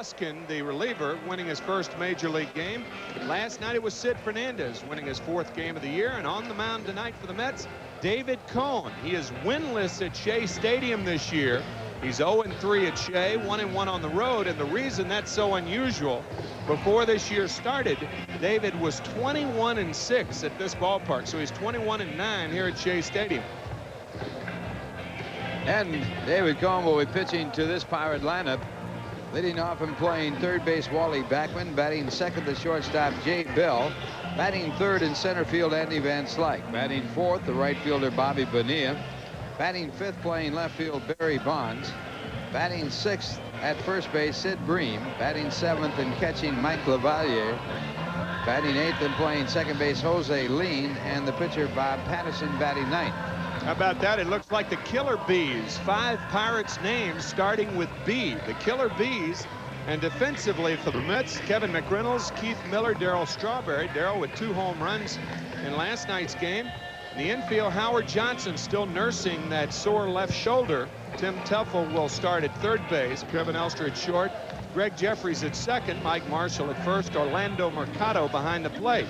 Ruskin, the reliever, winning his first major league game. Last night it was Sid Fernandez winning his 4th game of the year. And on the mound tonight for the Mets, David Cone. He is winless at Shea Stadium this year. He's 0-3 at Shea, 1-1 on the road. And the reason that's so unusual, before this year started, David was 21-6 at this ballpark. So he's 21-9 here at Shea Stadium. And David Cone will be pitching to this Pirate lineup. Leading off and playing third base, Wally Backman. Batting second, the shortstop, Jay Bell. Batting third in center field, Andy Van Slyke. Batting fourth, the right fielder, Bobby Bonilla. Batting fifth, playing left field, Barry Bonds. Batting sixth at first base, Sid Bream. Batting seventh and catching, Mike Lavalier. Batting eighth and playing second base, Jose Lean. And the pitcher, Bob Patterson, batting ninth. How about that? It looks like the Killer Bees. 5 Pirates names starting with B. The Killer Bees. And defensively for the Mets, Kevin McReynolds, Keith Miller, Darryl Strawberry. Darryl with 2 home runs in last night's game. In the infield, Howard Johnson still nursing that sore left shoulder. Tim Teufel will start at third base. Kevin Elster at short. Greg Jeffries at second. Mike Marshall at first. Orlando Mercado behind the plate.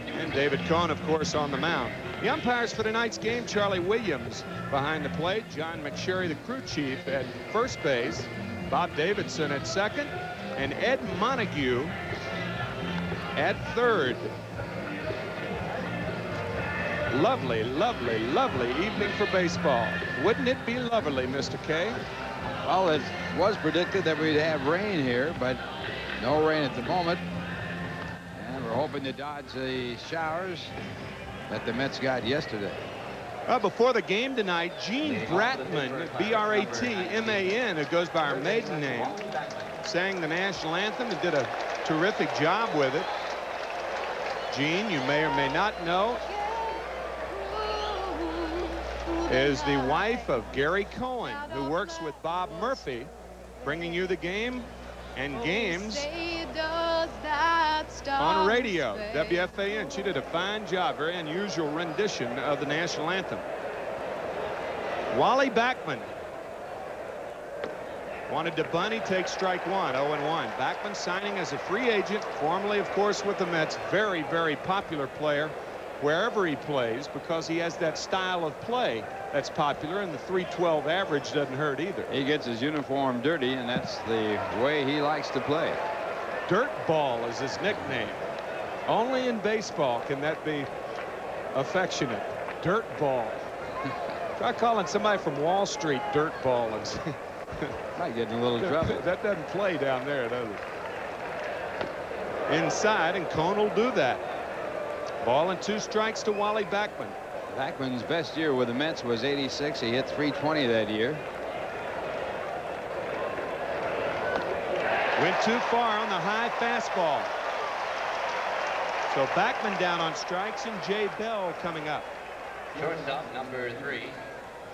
And David Cone, of course, on the mound. The umpires for tonight's game, Charlie Williams behind the plate, John McSherry, the crew chief, at first base, Bob Davidson at second, and Ed Montague at third. Lovely, lovely, lovely evening for baseball. Wouldn't it be lovely, Mr. K? Well, it was predicted that we'd have rain here, but no rain at the moment. And we're hoping to dodge the showers that the Mets got yesterday. Before the game tonight, Gene Bratman, B-R-A-T-M-A-N, who goes by our maiden name, sang the national anthem and did a terrific job with it. Gene, you may or may not know, is the wife of Gary Cohen, who works with Bob Murphy, bringing you the game and games on radio, WFAN. She did a fine job, very unusual rendition of the national anthem. Wally Backman wanted to bunt. He takes strike one, 0-1. Backman signing as a free agent, formerly, of course, with the Mets. Very, very popular player wherever he plays because he has that style of play that's popular, and the .312 average doesn't hurt either. He gets his uniform dirty, and that's the way he likes to play. Dirt Ball is his nickname. Only in baseball can that be affectionate. Dirt Ball. Try calling somebody from Wall Street Dirt Ball. Might get in a little trouble. That doesn't play down there, does it? Inside, and Cone will do that. Ball and 2 strikes to Wally Backman. Backman's best year with the Mets was '86. He hit .320 that year. Went too far on the high fastball. So Backman down on strikes, and Jay Bell coming up. Shortstop number 3,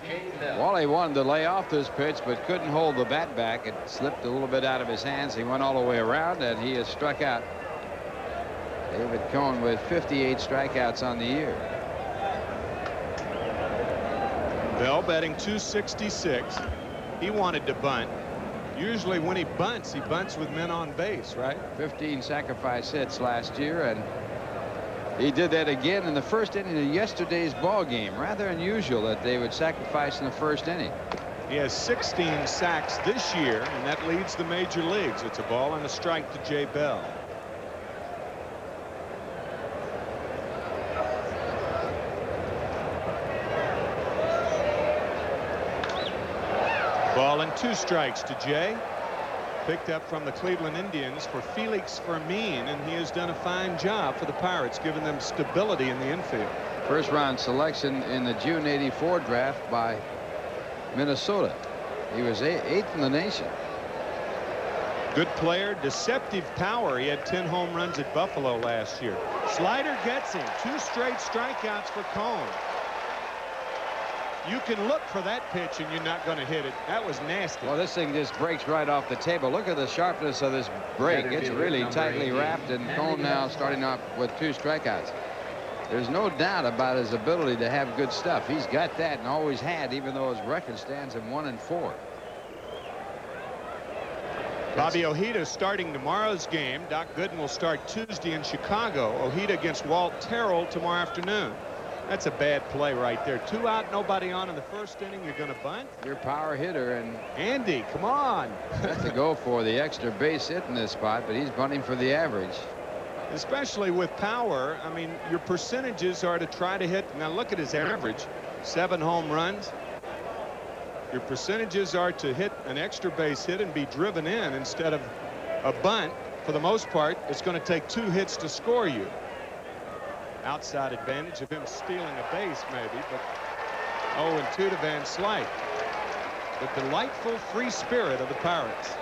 Jay Bell. Wally wanted to lay off this pitch, but couldn't hold the bat back. It slipped a little bit out of his hands. He went all the way around, and he is struck out. David Cone with 58 strikeouts on the year. Bell batting .266. He wanted to bunt. Usually when he bunts with men on base, right? 15 sacrifice hits last year, and he did that again in the first inning of yesterday's ball game. Rather unusual that they would sacrifice in the first inning. He has 16 sacks this year, and that leads the major leagues. It's a ball and a strike to Jay Bell. Ball and 2 strikes to Jay. Picked up from the Cleveland Indians for Felix Fermin, and he has done a fine job for the Pirates, giving them stability in the infield. First round selection in the June '84 draft by Minnesota. He was 8th in the nation. Good player, deceptive power. He had 10 home runs at Buffalo last year. Slider gets him. 2 straight strikeouts for Cone. You can look for that pitch and you're not going to hit it. That was nasty. Well, this thing just breaks right off the table. Look at the sharpness of this break. It's really tightly wrapped, and Cone now starting off with 2 strikeouts. There's no doubt about his ability to have good stuff. He's got that and always had, even though his record stands at 1-4. Bobby Ojeda starting tomorrow's game. Doc Gooden will start Tuesday in Chicago. Ojeda against Walt Terrell tomorrow afternoon. That's a bad play right there. 2 out, nobody on in the first inning. You're going to bunt. Your power hitter, and Andy, come on. that's to go for the extra base hit in this spot, but he's bunting for the average. Especially with power. I mean, your percentages are to try to hit. Now look at his average. 7 home runs. Your percentages are to hit an extra base hit and be driven in instead of a bunt. For the most part, it's going to take 2 hits to score you. Outside advantage of him stealing a base maybe, but 0-2 to Van Slyke. The delightful free spirit of the Pirates.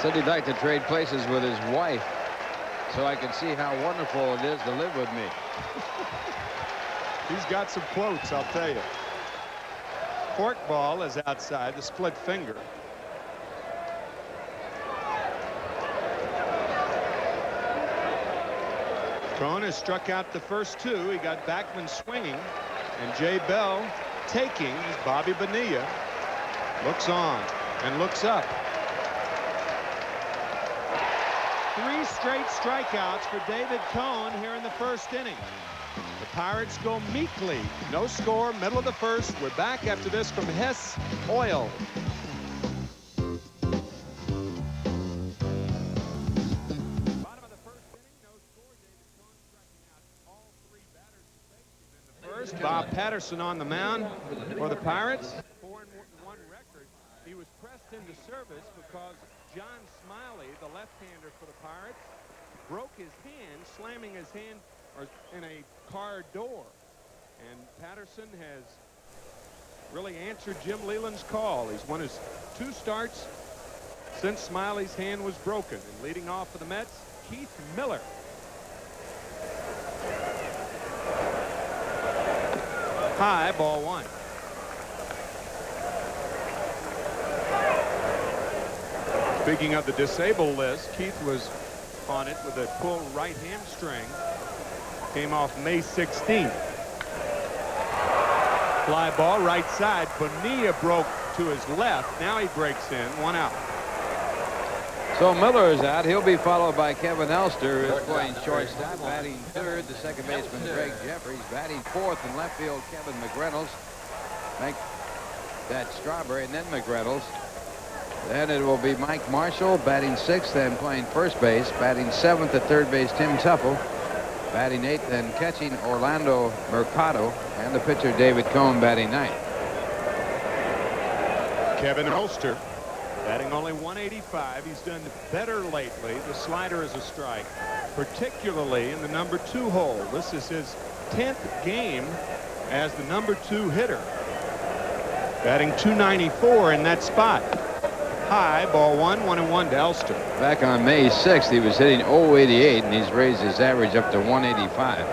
Said he'd like to trade places with his wife so I can see how wonderful it is to live with me. He's got some quotes, I'll tell you. Fork ball is outside, the split finger. Cohn has struck out the first 2. He got Backman swinging, and Jay Bell taking. Bobby Bonilla looks on and looks up. 3 straight strikeouts for David Cohn here in the first inning. The Pirates go meekly. No score, middle of the first. We're back after this from Hess Oil. Bottom of the first inning, no score. David Cohn striking out all 3 batters in the first. Bob Patterson on the mound for the Pirates. 4-1 record. He was pressed into service because John Smiley, the left-hander for the Pirates, broke his hand, slamming his hand in a car door. And Patterson has really answered Jim Leyland's call. He's won his 2 starts since Smiley's hand was broken. And leading off for the Mets, Keith Miller. High, ball 1. Speaking of the disabled list, Keith was on it with a pulled right hamstring. Came off May 16th. Fly ball right side. Bonilla broke to his left. Now he breaks in. 1 out. So Miller is out. He'll be followed by Kevin Elster, who's playing shortstop. Batting third, the second baseman Greg Jeffries. Batting fourth in left field, Kevin McReynolds. Make that Strawberry and then McReynolds. Then it will be Mike Marshall batting 6th and playing first base. Batting 7th at third base, Tim Tuffle. Batting 8th and catching Orlando Mercado. And the pitcher David Cohn batting 9th. Kevin Elster batting only 185. He's done better lately. The slider is a strike, particularly in the number 2 hole. This is his 10th game as the number 2 hitter. Batting 294 in that spot. High, ball 1, 1-1 to Elster. Back on May 6th, he was hitting .088, and he's raised his average up to 185.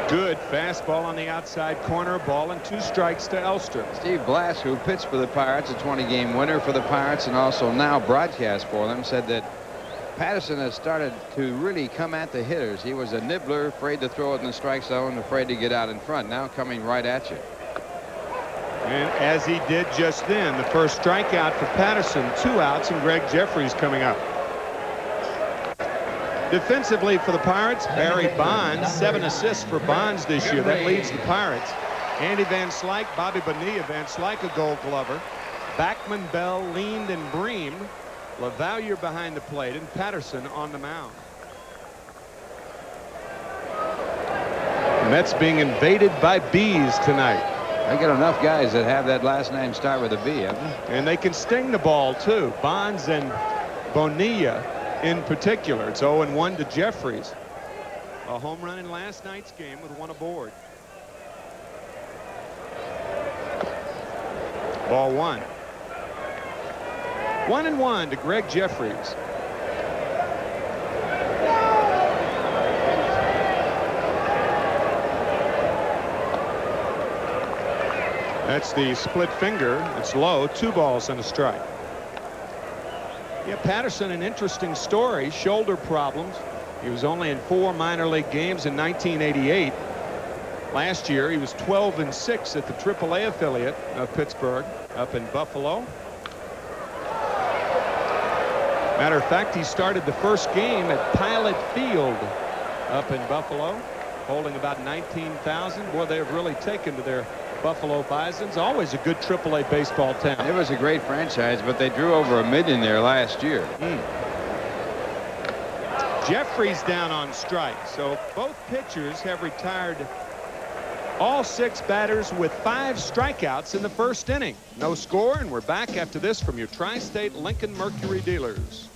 Good fastball on the outside corner, ball and 2 strikes to Elster. Steve Blass, who pitched for the Pirates, a 20-game winner for the Pirates, and also now broadcast for them, said that Patterson has started to really come at the hitters. He was a nibbler, afraid to throw it in the strike zone, afraid to get out in front. Now coming right at you. And as he did just then, the first strikeout for Patterson, 2 outs, and Greg Jeffries coming up. Defensively for the Pirates, Barry Bonds, 7 assists for Bonds this year. That leads the Pirates. Andy Van Slyke, Bobby Bonilla, Van Slyke a Gold Glover. Backman, Bell, Leyland, and Bream. LaValliere behind the plate, and Patterson on the mound. The Mets being invaded by bees tonight. They get enough guys that have that last name start with a B, haven't they? And they can sting the ball, too. Bonds and Bonilla in particular. It's 0-1 to Jeffries. A home run in last night's game with 1 aboard. Ball 1. 1-1 to Greg Jeffries. That's the split finger. It's low. 2 balls and a strike. Yeah, Patterson, an interesting story. Shoulder problems. He was only in 4 minor league games in 1988. Last year, he was 12-6 at the AAA affiliate of Pittsburgh up in Buffalo. Matter of fact, he started the first game at Pilot Field up in Buffalo, holding about 19,000. Boy, they have really taken to their Buffalo Bisons. Always a good AAA baseball town. It was a great franchise, but they drew over $1 million there last year. Jeffrey's down on strike, so both pitchers have retired all 6 batters with 5 strikeouts in the first inning. No score, and we're back after this from your Tri-State Lincoln Mercury dealers.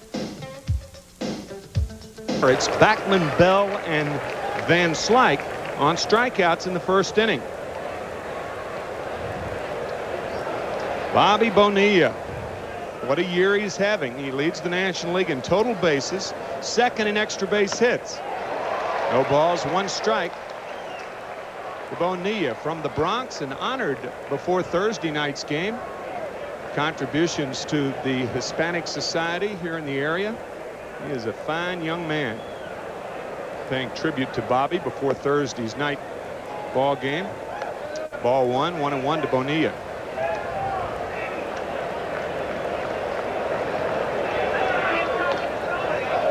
It's Backman, Bell, and Van Slyke on strikeouts in the first inning. Bobby Bonilla, what a year he's having. He leads the National League in total bases, second in extra base hits. No balls, 1 strike. Bonilla from the Bronx and honored before Thursday night's game. Contributions to the Hispanic Society here in the area. He is a fine young man. Paying tribute to Bobby before Thursday's night ball game. Ball 1, 1-1 to Bonilla.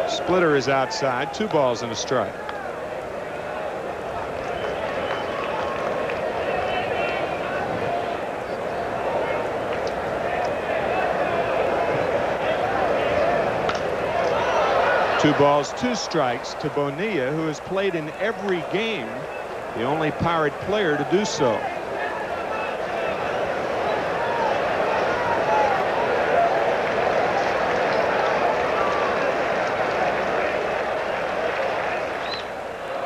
Splitter is outside, 2 balls and a strike. Two balls, 2 strikes to Bonilla, who has played in every game, the only Pirate player to do so.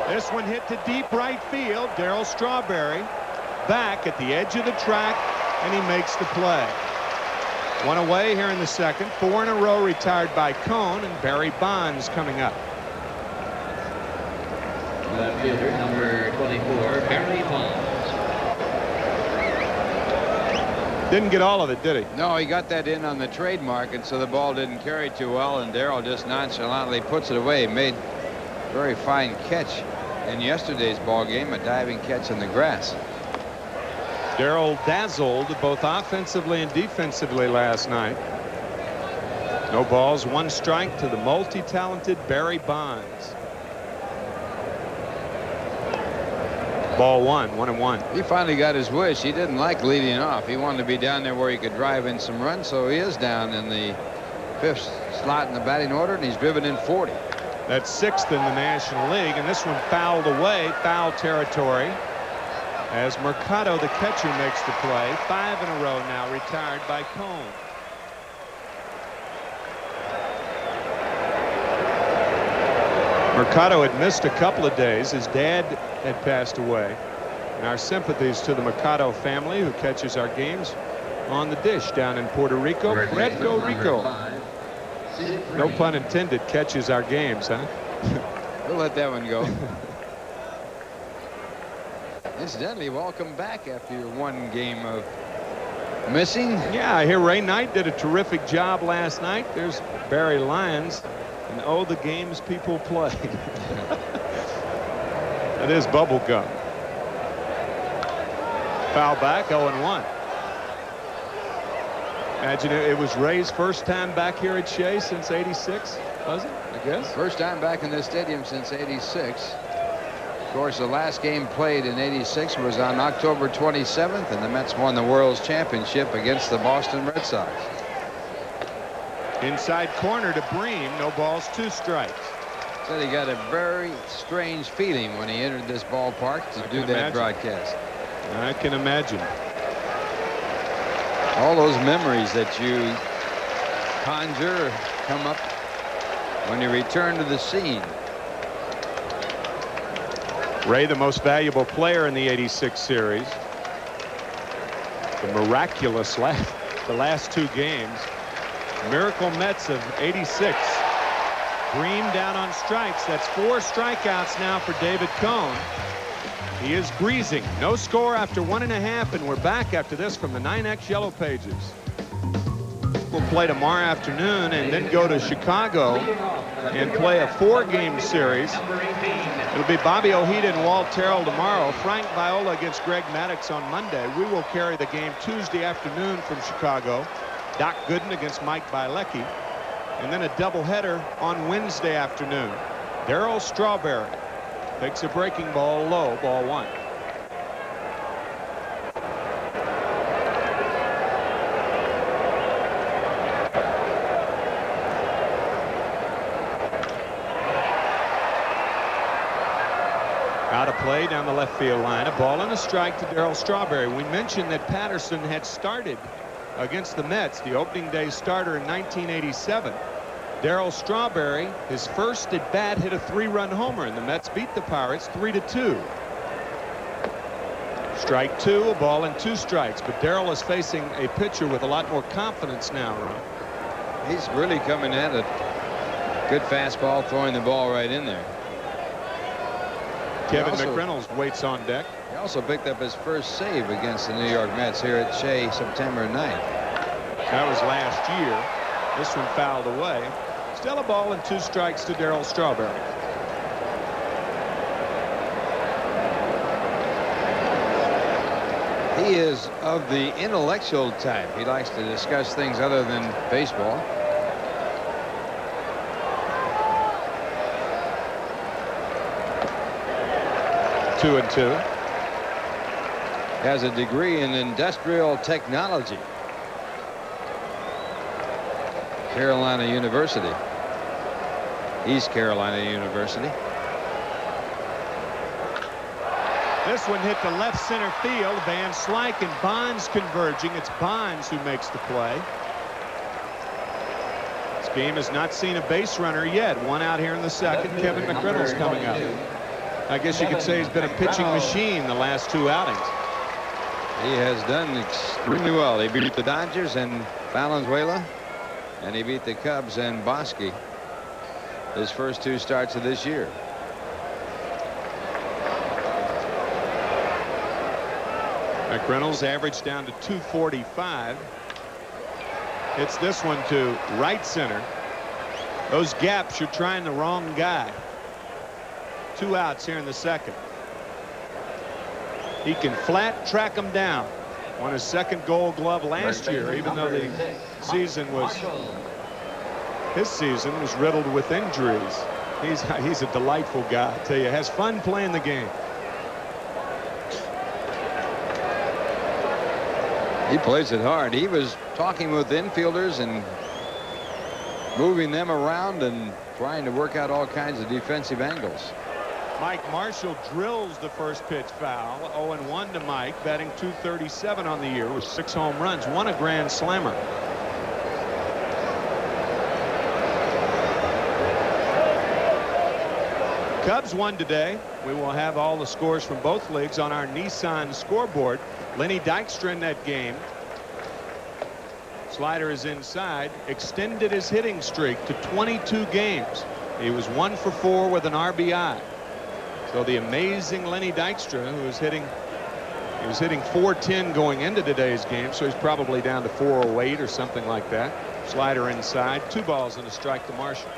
This one hit to deep right field. Darryl Strawberry back at the edge of the track, and he makes the play. 1 away here in the second. 4 in a row retired by Cone, and Barry Bonds coming up. Left fielder number 24, Barry Bonds. Didn't get all of it, did he? No, he got that in on the trademark, and so the ball didn't carry too well, and Darryl just nonchalantly puts it away. Made a very fine catch in yesterday's ball game, a diving catch in the grass. Darryl dazzled both offensively and defensively last night. No balls, 1 strike to the multi-talented Barry Bonds. Ball 1, 1-1. He finally got his wish. He didn't like leading off. He wanted to be down there where he could drive in some runs, so he is down in the 5th slot in the batting order, and he's driven in 40. That's 6th in the National League, and this one fouled away, foul territory, as Mercado, the catcher, makes the play. 5 in a row now retired by Cone. Mercado had missed a couple of days. His dad had passed away. And our sympathies to the Mercado family, who catches our games on the dish down in Puerto Rico. Puerto Rico. No pun intended, catches our games, huh? We'll let that one go. Incidentally, welcome back after your 1 game of missing. Yeah, I hear Ray Knight did a terrific job last night. There's Barry Lyons, and oh, the games people play. That is bubble gum. Foul back, 0-1. Imagine it was Ray's first time back here at Shea since '86, was it? I guess. First time back in this stadium since '86. Of course, the last game played in '86 was on October 27th, and the Mets won the World's Championship against the Boston Red Sox. Inside corner to Bream, no balls, 2 strikes. Said he got a very strange feeling when he entered this ballpark to do that broadcast. I can imagine. All those memories that you conjure come up when you return to the scene. Ray, the most valuable player in the '86 series. The miraculous the last 2 games. Miracle Mets of '86. Bream down on strikes. That's 4 strikeouts now for David Cone. He is breezing. No score after 1.5, and we're back after this from the 9X Yellow Pages. We'll play tomorrow afternoon and then go to Chicago and play a 4-game series It'll be Bobby Ojeda and Walt Terrell tomorrow. Frank Viola against Greg Maddux on Monday. We will carry the game Tuesday afternoon from Chicago. Doc Gooden against Mike Bielecki. And then a doubleheader on Wednesday afternoon. Darryl Strawberry takes a breaking ball low, ball 1. Out of play down the left field line. A ball and a strike to Darryl Strawberry. We mentioned that Patterson had started against the Mets, the opening day starter in 1987. Darryl Strawberry, his first at bat, hit a 3-run homer, and the Mets beat the Pirates 3-2. Strike 2, a ball and 2 strikes. But Darryl is facing a pitcher with a lot more confidence now, Ron. He's really coming at it. Good fastball, throwing the ball right in there. Kevin McReynolds waits on deck. He also picked up his first save against the New York Mets here at Shea September 9th. That was last year. This one fouled away. Still a ball and 2 strikes to Darryl Strawberry. He is of the intellectual type. He likes to discuss things other than baseball. Two and 2. Has a degree in industrial technology. Carolina University. East Carolina University. This one hit the left center field. Van Slyke and Bonds converging. It's Bonds who makes the play. This game has not seen a base runner yet. One out here in the second. Kevin McReynolds coming up. I guess you could say he's been a pitching machine the last 2 outings. He has done extremely well. He beat the Dodgers and Valenzuela, and he beat the Cubs and Bosky his first 2 starts of this year. McReynolds averaged down to 245. Hits this one to right center. Those gaps, you're trying the wrong guy. 2 outs here in the second. He can flat track him down. Won his second Gold Glove last year, even though the season was riddled with injuries. He's a delightful guy. I tell you, has fun playing the game. He plays it hard. He was talking with infielders and moving them around and trying to work out all kinds of defensive angles. Mike Marshall drills the first pitch foul. 0-1 to Mike, batting .237 on the year with 6 home runs, won a grand slammer. Cubs won today. We will have all the scores from both leagues on our Nissan scoreboard. Lenny Dykstra in that game. Slider is inside. Extended his hitting streak to 22 games. He was 1 for 4 with an RBI. So the amazing Lenny Dykstra, who was hitting, he was hitting .410 going into today's game, so he's probably down to .408 or something like that. Slider inside. 2 balls and a strike to Marshall.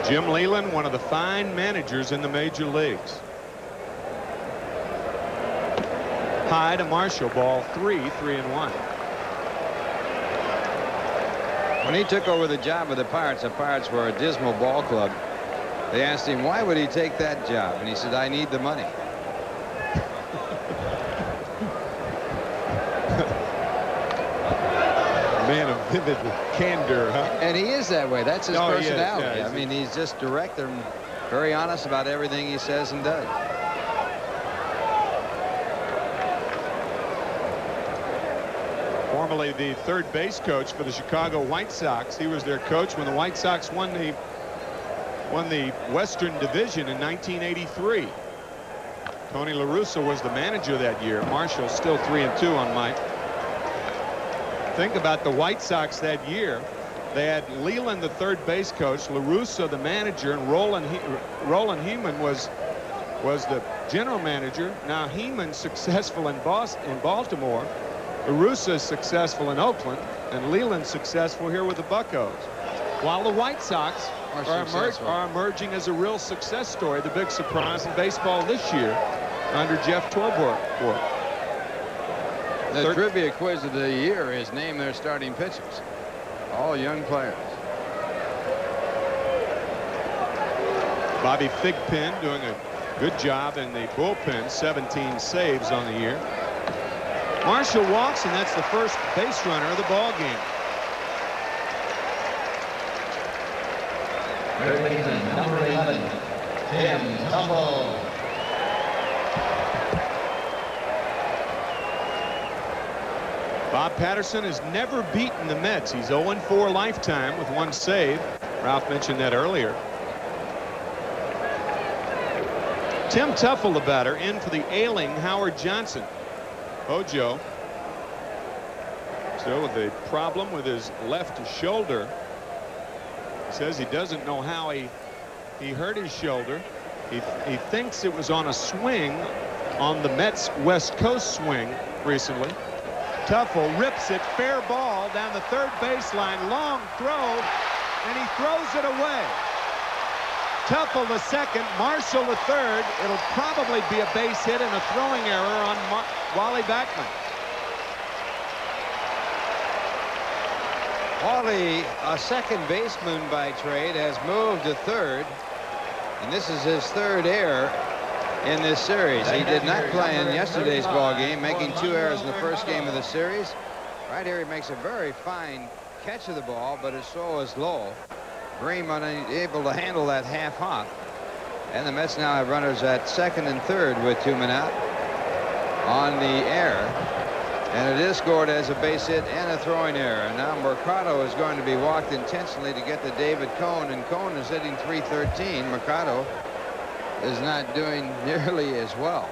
Jim Leyland, one of the fine managers in the major leagues. High to Marshall, ball 3-1. When he took over the job of the Pirates were a dismal ball club. They asked him, why would he take that job? And he said, I need the money. Man of vivid candor, huh? And he is that way. That's his personality. Yeah, I mean, he's just direct and very honest about everything he says and does. Formerly the third base coach for the Chicago White Sox. He was their coach when the White Sox won the Western Division in 1983. Tony La Russa was the manager that year. Marshall still 3-2 on Mike. think about the White Sox that year. They had Leyland, the third base coach, LaRusso, the manager, and Roland Heeman was the general manager. Now Heeman successful in Baltimore, LaRusso is successful in Oakland, and Leyland successful here with the Buccos. While the White Sox are emerging as a real success story, the big surprise in baseball this year under Jeff Torborg. The trivia quiz of the year is name their starting pitchers. All young players. Bobby Thigpen doing a good job in the bullpen, 17 saves on the year. Marshall walks, and that's the first base runner of the ball game. Third baseman, number 11, Tim Tumble. Bob Patterson has never beaten the Mets. He's 0-4 lifetime with 1 save. Ralph mentioned that earlier. Tim Tuffle, the batter, in for the ailing Howard Johnson. Hojo still with a problem with his left shoulder. He says he doesn't know how he hurt his shoulder. He thinks it was on a swing on the Mets West Coast swing recently. Tuffle rips it, fair ball down the third baseline, long throw, and he throws it away. Tuffle the second, Marshall the third. It'll probably be a base hit and a throwing error on Wally Backman. Wally, a second baseman by trade, has moved to third, and this is his third error in this series. He did not play in yesterday's ball game, making 2 errors in the first game of the series. Right here, he makes a very fine catch of the ball, but his throw is low. Bream unable to handle that half hop. And the Mets now have runners at second and third with 2 men out on the error. And it is scored as a base hit and a throwing error. And now Mercado is going to be walked intentionally to get to David Cone, and Cone is hitting .313. Mercado is not doing nearly as well.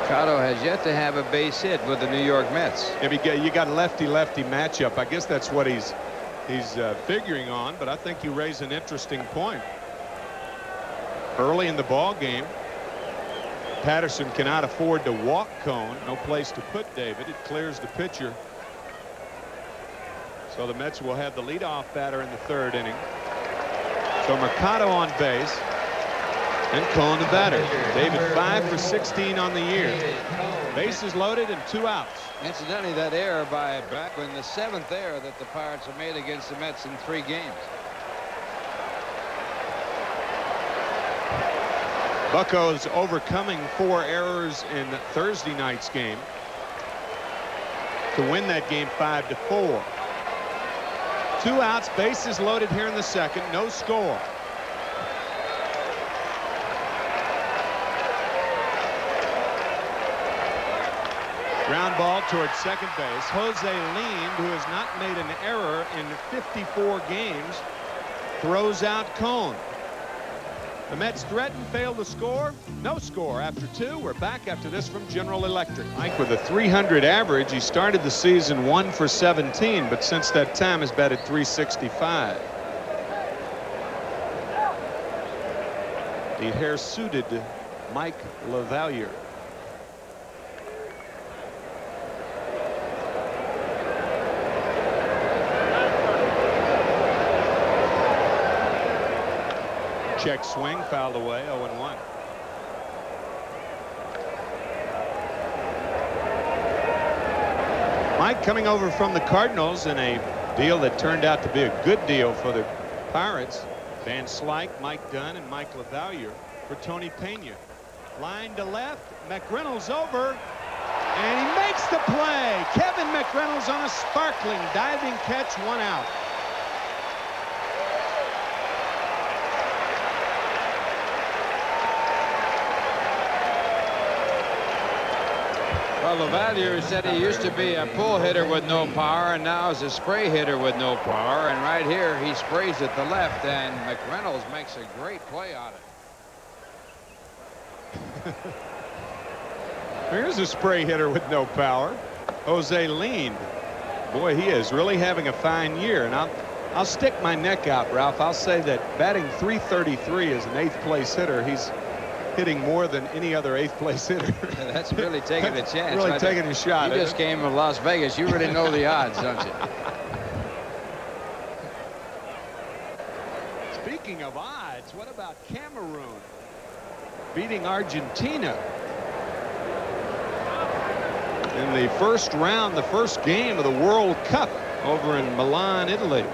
Mercado has yet to have a base hit with the New York Mets. You got a lefty-lefty matchup. I guess that's what he's figuring on, but I think you raise an interesting point. Early in the ball game, Patterson cannot afford to walk Cone. No place to put David. It clears the pitcher. So the Mets will have the leadoff batter in the third inning. So Mercado on base and Cone the batter. David 5 for 16 on the year. Bases loaded and 2 outs. Incidentally, that error by Backman, the 7th error that the Pirates have made against the Mets in 3 games. Buccos overcoming 4 errors in Thursday night's game to win that game 5-4. 2 outs, bases loaded here in the second, no score. Ground ball towards second base. Jose Leyland, who has not made an error in 54 games, throws out Cone. The Mets threaten, fail to score. No score after 2. We're back after this from General Electric. Mike with a .300 average. He started the season 1 for 17, but since that time has batted .365. The hair-suited Mike LaValliere. Check swing, fouled away, 0-1. Mike coming over from the Cardinals in a deal that turned out to be a good deal for the Pirates. Van Slyke, Mike Dunn, and Mike LaValliere for Tony Pena. Line to left, McReynolds over, and he makes the play. Kevin McReynolds on a sparkling diving catch, 1 out. Well, LaValliere said he used to be a pull hitter with no power, and now is a spray hitter with no power. And right here, he sprays at the left, and McReynolds makes a great play on it. Here's a spray hitter with no power. Jose Leyland. Boy, he is really having a fine year. And I'll stick my neck out, Ralph. I'll say that batting .333 as an 8th place hitter, he's hitting more than any other 8th place hitter. That's really taking a chance. Really taking a shot. You just came from Las Vegas. You really know the odds, don't you? Speaking of odds, what about Cameroon beating Argentina in the first round, the first game of the World Cup over in Milan, Italy?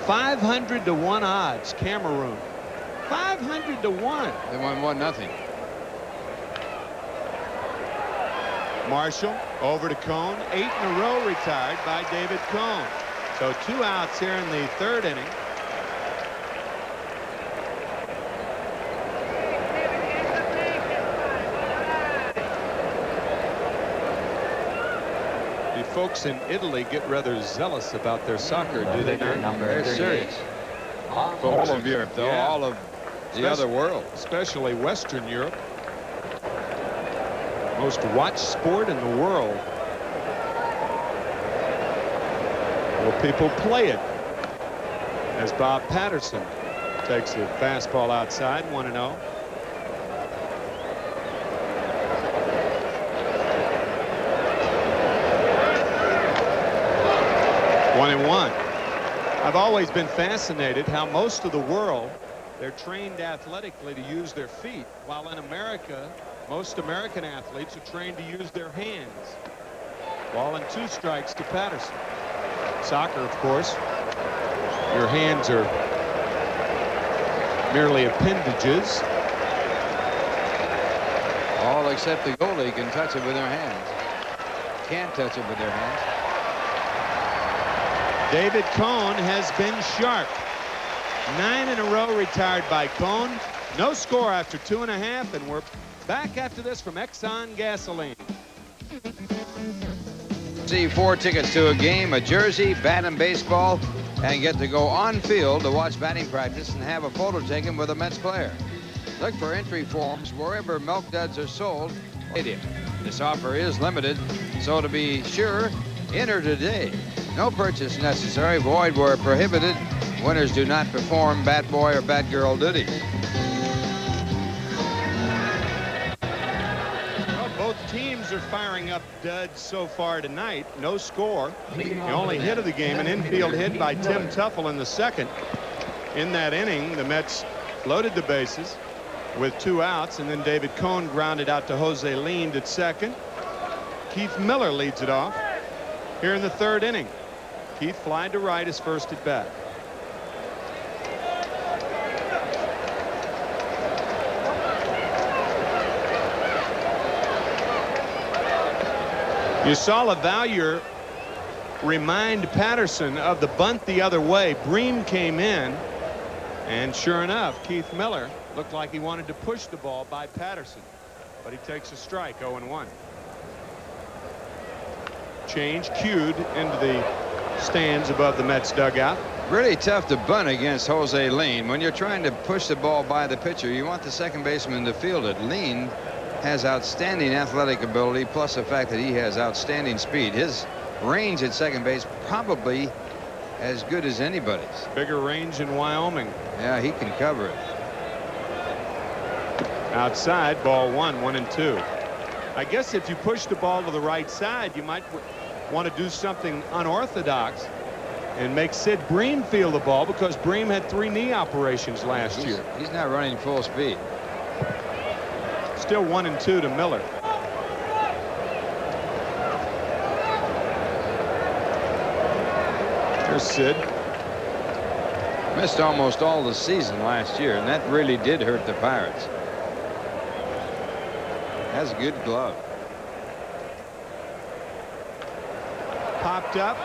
500 to 1 odds, Cameroon. 500 to 1. They won 1-0. Marshall over to Cone. 8 in a row retired by David Cone. So 2 outs here in the 3rd inning. The folks in Italy get rather zealous about their soccer, do they not? They're serious. Folks All of Europe, though. Yeah. All of the other world. Especially Western Europe. Most watched sport in the world. Well, people play it. As Bob Patterson takes a fastball outside, 1-0. One and one. I've always been fascinated how most of the world, they're trained athletically to use their feet, while in America, most American athletes are trained to use their hands. Ball and 2 strikes to Patterson. Soccer, of course, your hands are merely appendages. All except the goalie can touch it with their hands. Can't touch it with their hands. David Cone has been sharp. 9 in a row retired by Cone. No score after 2.5, and we're back after this from Exxon Gasoline. See 4 tickets to a game, a jersey, bat and baseball, and get to go on field to watch batting practice and have a photo taken with a Mets player. Look for entry forms wherever milk duds are sold. This offer is limited, so to be sure, enter today. No purchase necessary. Void where prohibited. Winners do not perform bat boy or bat girl duty. Well, both teams are firing up duds so far tonight. No score. The only hit of the game, an infield hit by Tim Tuffle in the 2nd. In that inning, the Mets loaded the bases with 2 outs, and then David Cone grounded out to Jose Leyland at 2nd. Keith Miller leads it off here in the 3rd inning. Keith flied to right, his first at bat. You saw LaValliere remind Patterson of the bunt the other way. Bream came in, and sure enough, Keith Miller looked like he wanted to push the ball by Patterson, but he takes a strike. 0-1. Change cued into the stands above the Mets dugout. Really tough to bunt against Jose Leyland. When you're trying to push the ball by the pitcher, you want the second baseman to field it. Leyland has outstanding athletic ability, plus the fact that he has outstanding speed. His range at second base probably as good as anybody's. Bigger range in Wyoming. Yeah, he can cover it. Outside, ball 1, 1-2. I guess if you push the ball to the right side, you might want to do something unorthodox and make Sid Bream feel the ball, because Bream had 3 knee operations last year. He's not running full speed. Still 1-2 to Miller. There's Sid. Missed almost all the season last year, and that really did hurt the Pirates. Has a good glove. Popped up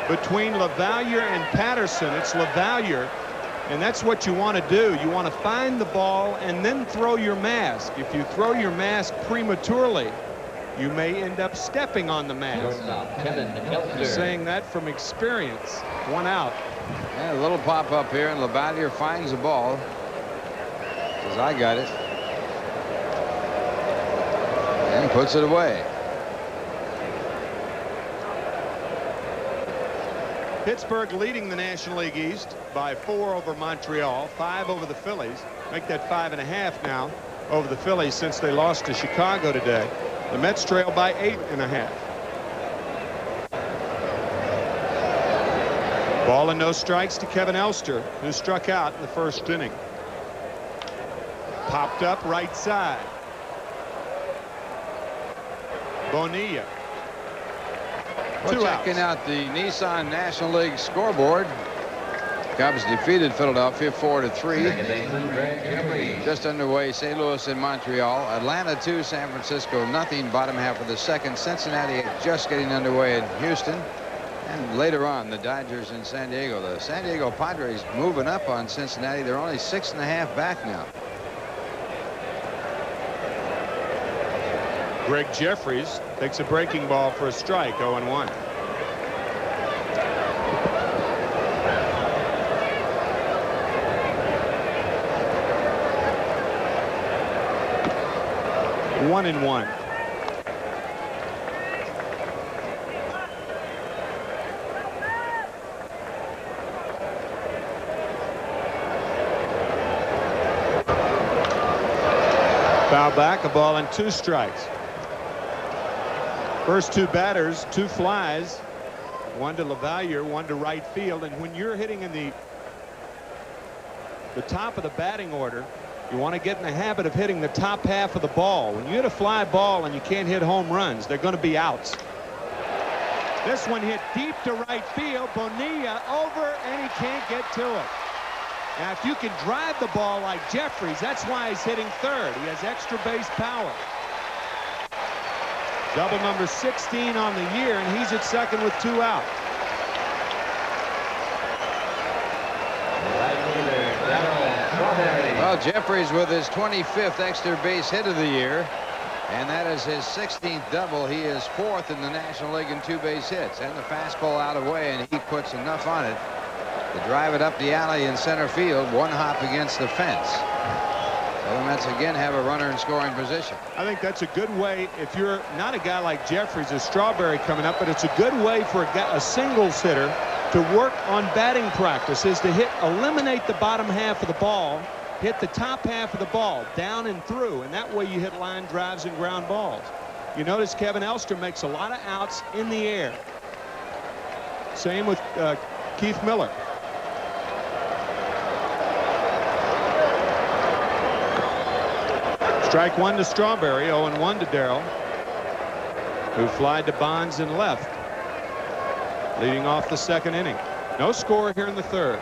between LaValliere and Patterson. It's LaValliere, and that's what you want to do. You want to find the ball and then throw your mask. If you throw your mask prematurely, you may end up stepping on the mask. I'm saying that from experience. 1 out. Yeah, a little pop up here, and LaValliere finds the ball. Says, I got it. And puts it away. Pittsburgh leading the National League East by 4 over Montreal, 5 over the Phillies. Make that 5.5 now over the Phillies since they lost to Chicago today. The Mets trail by 8.5. Ball and no strikes to Kevin Elster, who struck out in the first inning. Popped up right side. Bonilla. We're checking out the Nissan National League scoreboard. Cubs defeated Philadelphia 4-3. Just underway, St. Louis and Montreal. Atlanta 2, San Francisco nothing. Bottom half of the second. Cincinnati just getting underway in Houston. And later on, the Dodgers in San Diego. The San Diego Padres moving up on Cincinnati. They're only 6.5 back now. Greg Jeffries takes a breaking ball for a strike, 0-1. One and one. Foul back, a ball and 2 strikes. First 2 batters, 2 flies, 1 to LaValliere, 1 to right field. And when you're hitting in the top of the batting order, you want to get in the habit of hitting the top half of the ball. When you hit a fly ball and you can't hit home runs, they're going to be outs. This one hit deep to right field. Bonilla over, and he can't get to it. Now, if you can drive the ball like Jeffries, that's why he's hitting third. He has extra base power. Double number 16 on the year, and he's at second with 2 out. Well, Jeffries with his 25th extra base hit of the year, and that is his 16th double. He is 4th in the National League in 2 base hits, and the fastball out of the way, and he puts enough on it to drive it up the alley in center field, 1 hop against the fence. So the Mets again have a runner in scoring position. I think that's a good way, if you're not a guy like Jeffries, a Strawberry coming up, but it's a good way for a singles hitter to work on batting practice, is to eliminate the bottom half of the ball, hit the top half of the ball down and through, and that way you hit line drives and ground balls. You notice Kevin Elster makes a lot of outs in the air. Same with Keith Miller. Strike 1 to Strawberry, 0-1 to Darrell, who flied to Bonds and left, leading off the second inning. No score here in the third.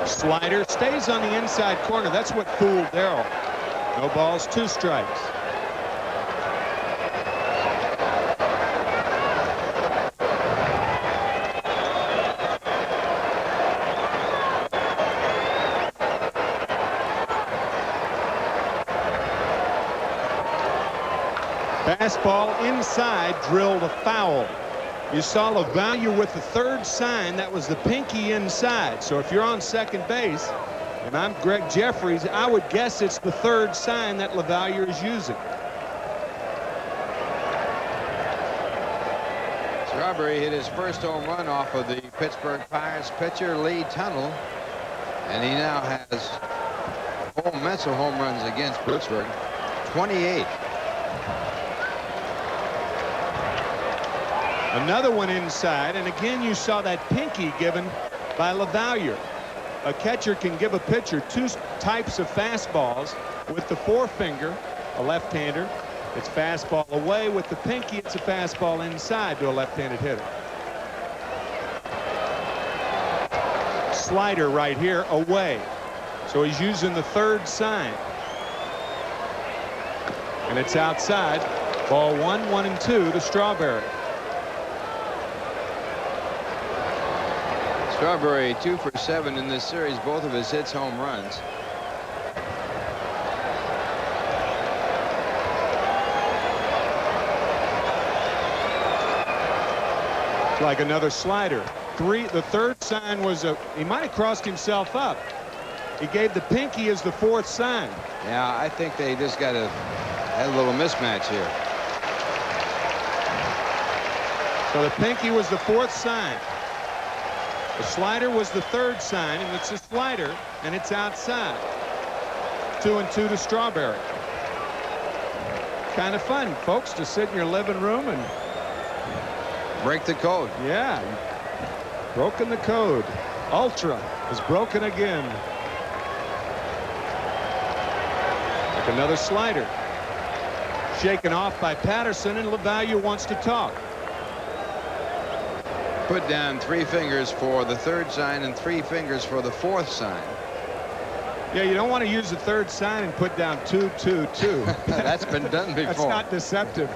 Slider stays on the inside corner. That's what fooled Darrell. No balls, 2 strikes. Fastball inside, drilled a foul. You saw LaValliere with the 3rd sign. That was the pinky inside. So if you're on second base, and I'm Greg Jeffries, I would guess it's the 3rd sign that LaValliere is using. Strawberry hit his first home run off of the Pittsburgh Pirates pitcher Lee Tunnell, and he now has Mets home runs against Pittsburgh, 28. Another one inside, and again you saw that pinky given by LaValliere. A catcher can give a pitcher 2 types of fastballs. With the forefinger, a left-hander, it's fastball away. With the pinky, it's a fastball inside to a left-handed hitter. Slider right here, away. So he's using the 3rd sign. And it's outside. Ball 1, 1 and 2 to Strawberry. Strawberry 2 for 7 in this series, both of his hits home runs. Like another slider. The third sign was he might have crossed himself up. He gave the pinky as the fourth sign. Yeah, I think they just got a little mismatch here. So the pinky was the fourth sign. The slider was the third sign, and it's a slider, and it's outside. 2-2 to Strawberry. Kind of fun, folks, to sit in your living room and break the code. Yeah, broken the code. Ultra is broken again. Like another slider. Shaken off by Patterson, and LaValliere wants to talk. Put down 3 fingers for the third sign and 3 fingers for the fourth sign. Yeah, you don't want to use the third sign and put down 2-2-2. That's been done before. That's not deceptive.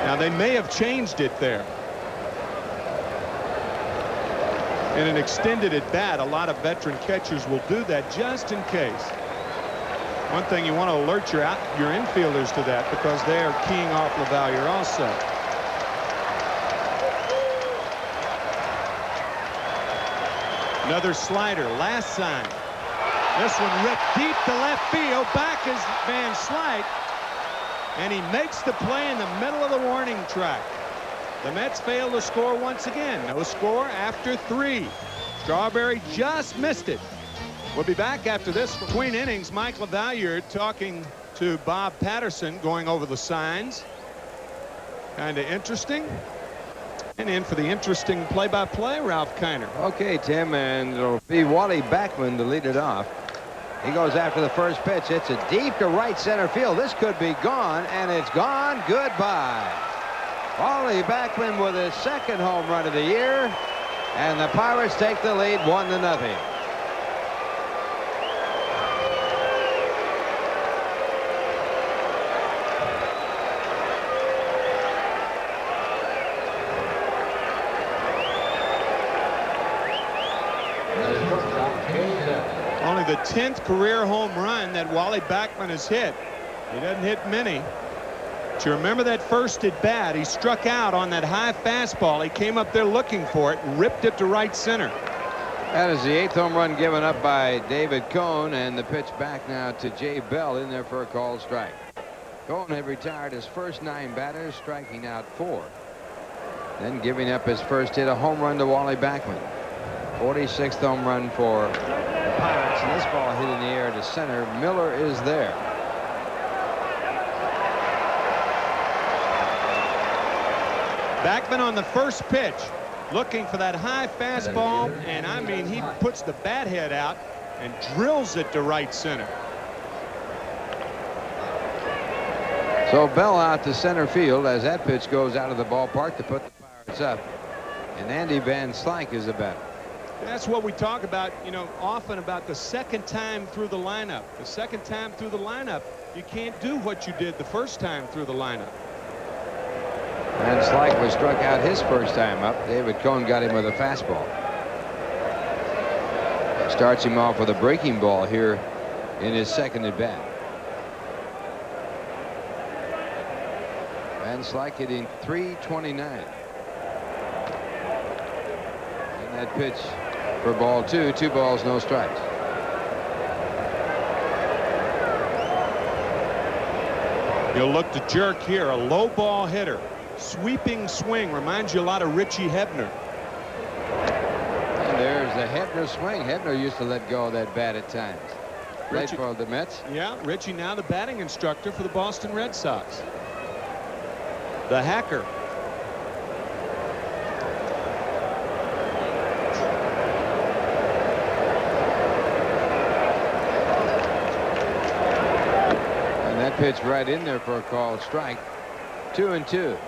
Now, they may have changed it there. In an extended at bat, a lot of veteran catchers will do that just in case. One thing, you want to alert your infielders to that, because they are keying off LaValliere also. Another slider, last sign. This one ripped deep to left field. Back is Van Slyke, and he makes the play in the middle of the warning track. The Mets fail to score once again. No score after 3. Strawberry just missed it. We'll be back after this. Between innings, Mike LaValliere talking to Bob Patterson, going over the signs. Kind of interesting. And in for the interesting play-by-play, Ralph Kiner. Okay, Tim, and it'll be Wally Backman to lead it off. He goes after the first pitch. It's a deep to right center field. This could be gone, and it's gone. Goodbye. Wally Backman with his second home run of the year, and the Pirates take the lead 1-0. Only the 10th career home run that Wally Backman has hit. He doesn't hit many. But you remember that first at bat, he struck out on that high fastball. He came up there looking for it, ripped it to right center. That is the 8th home run given up by David Cone, and the pitch back now to Jay Bell in there for a called strike. Cone had retired his first 9 batters, striking out 4. Then giving up his first hit, a home run to Wally Backman. 46th home run for the Pirates, and this ball hit in the air to center. Miller is there. Backman on the first pitch, looking for that high fastball, and I mean, he puts the bat head out and drills it to right center. So Bell out to center field as that pitch goes out of the ballpark to put the Pirates up, and Andy Van Slyke is the batter. That's what we talk about, you know, often about the second time through the lineup. The second time through the lineup, you can't do what you did the first time through the lineup. Van Slyke was struck out his first time up. David Cone got him with a fastball. Starts him off with a breaking ball here in his second at bat. Van Slyke hitting .329. And that pitch for ball 2, 2 balls, no strikes. You'll look to jerk here, a low ball hitter. Sweeping swing, reminds you a lot of Richie Hebner. And there's the Hebner swing. Hebner used to let go of that bat at times. Played for the Mets. Yeah, Richie now the batting instructor for the Boston Red Sox. The hacker. And that pitch right in there for a called strike. 2-2.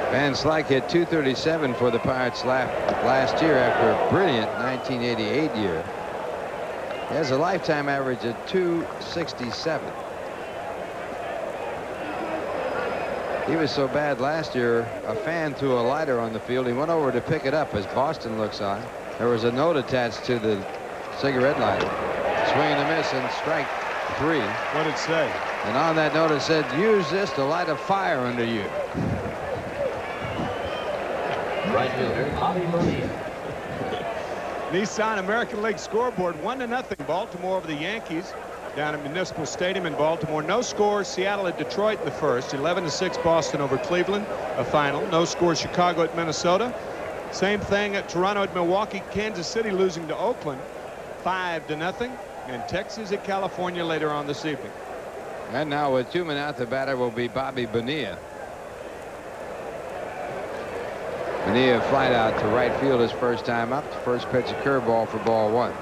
Van Slyke hit .237 for the Pirates last year after a brilliant 1988 year. He has a lifetime average of .267. He was so bad last year, a fan threw a lighter on the field. He went over to pick it up as Boston looks on. There was a note attached to the cigarette lighter. Swing and a miss and strike 3. What did it say? And on that note it said, use this to light a fire under you. Right fielder, Bobby Bonilla. Nissan American League scoreboard 1-0 Baltimore over the Yankees down at Municipal Stadium in Baltimore. No score Seattle at Detroit in the first. 11-6 Boston over Cleveland, a final. No score Chicago at Minnesota. Same thing at Toronto at Milwaukee. Kansas City losing to Oakland 5-0. And Texas at California later on this evening. And now with 2 men out, the batter will be Bobby Bonilla. Bonilla flied out to right field his first time up. The first pitch, a curveball for ball 1.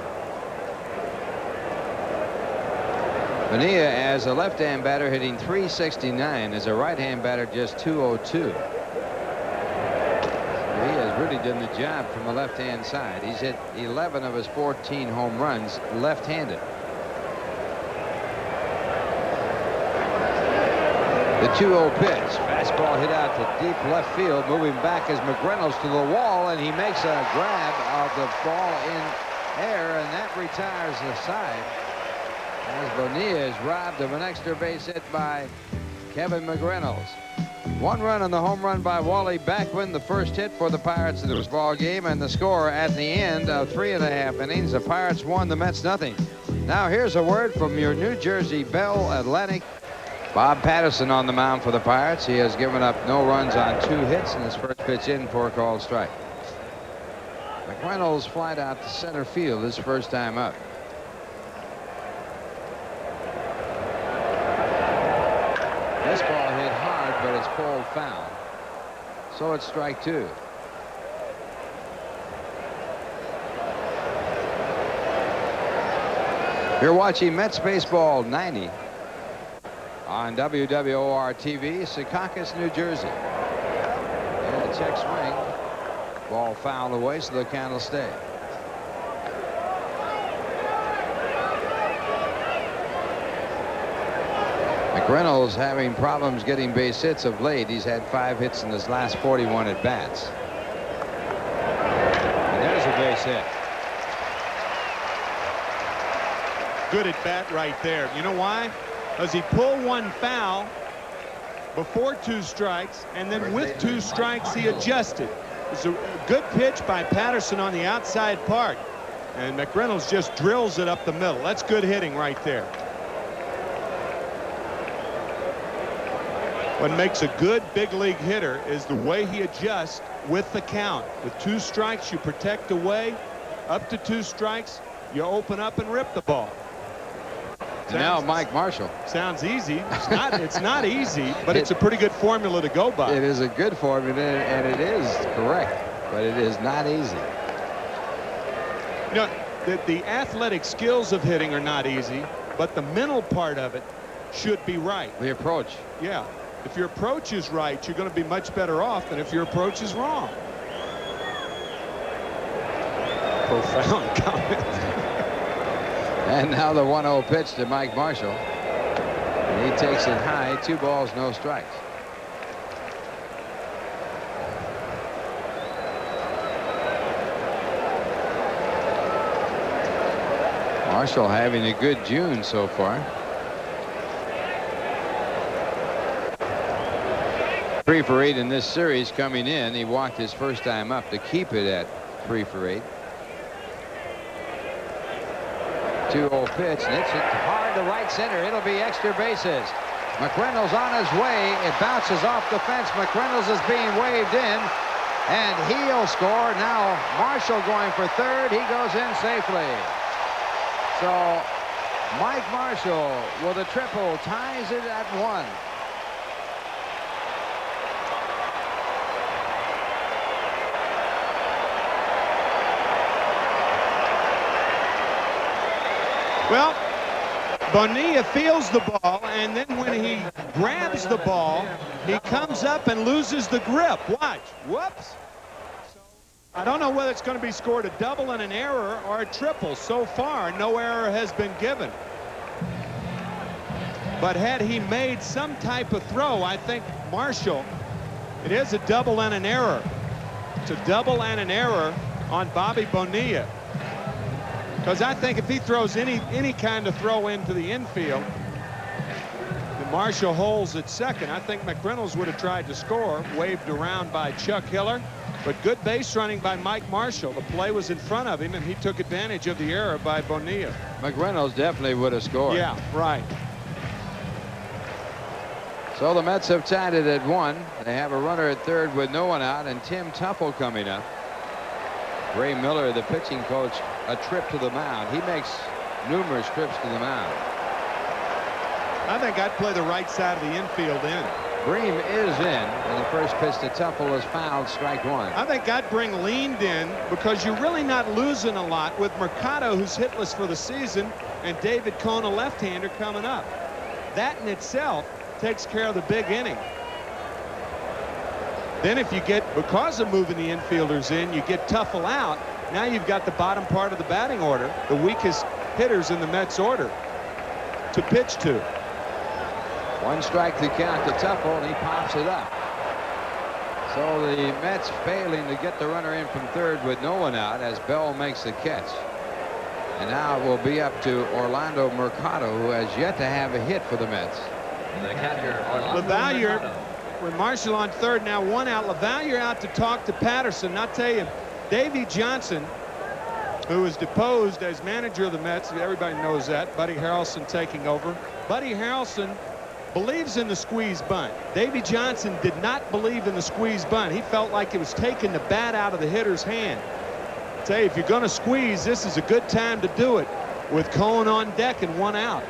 Bonilla as a left-hand batter hitting .369, as a right-hand batter just .202. He has really done the job from the left-hand side. He's hit 11 of his 14 home runs left-handed. The 2-0 pitch. Fastball hit out to deep left field. Moving back is McReynolds to the wall, and he makes a grab of the ball in air, and that retires the side. As Bonilla is robbed of an extra base hit by Kevin McReynolds. 1 run on the home run by Wally Backman, the first hit for the Pirates in this ball game, and the score at the end of 3.5 innings. The Pirates won, the Mets nothing. Now here's a word from your New Jersey Bell Atlantic. Bob Patterson on the mound for the Pirates. He has given up no runs on 2 hits in his first pitch in for a called strike. McReynolds flied out to center field his first time up. This ball hit hard, but it's pulled foul. So it's strike 2. You're watching Mets Baseball 90 on WWOR-TV, Secaucus, New Jersey. And a check swing. Ball fouled away, so the count will stay. McReynolds having problems getting base hits of late. He's had 5 hits in his last 41 at bats. And there's a base hit. Good at bat right there. You know why? Because he pulled 1 foul before 2 strikes, and then with 2 strikes he adjusted. It's a good pitch by Patterson on the outside part, and McReynolds just drills it up the middle. That's good hitting right there. What makes a good big league hitter is the way he adjusts with the count. With 2 strikes you protect away. Up to 2 strikes you open up and rip the ball. Now Mike Marshall. Sounds easy. It's not easy, but it's a pretty good formula to go by. It is a good formula, and it is correct, but it is not easy. You know, the athletic skills of hitting are not easy, but the mental part of it should be right. The approach. Yeah. If your approach is right, you're going to be much better off than if your approach is wrong. Profound comment. And now the 1-0 pitch to Mike Marshall. And he takes it high. 2 balls, no strikes. Marshall having a good June so far. 3 for 8 in this series coming in. He walked his first time up to keep it at 3 for 8. 2-0 pitch, and it's hit hard to right center. It'll be extra bases. McReynolds on his way. It bounces off the fence. McReynolds is being waved in, and he'll score. Now Marshall going for third. He goes in safely. So Mike Marshall with a triple ties it at 1. Well, Bonilla feels the ball, and then when he grabs the ball, he comes up and loses the grip. Watch. Whoops. I don't know whether it's going to be scored a double and an error or a triple. So far, no error has been given. But had he made some type of throw, I think Marshall, it is a double and an error. It's a double and an error on Bobby Bonilla. Because I think if he throws any kind of throw into the infield, and Marshall holds at second, I think McReynolds would have tried to score, waved around by Chuck Hiller. But good base running by Mike Marshall. The play was in front of him, and he took advantage of the error by Bonilla. McReynolds definitely would have scored. Yeah, right. So the Mets have tied it at 1. They have a runner at third with no one out, and Tim Tuffle coming up. Ray Miller, the pitching coach, a trip to the mound. He makes numerous trips to the mound. I think I'd play the right side of the infield in. Bream is in, and the first pitch to Tuffle is fouled, strike 1. I think I'd bring Leyland in because you're really not losing a lot with Mercado, who's hitless for the season, and David Cone, a left-hander, coming up. That in itself takes care of the big inning. Then if you get, because of moving the infielders in, you get Tuffle out, now you've got the bottom part of the batting order, the weakest hitters in the Mets order, to pitch to. 1 strike to count to Tuffle, and he pops it up. So the Mets failing to get the runner in from third with no one out as Bell makes the catch. And now it will be up to Orlando Mercado, who has yet to have a hit for the Mets. The catcher, Orlando LaValliere, Mercado. with Marshall on third, now 1 out. LaValliere out to talk to Patterson. I'll tell you, Davey Johnson, who was deposed as manager of the Mets, everybody knows that. Buddy Harrelson taking over. Buddy Harrelson believes in the squeeze bunt. Davey Johnson did not believe in the squeeze bunt. He felt like it was taking the bat out of the hitter's hand. Say, if you're going to squeeze, this is a good time to do it with Cone on deck and 1 out.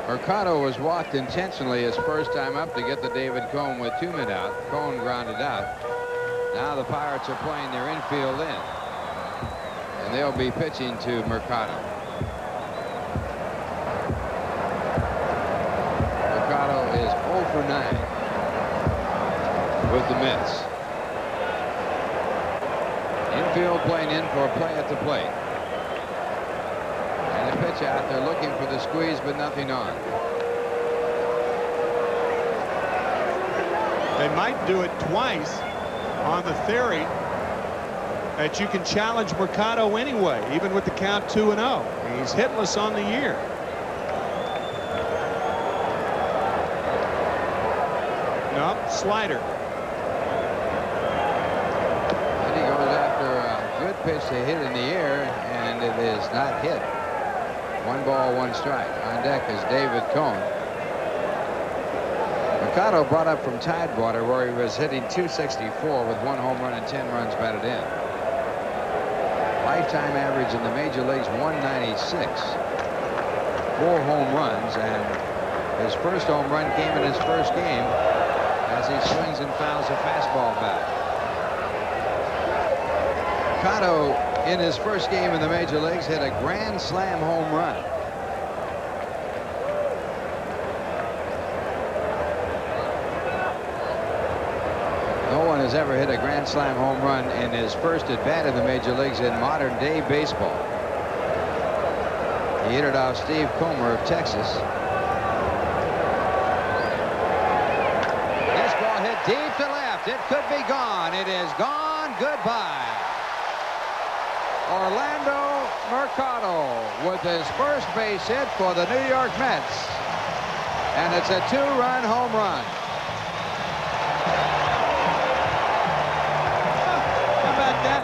Mercado was walked intentionally his first time up to get the David Cone with 2 men out. Cone grounded out. Now the Pirates are playing their infield in, and they'll be pitching to Mercado. Mercado is 0 for 9 with the Mets. Infield playing in for a play at the plate. And a pitch out. They're looking for the squeeze, but nothing on. They might do it twice on the theory that you can challenge Mercado anyway, even with the count 2-0. He's hitless on the year. No, slider. And he goes after a good pitch to hit in the air, and it is not hit. 1 ball, 1 strike. On deck is David Cone. Mercado brought up from Tidewater, where he was hitting .264 with 1 home run and 10 runs batted in. Lifetime average in the major leagues 196. 4 home runs, and his first home run came in his first game as he swings and fouls a fastball back. Mercado, in his first game in the major leagues, hit a grand slam home run. No one has ever hit a grand slam home run in his first at bat in the major leagues in modern day baseball. He hit it off Steve Comer of Texas. This ball hit deep to left. It could be gone. It is gone. Goodbye. Orlando Mercado with his first base hit for the New York Mets. And it's a 2-run home run. How about that?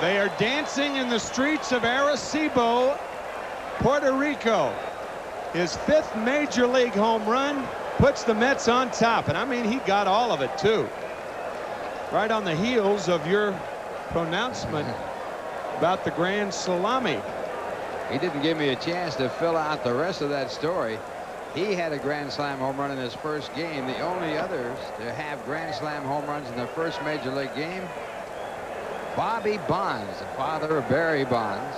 They are dancing in the streets of Arecibo, Puerto Rico. His 5th major league home run puts the Mets on top. And I mean, he got all of it, too. Right on the heels of your pronouncement about the Grand Salami. He didn't give me a chance to fill out the rest of that story. He had a grand slam home run in his first game. The only others to have grand slam home runs in their first major league game, Bobby Bonds, the father of Barry Bonds.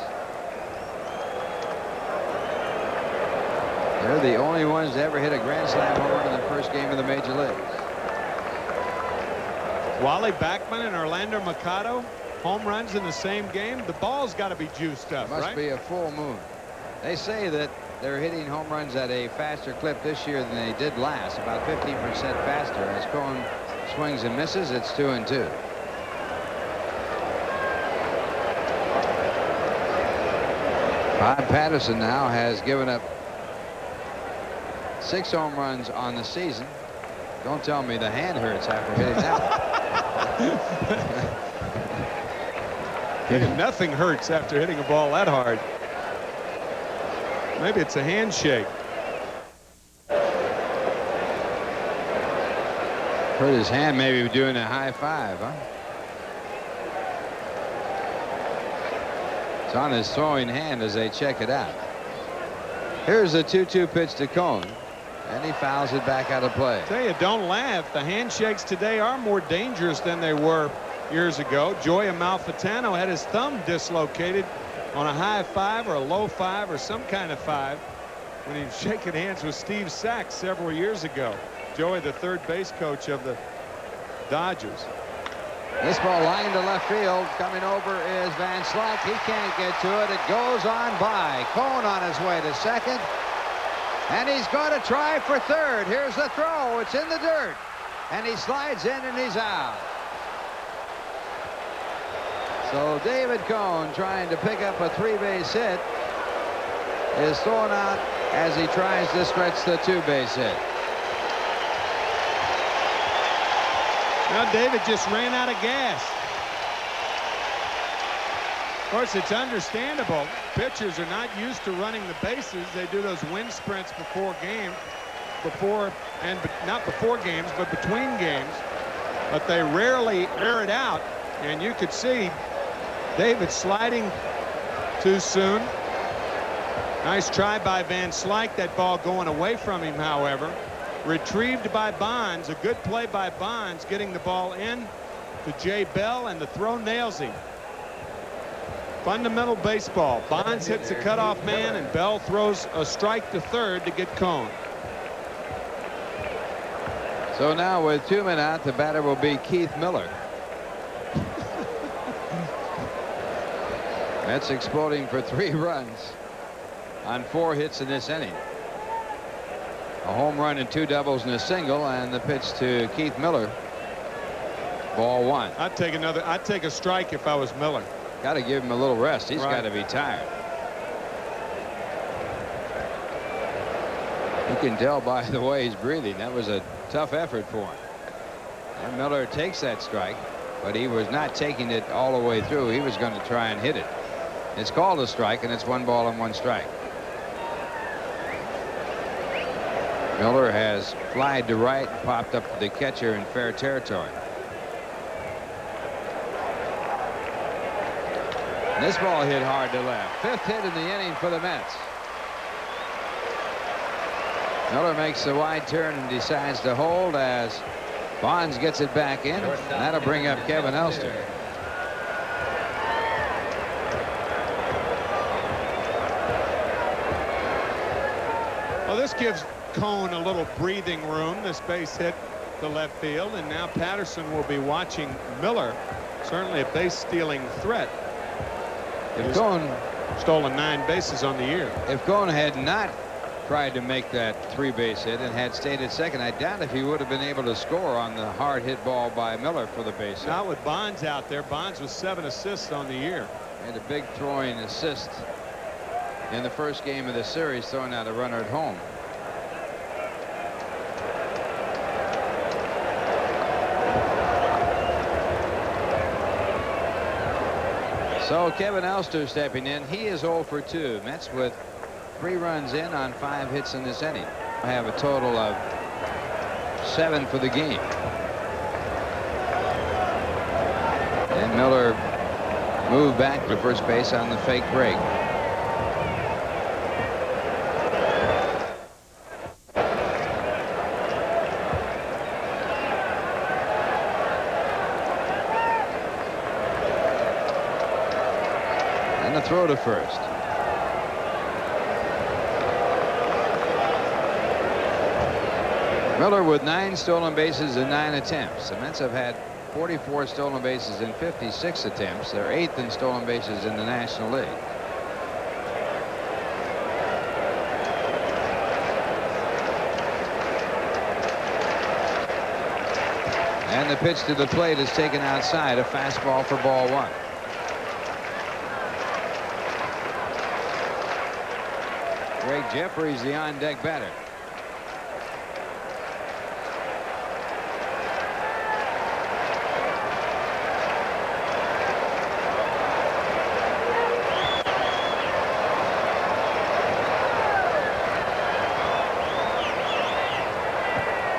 They're the only ones to ever hit a grand slam home run in the first game of the major leagues. Wally Backman and Orlando Mercado, home runs in the same game. The ball's got to be juiced up, Must right? be a full moon. They say that they're hitting home runs at a faster clip this year than they did last, about 15% faster. As Cone swings and misses, it's 2-2. Bob Patterson now has given up 6 home runs on the season. Don't tell me the hand hurts after hitting that one. Nothing hurts after hitting a ball that hard. Maybe it's a handshake. Hurt his hand, maybe doing a high five, huh? It's on his throwing hand as they check it out. Here's the 2-2 pitch to Cone, and he fouls it back out of play. Tell you, don't laugh. The handshakes today are more dangerous than they were years ago. Joey Amalfitano had his thumb dislocated on a high five or a low five or some kind of five when he was shaking hands with Steve Sachs several years ago. Joey, the third base coach of the Dodgers. This ball lined to left field. Coming over is Van Slyke. He can't get to it. It goes on by. Cone on his way to second. And he's going to try for third. Here's the throw. It's in the dirt. And he slides in and he's out. So David Cone, trying to pick up a 3-base hit, is thrown out as he tries to stretch the 2-base hit. Now David just ran out of gas. Of course, it's understandable. Pitchers are not used to running the bases. They do those wind sprints before games, not before games, but between games. But they rarely air it out, and you could see David sliding too soon. Nice try by Van Slyke. That ball going away from him, however. Retrieved by Bonds. A good play by Bonds, getting the ball in to Jay Bell, and the throw nails him. Fundamental baseball. Bonds hits a cutoff man, and Bell throws a strike to third to get Cone. So now with 2 men out, the batter will be Keith Miller. Mets exploding for 3 runs on 4 hits in this inning. A home run and 2 doubles and a single, and the pitch to Keith Miller. Ball 1. I'd take a strike if I was Miller. Got to give him a little rest. He's Right. got to be tired. You can tell by the way he's breathing. That was a tough effort for him. And Miller takes that strike, but he was not taking it all the way through. He was going to try and hit it. It's called a strike, and it's 1 ball and 1 strike. Miller has flied to right and popped up to the catcher in fair territory. This ball hit hard to left. 5th hit in the inning for the Mets. Miller makes the wide turn and decides to hold as Bonds gets it back in. That'll bring up Kevin Elster. Well, this gives Cone a little breathing room. This base hit to left field, and now Patterson will be watching Miller. Certainly a base stealing threat. If Cone stolen 9 bases on the year. If Cone had not tried to make that 3-base hit and had stayed at second, I doubt if he would have been able to score on the hard hit ball by Miller for the base hit. Not with Bonds out there. Bonds with 7 assists on the year. And a big throwing assist in the first game of the series, throwing out a runner at home. So Kevin Elster stepping in. He is 0 for 2. Mets with 3 runs in on 5 hits in this inning. I have a total of 7 for the game. And Miller moved back to first base on the fake break. And the throw to first. Miller with 9 stolen bases in 9 attempts. The Mets have had 44 stolen bases in 56 attempts. They're 8th in stolen bases in the National League. And the pitch to the plate is taken outside, a fastball for ball 1. Greg Jeffries, the on-deck batter.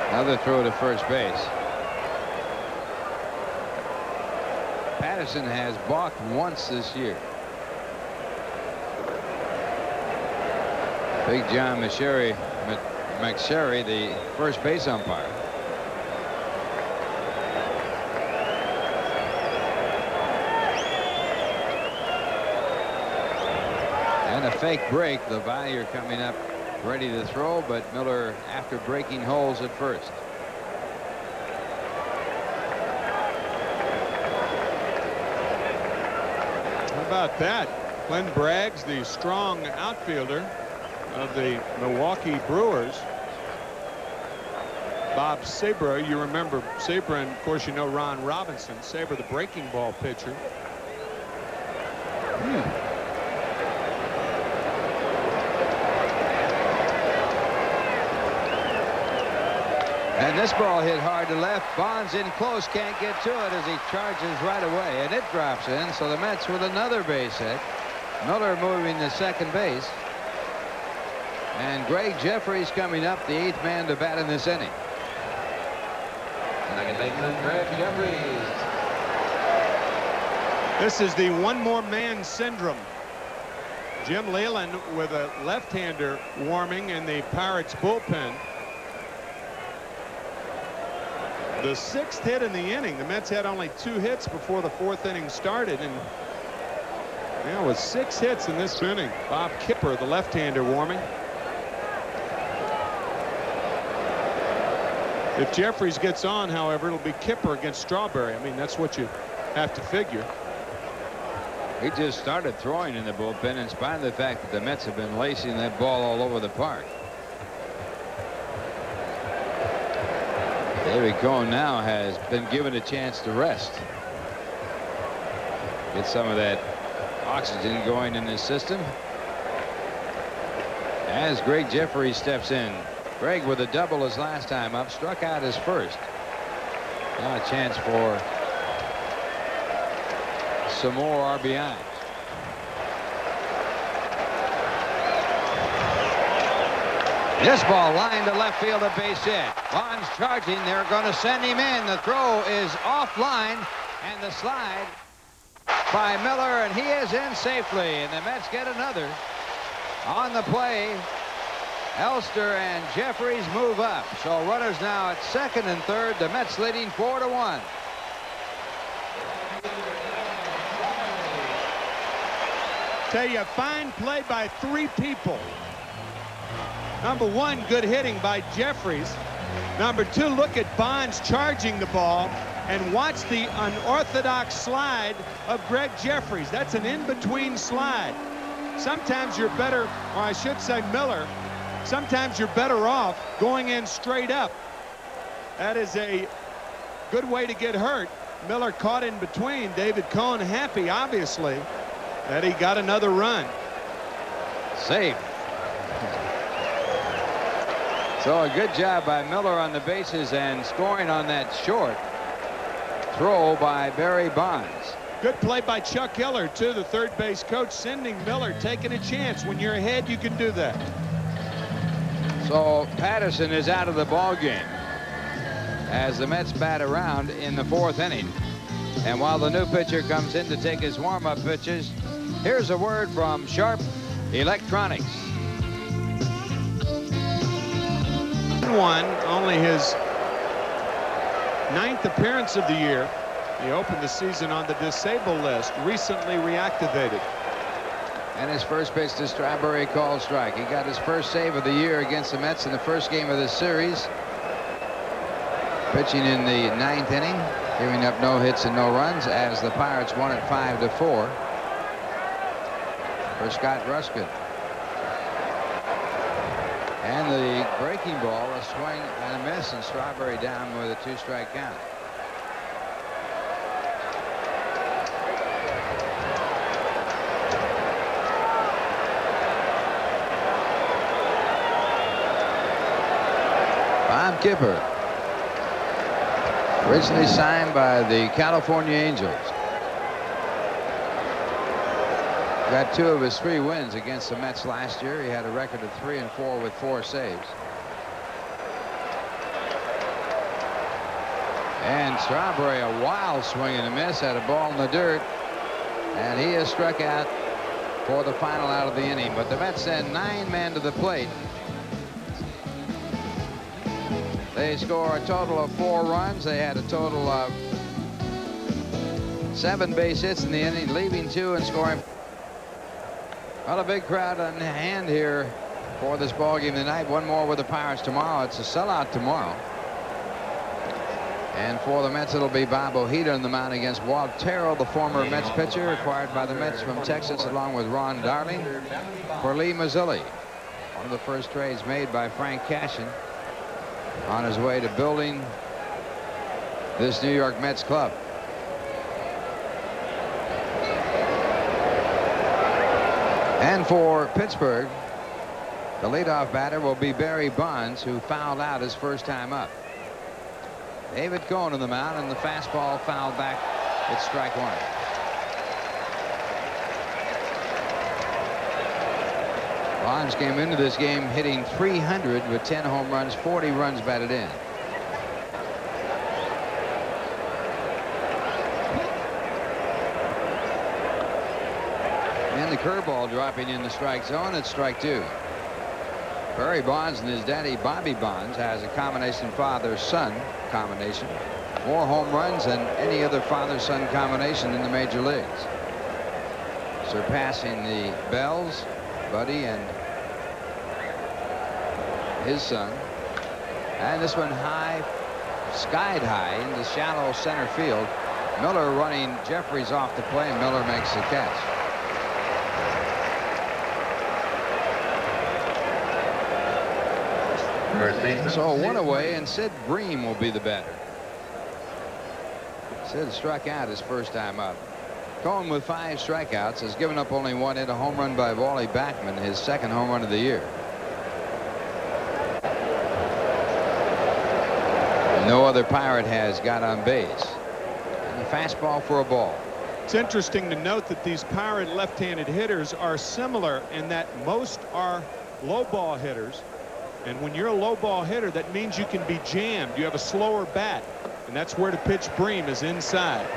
Another throw to first base. Patterson has balked once this year. Big John McSherry, the first base umpire. And a fake break. The Valier coming up ready to throw, but Miller after breaking holes at first. How about that? Glenn Braggs, the strong outfielder of the Milwaukee Brewers. Bob Sabre, you remember Sabre, and of course you know Ron Robinson. Sabre, the breaking ball pitcher. And this ball hit hard to left. Bonds in close, can't get to it as he charges right away, and it drops in. So the Mets with another base hit. Miller moving to second base. And Greg Jeffries coming up, the 8th man to bat in this inning. Second baseman Greg Jeffries. This is the one more man syndrome. Jim Leyland with a left-hander warming in the Pirates bullpen. The 6th hit in the inning. The Mets had only 2 hits before the 4th inning started, and now with 6 hits in this inning. Bob Kipper, the left-hander, warming. If Jeffries gets on, however, it'll be Kipper against Strawberry. I mean, that's what you have to figure. He just started throwing in the bullpen in spite of the fact that the Mets have been lacing that ball all over the park. Davey Cohn now has been given a chance to rest. Get some of that oxygen going in his system. As Greg Jeffries steps in. Greg with a double his last time up, struck out his first. Now a chance for some more RBIs. This ball lined to left field, a base hit. Bonds charging. They're going to send him in. The throw is offline, and the slide by Miller, and he is in safely. And the Mets get another. On the play, Elster and Jeffries move up. So runners now at second and third. The Mets leading 4-1. Tell you, fine play by 3 people. Number 1, good hitting by Jeffries. Number 2, look at Bonds charging the ball, and watch the unorthodox slide of Greg Jeffries. That's an in-between slide. Sometimes you're better, or I should say Miller, sometimes you're better off going in straight up. That is a good way to get hurt. Miller caught in between. David Cohn happy, obviously, that he got another run. Save. So a good job by Miller on the bases and scoring on that short throw by Barry Bonds. Good play by Chuck Hiller, too, the third base coach, sending Miller, taking a chance. When you're ahead, you can do that. So Patterson is out of the ball game as the Mets bat around in the 4th inning. And while the new pitcher comes in to take his warm-up pitches, here's a word from Sharp Electronics. Only his 9th appearance of the year. He opened the season on the disabled list, recently reactivated. And his first pitch to Strawberry, called strike. He got his first save of the year against the Mets in the first game of this series. Pitching in the 9th inning, giving up no hits and no runs as the Pirates won it 5-4 for Scott Ruskin. And the breaking ball, a swing and a miss, and Strawberry down with a 2-strike count. Bob Kipper, originally signed by the California Angels. Got 2 of his 3 wins against the Mets last year. He had a record of 3-4 with 4 saves. And Strawberry, a wild swing and a miss, had a ball in the dirt, and he is struck out for the final out of the inning. But the Mets send 9 men to the plate. They score a total of 4 runs. They had a total of 7 base hits in the inning, leaving 2 and scoring. Well, a big crowd on hand here for this ball game tonight. One more with the Pirates tomorrow. It's a sellout tomorrow. And for the Mets, it'll be Bob Ojeda on the mound against Walt Terrell, the former Mets pitcher, acquired by the Mets from Texas, along with Ron Darling, for Lee Mazzilli. One of the first trades made by Frank Cashin on his way to building this New York Mets club. And for Pittsburgh, the leadoff batter will be Barry Bonds, who fouled out his first time up. David Cohn on the mound, and the fastball fouled back. It's strike 1. Bonds came into this game hitting .300 with 10 home runs, 40 runs batted in. And the curveball dropping in the strike zone. It's strike 2. Barry Bonds and his daddy Bobby Bonds has a combination father-son combination. More home runs than any other father-son combination in the major leagues, surpassing the Bells, Buddy, and his son. And this one high, skied high into shallow center field. Miller running Jeffries off the play, and Miller makes the catch. So 1 away, and Sid Bream will be the batter. Sid struck out his first time up. Cohen with 5 strikeouts has given up only 1 hit, a home run by Wally Backman, his 2nd home run of the year. No other Pirate has got on base. And the fastball for a ball. It's interesting to note that these Pirate left-handed hitters are similar in that most are low ball hitters. And when you're a low ball hitter, that means you can be jammed. You have a slower bat. And that's where to pitch Bream, is inside.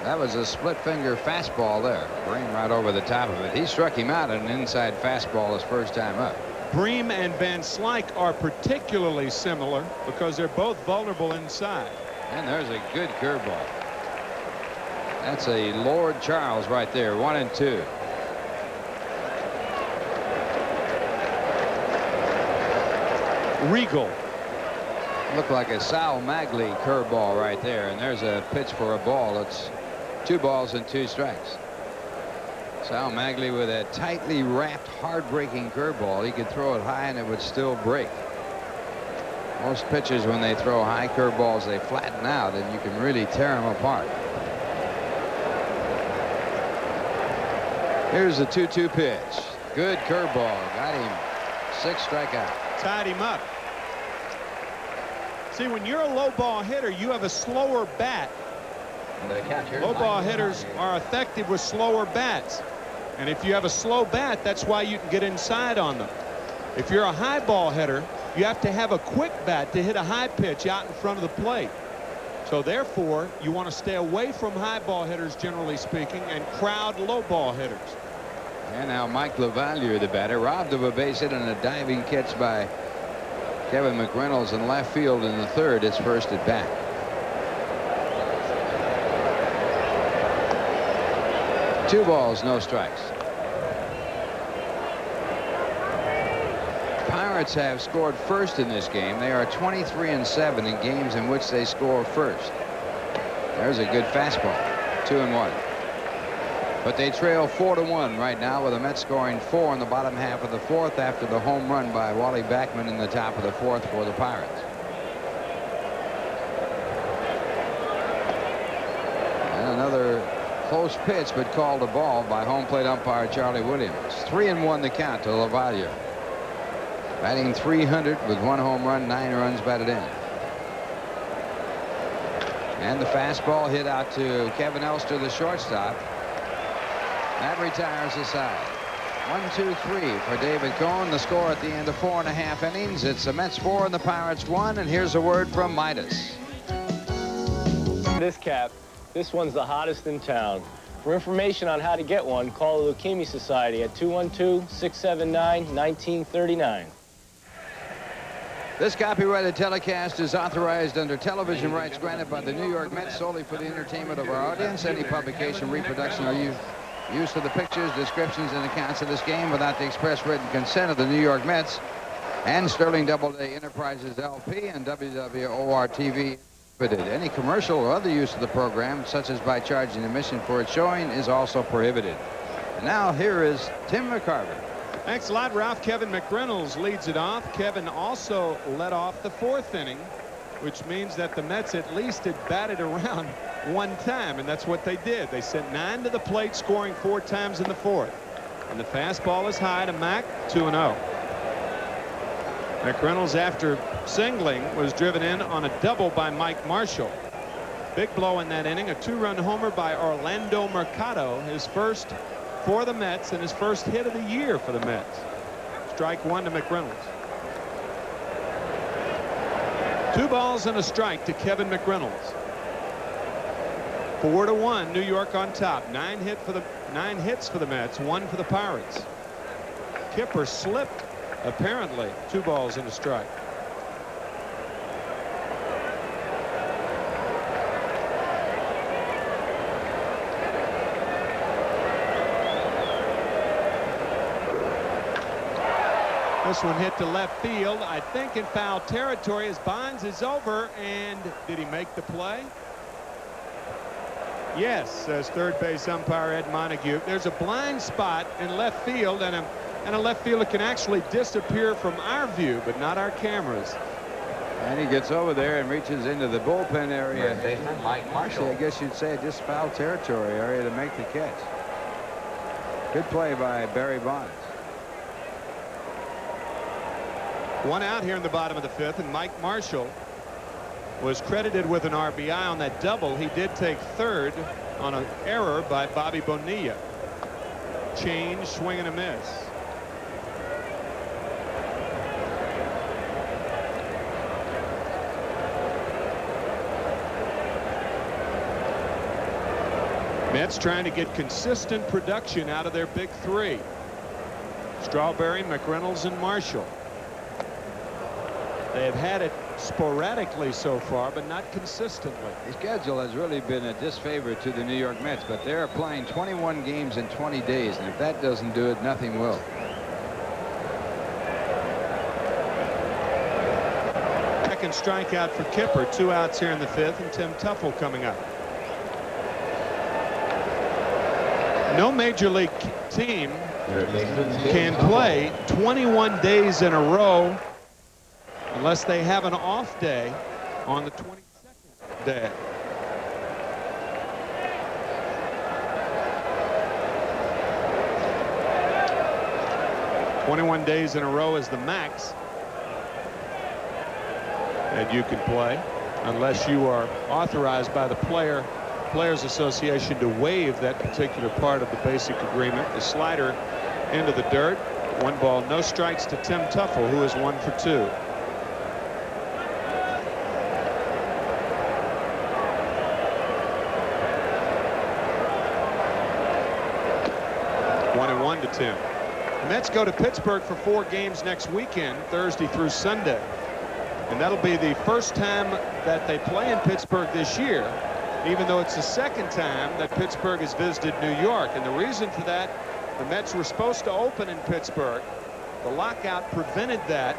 That was a split finger fastball there. Bream right over the top of it. He struck him out at an inside fastball his first time up. Bream and Van Slyke are particularly similar because they're both vulnerable inside. And there's a good curveball. That's a Lord Charles right there. 1-2. Regal. Looked like a Sal Magli curveball right there, and there's a pitch for a ball. It's 2 balls and 2 strikes. Sal Magli with a tightly wrapped, hard-breaking curveball. He could throw it high and it would still break. Most pitchers, when they throw high curveballs, they flatten out and you can really tear them apart. Here's the 2-2 pitch. Good curveball. Got him. 6 strikeout. Tied him up. See, when you're a low ball hitter, you have a slower bat. Low ball hitters are effective with slower bats. And if you have a slow bat, that's why you can get inside on them. If you're a high ball hitter, you have to have a quick bat to hit a high pitch out in front of the plate. So therefore, you want to stay away from high ball hitters, generally speaking, and crowd low ball hitters. And now Mike LaValliere, the batter, robbed of a base hit and a diving catch by Kevin McReynolds in left field in the 3rd. It's first at bat. Two balls, no strikes. Pirates have scored first in this game. They are 23-7 in games in which they score first. There's a good fastball. 2-1. But they trail 4-1 right now, with the Mets scoring 4 in the bottom half of the fourth after the home run by Wally Backman in the top of the fourth for the Pirates. And another close pitch, but called a ball by home plate umpire Charlie Williams. 3-1 the count to LaValliere. Batting .300 with 1 home run, 9 runs batted in. And the fastball hit out to Kevin Elster, the shortstop. That retires the side. 1-2-3 for David Cohn. The score at the end of 4.5 innings. It's the Mets 4 and the Pirates 1. And here's a word from Midas. This cap, this one's the hottest in town. For information on how to get one, call the Leukemia Society at 212-679-1939. This copyrighted telecast is authorized under television rights granted by the New York Mets solely for the entertainment of our audience. Any publication, reproduction, or use of the pictures, descriptions, and accounts of this game without the express written consent of the New York Mets and Sterling Doubleday Enterprises LP and WWOR-TV. Any commercial or other use of the program, such as by charging admission for its showing, is also prohibited. And now here is Tim McCarver. Thanks a lot, Ralph. Kevin McReynolds leads it off. Kevin also led off the 4th inning, which means that the Mets at least had batted around 1 time, and that's what they did. They sent 9 to the plate, scoring 4 times in the 4th. And the fastball is high to Mack, 2-0. McReynolds, after singling, was driven in on a double by Mike Marshall. Big blow in that inning, a 2-run homer by Orlando Mercado, his first for the Mets and his first hit of the year for the Mets. Strike 1 to McReynolds. 2 balls and a strike to Kevin McReynolds. 4-1, New York on top. 9 hits for the Mets, 1 for the Pirates. Kipper slipped, apparently. 2 balls and a strike. This one hit to left field, I think in foul territory, as Bonds is over. And did he make the play? Yes, says third base umpire Ed Montague. There's a blind spot in left field, and a left fielder can actually disappear from our view, but not our cameras. And he gets over there and reaches into the bullpen area. Baseman Mike Marshall. I guess you'd say just foul territory area to make the catch. Good play by Barry Bonds. 1 out here in the bottom of the 5th, and Mike Marshall was credited with an RBI on that double. He did take 3rd on an error by Bobby Bonilla. Change, swing and a miss. Mets trying to get consistent production out of their big 3. Strawberry, McReynolds, and Marshall. They have had it sporadically so far, but not consistently. The schedule has really been a disfavor to the New York Mets, but they're playing 21 games in 20 days, and if that doesn't do it, nothing will. Second strikeout for Kipper. 2 outs here in the 5th, and Tim Tuffle coming up. No major league team can play 21 days in a row unless they have an off day on the 22nd day. "21 days in a row is the max that you can play, unless you are authorized by the Players Association to waive that particular part of the basic agreement." The slider into the dirt. 1 ball, no strikes to Tim Tuffle, who is 1 for 2. To Tim. The Mets go to Pittsburgh for 4 games next weekend, Thursday through Sunday, and that'll be the first time that they play in Pittsburgh this year, even though it's the second time that Pittsburgh has visited New York. And the reason for that, the Mets were supposed to open in Pittsburgh The lockout prevented that,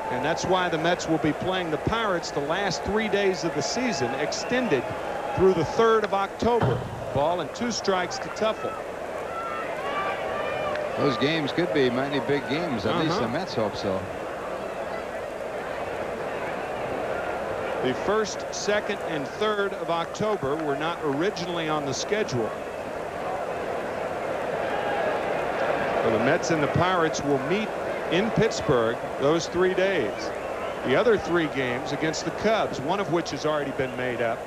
and that's why the Mets will be playing the Pirates the last 3 days of the season, extended through the 3rd of October. Ball and 2 strikes to Tuffle. Those games could be mighty big games. At least the Mets hope so. The 1st, 2nd, and 3rd of October were not originally on the schedule. So the Mets and the Pirates will meet in Pittsburgh those 3 days. The other 3 games against the Cubs, one of which has already been made up,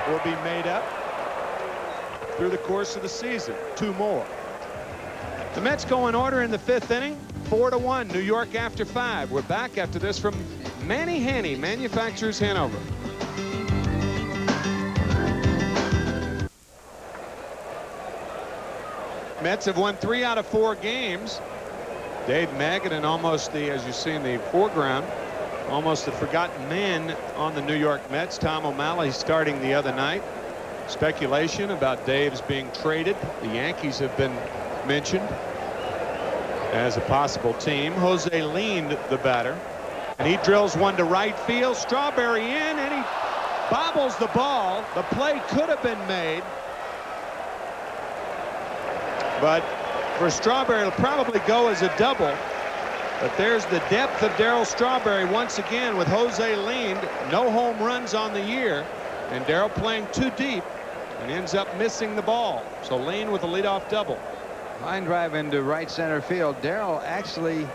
will be made up through the course of the season. 2 more. The Mets go in order in the 5th inning. 4-1, New York after 5. We're back after this from Manny Hanny, Manufacturers Hanover. Mets have won 3 out of 4 games. Dave Magadan, almost as you see in the foreground, almost the forgotten man on the New York Mets. Tom O'Malley starting the other night. Speculation about Dave's being traded. The Yankees have been mentioned as a possible team. Jose Leyland, the batter, and he drills one to right field. Strawberry in, and he bobbles the ball. The play could have been made, but for Strawberry, it'll probably go as a double. But there's the depth of Darryl Strawberry once again with Jose Leyland. No home runs on the year, and Darryl playing too deep and ends up missing the ball. So Leyland with a leadoff double. Line drive into right center field. Darryl actually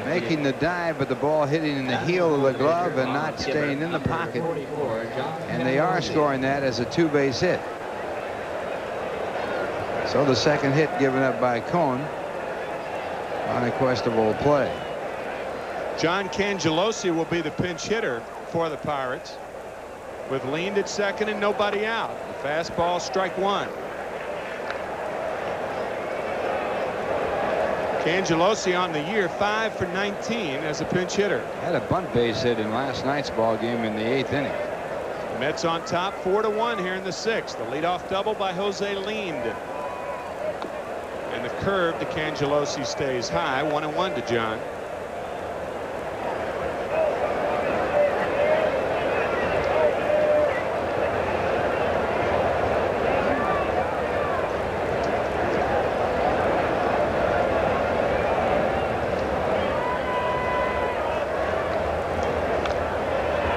making the dive, but the ball hitting in the heel of the glove and not staying in the pocket. And they are scoring that as a 2-base hit. So the 2nd hit given up by Cohn on a questionable play. John Cangelosi will be the pinch hitter for the Pirates with Leyland at 2nd and nobody out. The fastball, strike 1. Cangelosi on the year 5 for 19 as a pinch hitter. Had a bunt base hit in last night's ball game in the 8th inning. The Mets on top 4-1 here in the 6th. The leadoff double by Jose Leyland. And the curve to Cangelosi stays high. 1-1 to John.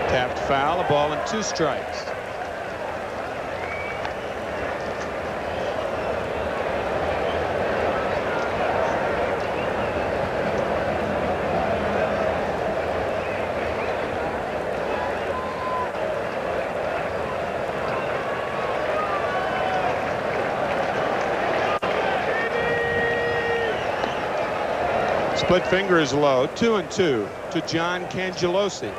Tapped foul, a ball and 2 strikes. Split finger is low. 2-2 to John Cangelosi.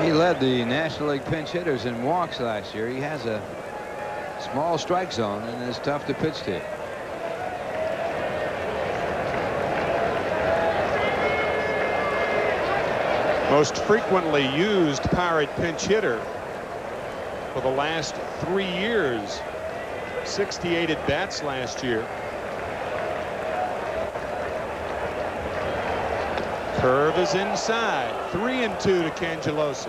He led the National League pinch hitters in walks last year. He has a small strike zone and is tough to pitch to. Most frequently used Pirate pinch hitter for the last 3 years. 68 at bats last year. Curve is inside. 3-2 to Cangelosi.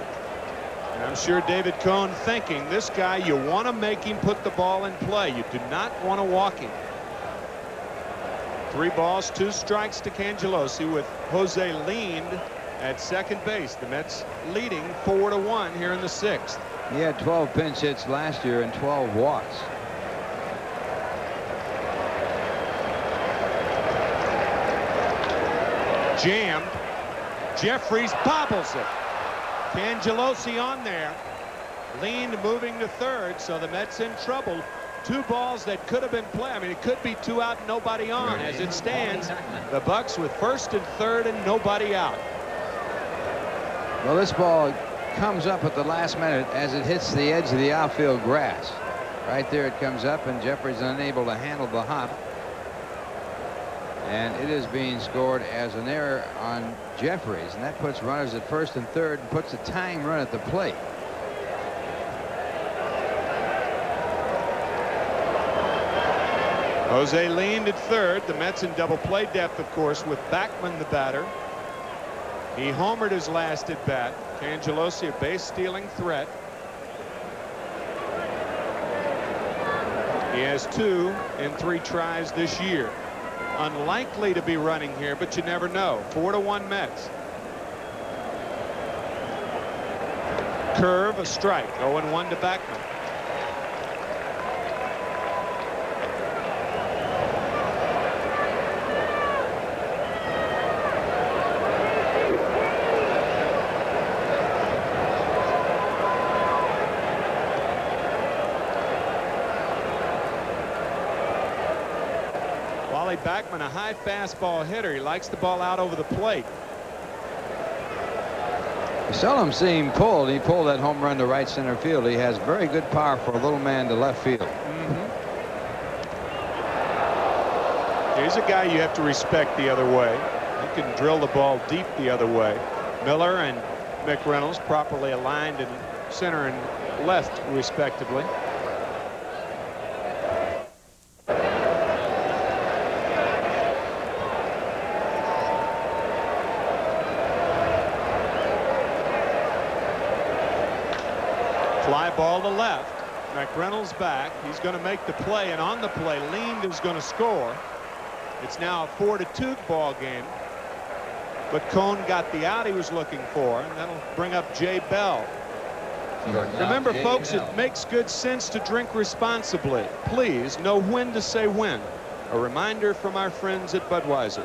And I'm sure David Cohn thinking, this guy, you want to make him put the ball in play. You do not want to walk him. 3 balls, 2 strikes to Cangelosi with Jose Leyland at 2nd base. The Mets leading 4-1 here in the 6th. He had 12 pinch hits last year and 12 walks. Jammed. Jeffries bobbles it. Cangelosi on there. Leyland moving to 3rd, so the Mets in trouble. 2 balls that could have been played. I mean, it could be 2 out, nobody on. As it stands, the Bucks with 1st and 3rd and nobody out. Well, this ball comes up at the last minute as it hits the edge of the outfield grass. Right there it comes up, and Jeffries unable to handle the hop. And it is being scored as an error on Jeffries, and that puts runners at 1st and 3rd and puts a tying run at the plate. Jose leaned at third. The Mets in double play depth, of course, with Backman the batter. He homered his last at bat. Cangelosi, a base stealing threat. He has 2 in 3 tries this year. Unlikely to be running here, but you never know. 4-1 Mets. Curve, a strike. 0-1 to Backman. Wally Backman, a high fastball hitter. He likes the ball out over the plate. You seldom see him pulled. He pulled that home run to right center field. He has very good power for a little man to left field. He's a guy you have to respect the other way. He can drill the ball deep the other way. Miller and McReynolds properly aligned in center and left, respectively. Fly ball to left. McReynolds back. He's going to make the play, and on the play, Leyland is going to score. It's now a 4-2 ball game. But Cone got the out he was looking for, and that'll bring up Jay Bell. Remember, folks, it makes good sense to drink responsibly. Please know when to say when. A reminder from our friends at Budweiser.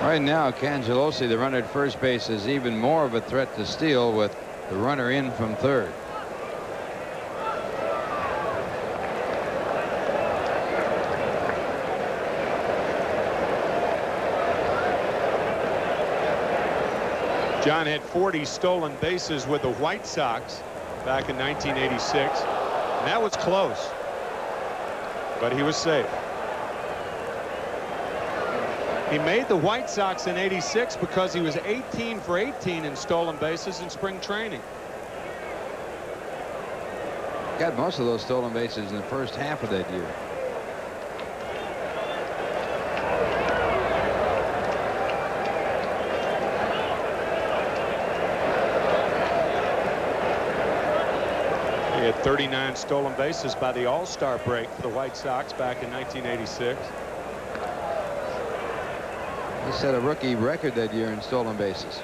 Right now, Cangelosi, the runner at first base, is even more of a threat to steal with the runner in from third. John had 40 stolen bases with the White Sox back in 1986. And that was close. But he was safe. He made the White Sox in '86 because he was 18 for 18 in stolen bases in spring training. Got most of those stolen bases in the first half of that year. He had 39 stolen bases by the All-Star break for the White Sox back in 1986. He set a rookie record that year in stolen bases.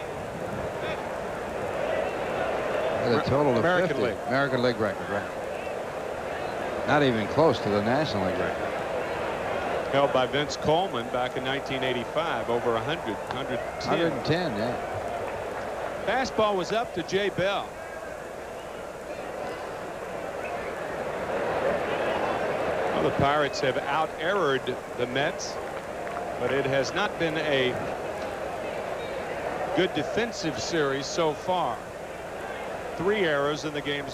Had a total of American 50. League. American League record, right? Not even close to the National League record. Held by Vince Coleman back in 1985, over 100, 110. 110, yeah. Fastball was up to Jay Bell. Well, the Pirates have out-errored the Mets, but it has not been a good defensive series so far. 3 errors in the game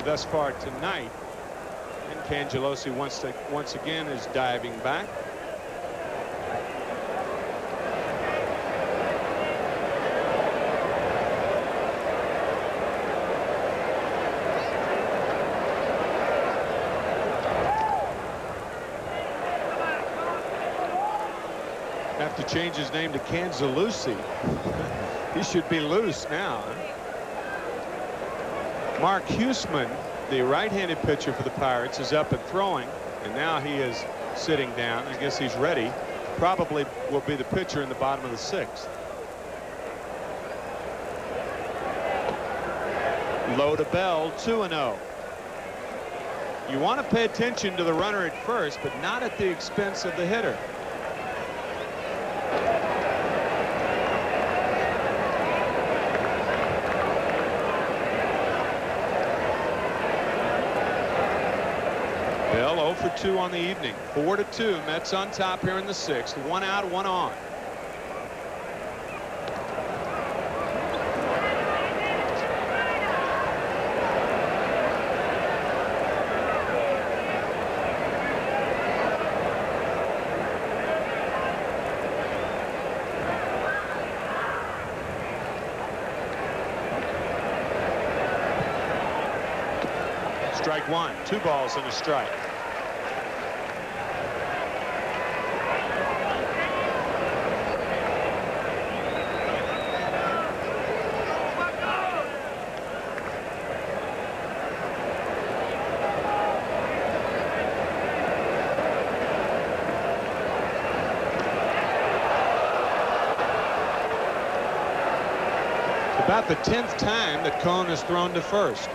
thus far tonight. And Cangelosi once again is diving back. Have to change his name to Cangelosi. He should be loose now. Mark Huseman, the right-handed pitcher for the Pirates, is up and throwing, and now he is sitting down. I guess he's ready. Probably will be the pitcher in the bottom of the 6th. Low to Bell, 2-0. You want to pay attention to the runner at first, but not at the expense of the hitter. Bell 0 for 2 on the evening. 4-2. Mets on top here in the 6th. 1 out, 1 on. Strike one. 2 balls and a strike. About the 10th time that Cone has thrown to first.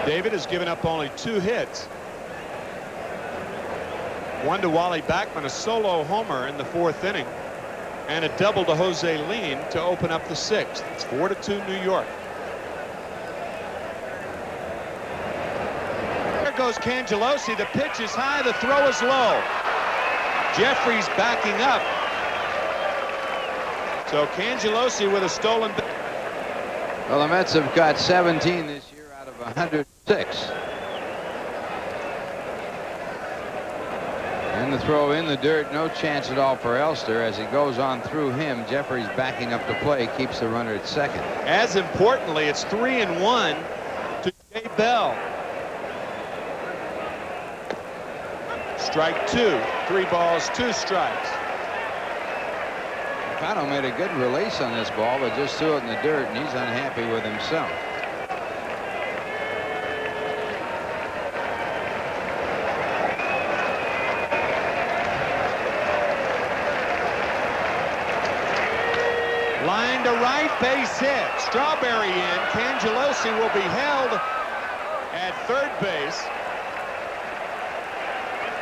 David has given up only 2 hits. One to Wally Backman, a solo homer in the 4th inning, and a double to Jose Leyland to open up the 6th. It's 4-2 New York. There goes Cangelosi. The pitch is high, the throw is low. Jeffries backing up. So Cangelosi with a stolen base. Well, the Mets have got 17 this year out of 106. And the throw in the dirt, no chance at all for Elster. As he goes on through him, Jeffries backing up to play, keeps the runner at second. As importantly, it's 3-1 to Shea Bell. Strike 2. 3 balls, 2 strikes. Mercado made a good release on this ball, but just threw it in the dirt, and he's unhappy with himself. Line to right, base hit. Strawberry in. Cangelosi will be held at third base.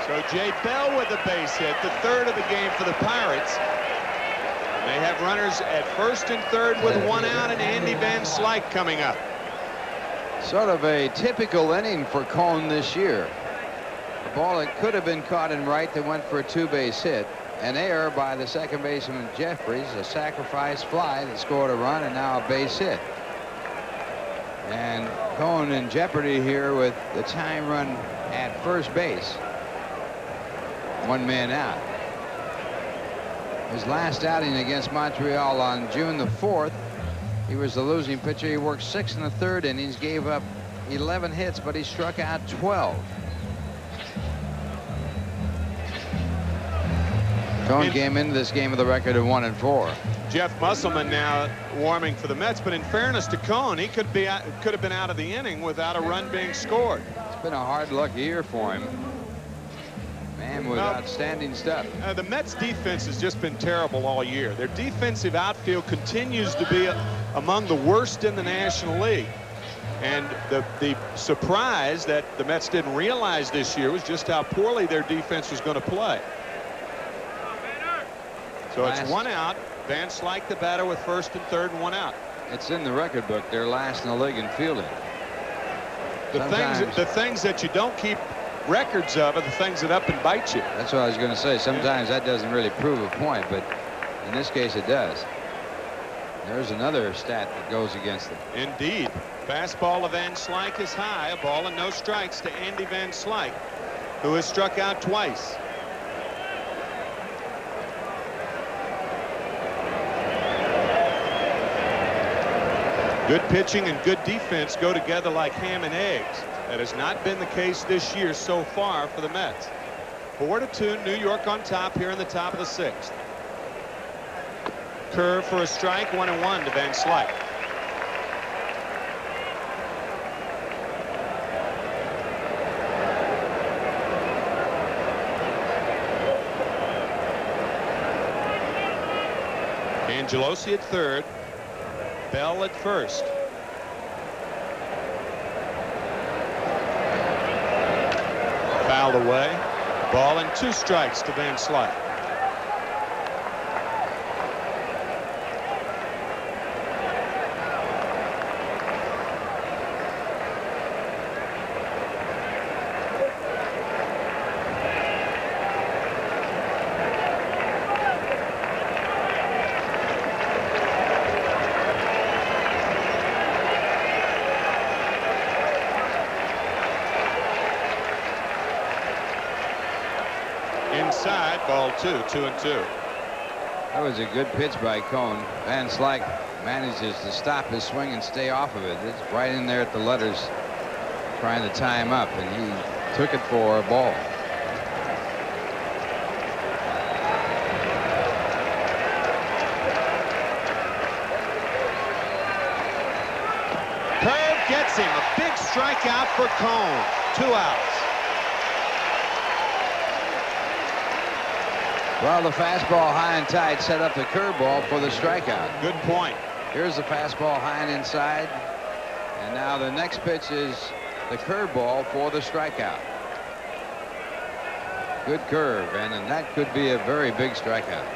So Jay Bell with the base hit, the 3rd of the game for the Pirates. They have runners at first and third with 1 out, and Andy Van Slyke coming up. Sort of a typical inning for Cone this year. A ball that could have been caught in right that went for a 2-base hit. An error by the second baseman Jeffries, a sacrifice fly that scored a run, and now a base hit. And Cone in jeopardy here with the tying run at first base. 1 man out. His last outing against Montreal on June the 4th, he was the losing pitcher. He worked 6 in the 3rd innings, gave up 11 hits, but he struck out 12. Cone came into this game with a record of 1-4. Jeff Musselman now warming for the Mets, but in fairness to Cone, he could have been out of the inning without a run being scored. It's been a hard luck year for him. Man with outstanding stuff. The Mets defense has just been terrible all year. Their defensive outfield continues to be among the worst in the National League. And the surprise that the Mets didn't realize this year was just how poorly their defense was going to play. So it's 1 out. Van Slyke the batter with first and third and 1 out. It's in the record book. They're last in the league in fielding. The things that you don't keep records of are the things that up and bite you. That's what I was going to say. Sometimes that doesn't really prove a point, but in this case it does. There's another stat that goes against them. Indeed. Fastball of Van Slyke is high. A ball and no strikes to Andy Van Slyke, who has struck out twice. Good pitching and good defense go together like ham and eggs. That has not been the case this year so far for the Mets. 4-2, New York on top here in the top of the 6th. Curve for a strike, 1-1 to Van Slyke. Cangelosi at third. Bell at first. Fouled away. Ball and 2 strikes to Van Slyke. Inside, ball 2, 2-2. That was a good pitch by Cone. Van Slyke manages to stop his swing and stay off of it. It's right in there at the letters, trying to tie him up, and he took it for a ball. Curve gets him. A big strikeout for Cone. 2 outs. Well, the fastball high and tight set up the curveball for the strikeout. Good point. Here's the fastball high and inside. And now the next pitch is the curveball for the strikeout. Good curve, and that could be a very big strikeout.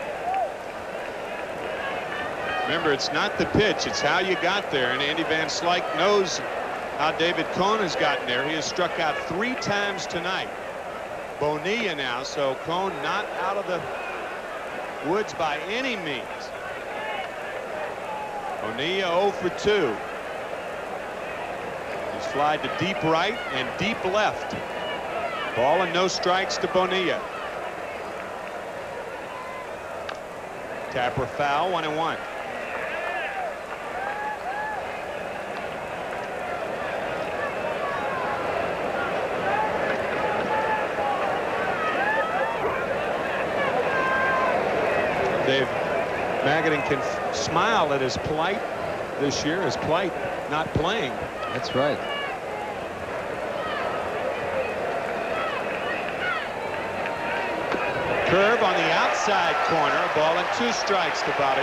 Remember, it's not the pitch, it's how you got there. And Andy Van Slyke knows how David Cone has gotten there. He has struck out 3 times tonight. Bonilla now, so Cone not out of the woods by any means. Bonilla 0 for 2. He's flied to deep right and deep left. Ball and no strikes to Bonilla. Tapper foul, 1-1. Dave Magadan can smile at his plight this year, his plight not playing. That's right. Curve on the outside corner, a ball and 2 strikes to Bobby.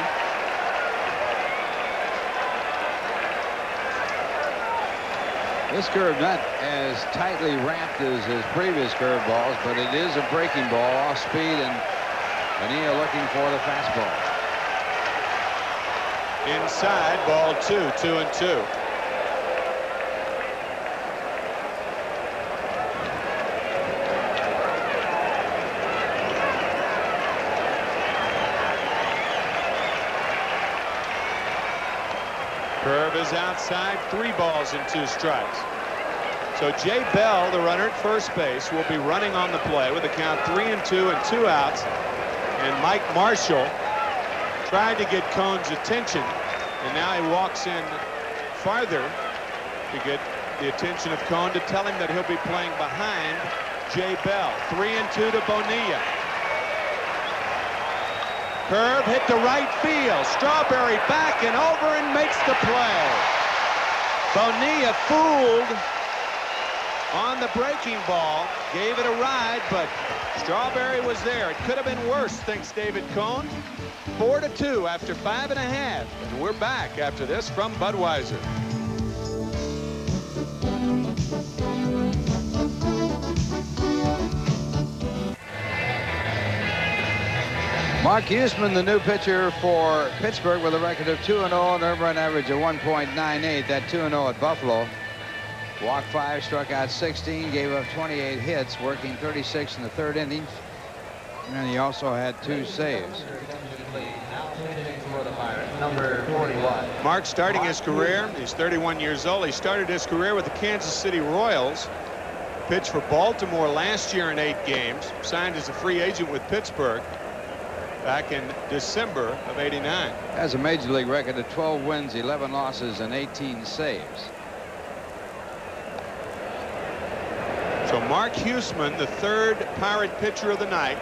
This curve not as tightly wrapped as his previous curveballs, but it is a breaking ball off speed, and Bonilla looking for the fastball. Inside, ball 2, 2-2. Curve is outside, 3 balls and 2 strikes. So Jay Bell, the runner at first base, will be running on the play with a count 3-2 and 2 outs. And Mike Marshall tried to get Cone's attention, and now he walks in farther to get the attention of Cone to tell him that he'll be playing behind Jay Bell. 3-2 to Bonilla. Curve hit to right field. Strawberry back and over and makes the play. Bonilla fooled on the breaking ball, gave it a ride, but Strawberry was there. It could have been worse, thinks David Cone. 4-2 after 5.5, and we're back after this from Budweiser. Mark Huesman, the new pitcher for Pittsburgh, with a record of 2-0 and earned run average of 1.98. That 2-0 at Buffalo. Walked 5, struck out 16, gave up 28 hits, working 36 in the 3rd inning. And he also had 2 saves. Number 41. Mark starting his career, he's 31 years old. He started his career with the Kansas City Royals. Pitched for Baltimore last year in 8 games. Signed as a free agent with Pittsburgh back in December of '89. Has a major league record of 12 wins, 11 losses, and 18 saves. So Mark Huesman, the 3rd Pirate pitcher of the night,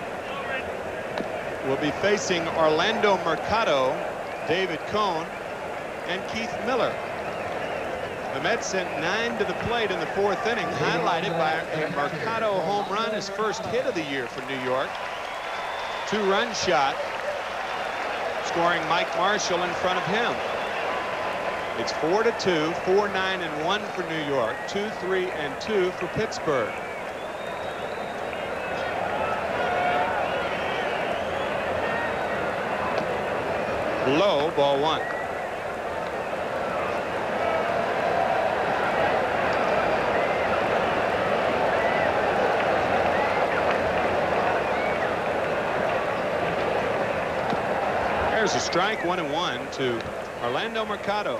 will be facing Orlando Mercado, David Cone, and Keith Miller. The Mets sent 9 to the plate in the 4th inning, highlighted by a Mercado home run, his first hit of the year for New York. 2-run shot, scoring Mike Marshall in front of him. It's 4-2, 4-9-1 for New York, 2-3-2 for Pittsburgh. Low, ball 1. There's a strike, 1-1 to Orlando Mercado.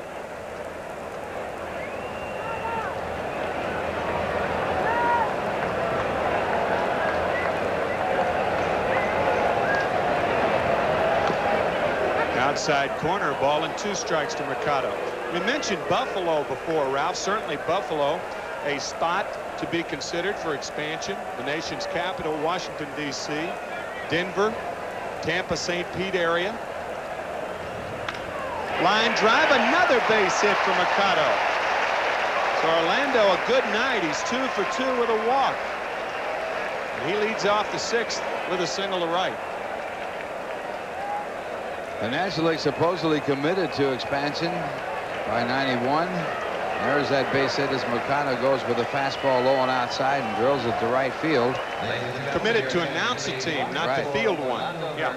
inside corner, ball and 2 strikes to Mercado. We mentioned Buffalo before, Ralph. Certainly Buffalo, a spot to be considered for expansion. The nation's capital, Washington, D.C., Denver, Tampa, St. Pete area. Line drive, another base hit for Mercado. So Orlando, a good night. He's 2 for 2 with a walk. And he leads off the 6th with a single to right. The National League supposedly committed to expansion by 91. There's that base hit as Mercado goes with a fastball low and outside and drills it to right field. Committed to announce a team, not to field one. Yeah,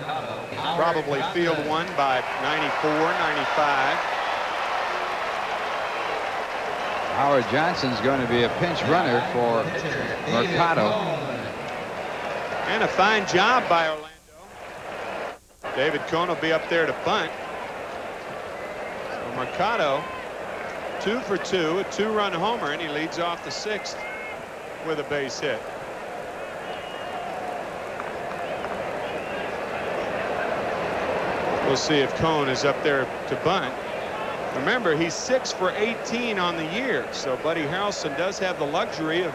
probably field one by 94, 95. Howard Johnson's going to be a pinch runner for Mercado. And a fine job by Orlando. David Cone will be up there to bunt. So Mercado, 2 for 2, a 2-run homer, and he leads off the 6th with a base hit. We'll see if Cone is up there to bunt. Remember, he's 6 for 18 on the year, so Buddy Harrelson does have the luxury of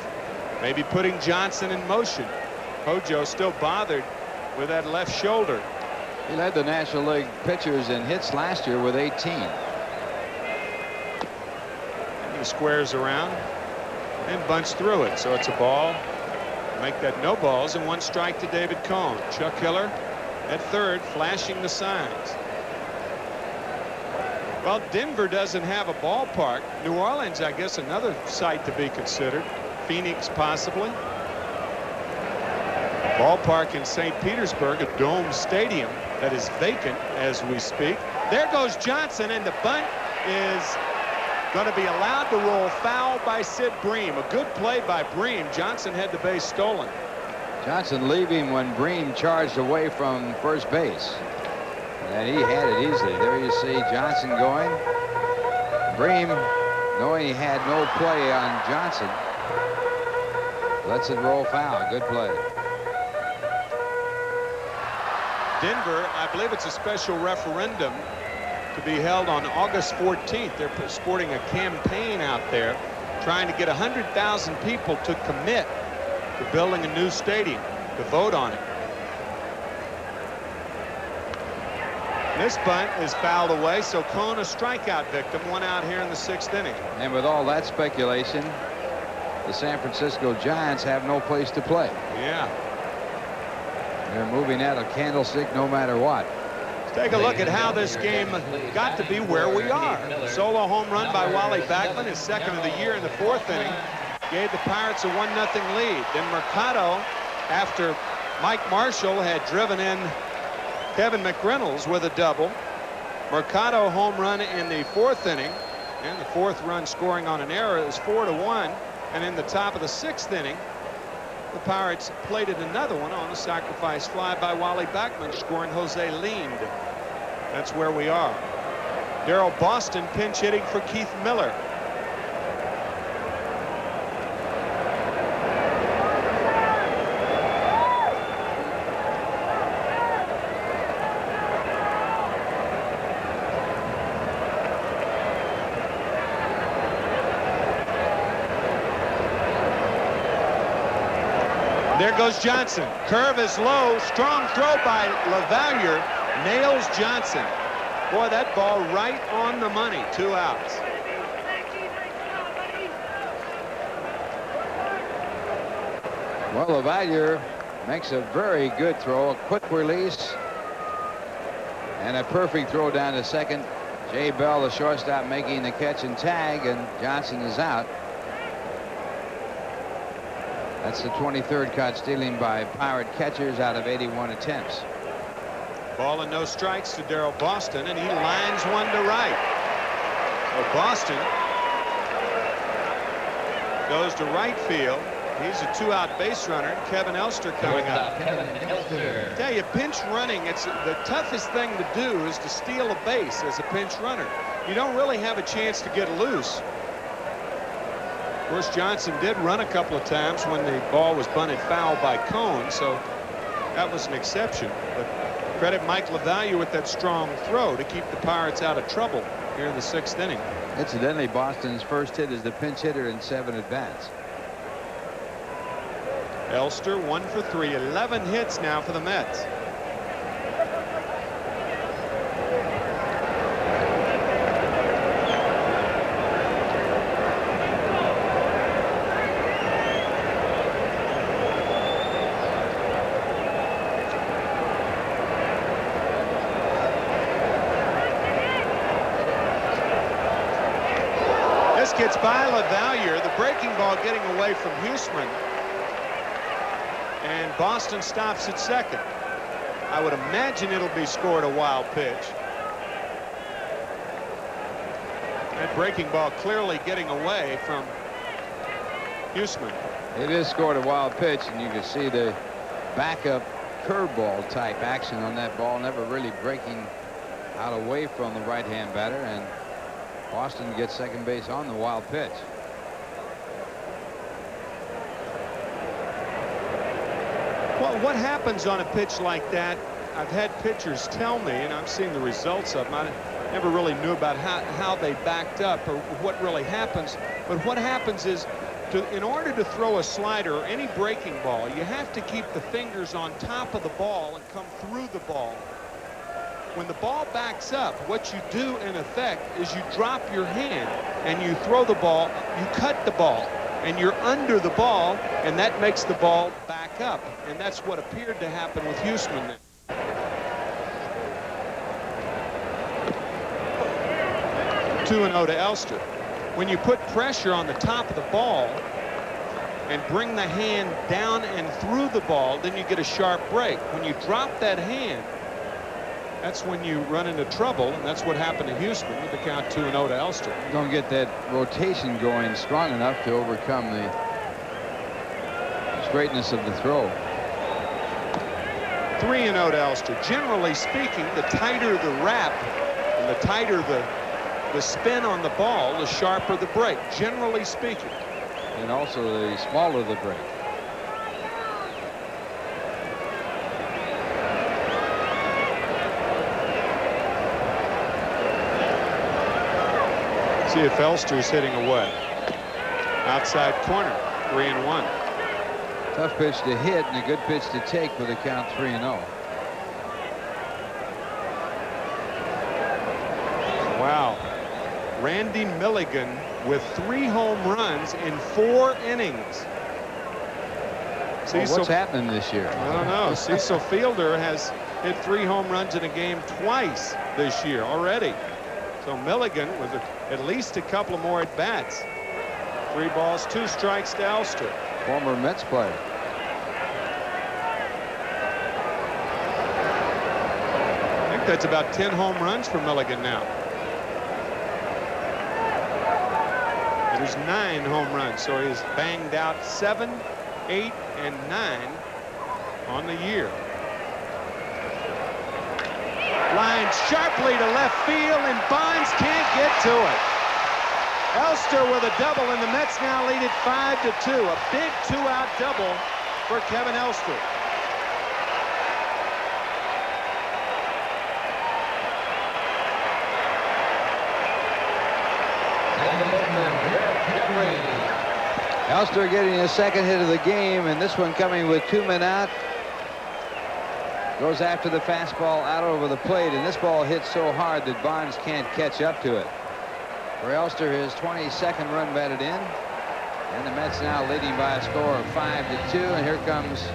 maybe putting Johnson in motion. Hojo still bothered with that left shoulder. He led the National League pitchers in hits last year with 18. And he squares around and bunts through it, so it's a ball. Make that no balls and 1 strike to David Cone. Chuck Hiller at third, flashing the signs. Well, Denver doesn't have a ballpark. New Orleans, I guess, another site to be considered. Phoenix, possibly. Ballpark in St. Petersburg, a dome stadium that is vacant as we speak. There goes Johnson, and the bunt is going to be allowed to roll foul by Sid Bream. A good play by Bream. Johnson had the base stolen. Johnson leaving when Bream charged away from first base. And he had it easily. There you see Johnson going. Bream, knowing he had no play on Johnson, lets it roll foul. Good play. Denver, I believe it's a special referendum to be held on August 14th. They're sporting a campaign out there trying to get 100,000 people to commit to building a new stadium, to vote on it. This bunt is fouled away, so Cone a strikeout victim, 1 out here in the 6th inning. And with all that speculation, the San Francisco Giants have no place to play. Yeah. They're moving out of Candlestick no matter what. Let's take a look at how this game got to be where we are. Solo home run by Wally Backman, his 2nd of the year in the 4th inning, gave the Pirates a 1-0 lead. Then Mercado, after Mike Marshall had driven in Kevin McReynolds with a double. Mercado home run in the 4th inning, and the 4th run scoring on an error is 4-1. And in the top of the 6th inning, the Pirates plated another one on a sacrifice fly by Wally Backman, scoring Jose Leyland. That's where we are. Darrell Boston pinch hitting for Keith Miller. There goes Johnson. Curve is low. Strong throw by LaValliere. Nails Johnson. Boy, that ball right on the money. 2 outs. Well, LaValliere makes a very good throw. A quick release. And a perfect throw down to second. Jay Bell, the shortstop, making the catch and tag. And Johnson is out. That's the 23rd caught stealing by Pirate catchers out of 81 attempts. Ball and no strikes to Darrell Boston, and he lines one to right. So Boston goes to right field. He's a 2-out base runner. Kevin Elster coming up. I tell you, pinch running, it's the toughest thing to do is to steal a base as a pinch runner. You don't really have a chance to get loose. Of course, Johnson did run a couple of times when the ball was bunted foul by Cone, so that was an exception. But Credit Mike LaValliere with that strong throw to keep the Pirates out of trouble here in the 6th inning. Incidentally, Boston's first hit is the pinch hitter in 7 at-bats. Elster 1 for 3, 11 hits now for the Mets. Gets by LaValliere, the breaking ball getting away from Huseman, and Boston stops at second. I would imagine it'll be scored a wild pitch. That breaking ball clearly getting away from Huseman. It is scored a wild pitch, and you can see the backup curveball type action on that ball, never really breaking out away from the right-hand batter, and Boston gets second base on the wild pitch. Well, what happens on a pitch like that? I've had pitchers tell me, and I've seen the results of them. I never really knew about how they backed up or what really happens. But what happens is, in order to throw a slider or any breaking ball, you have to keep the fingers on top of the ball and come through the ball. When the ball backs up, what you do in effect is you drop your hand and you throw the ball, you cut the ball, and you're under the ball, and that makes the ball back up. And that's what appeared to happen with Huseman. 2-0 to Elster. When you put pressure on the top of the ball and bring the hand down and through the ball, then you get a sharp break. When you drop that hand, that's when you run into trouble, and that's what happened to Huseman with the count 2-0 to Elster. Don't get that rotation going strong enough to overcome the straightness of the throw. 3-0 to Elster. Generally speaking, the tighter the wrap and the tighter the spin on the ball, the sharper the break, generally speaking. And also the smaller the break. See if Elster's hitting away. Outside corner, 3-1. Tough pitch to hit and a good pitch to take with a count 3-0. Wow. Randy Milligan with 3 home runs in 4 innings. Well, what's happening this year? I don't know. Cecil Fielder has hit 3 home runs in a game twice this year already. So Milligan with at least a couple of more at-bats. 3 balls, 2 strikes to Elster. Former Mets player. I think that's about 10 home runs for Milligan now. There's 9 home runs, so he's banged out 7, 8, and 9 on the year. Line sharply to left field, and Bonds can't get to it. Elster with a double, and the Mets now lead it 5-2. A big 2-out double for Kevin Elster. Elster getting his second hit of the game, and this one coming with 2 men out. Goes after the fastball out over the plate, and this ball hits so hard that Bonds can't catch up to it. For Elster, his 22nd run batted in, and the Mets now leading by a score of 5-2. And here comes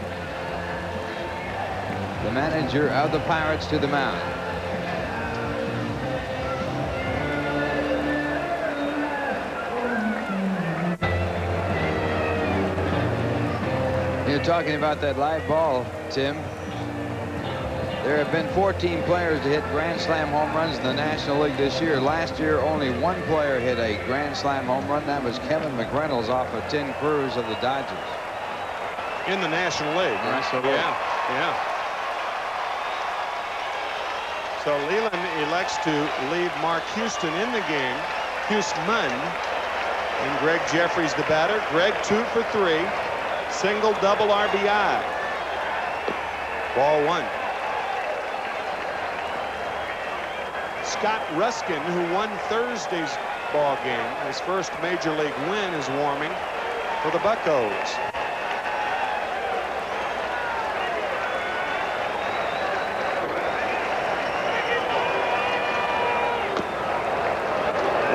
the manager of the Pirates to the mound. You're talking about that live ball, Tim. There have been 14 players to hit Grand Slam home runs in the National League this year. Last year, only 1 player hit a Grand Slam home run. That was Kevin McReynolds off of Tim Cruz of the Dodgers. In the National League. National League. Yeah. So Leyland elects to leave Mark Houston in the game. Huseman. And Greg Jeffries the batter. Greg 2 for 3. Single, double RBI. Ball 1. Scott Ruskin, who won Thursday's ball game. His first major league win, is warming for the Buccos.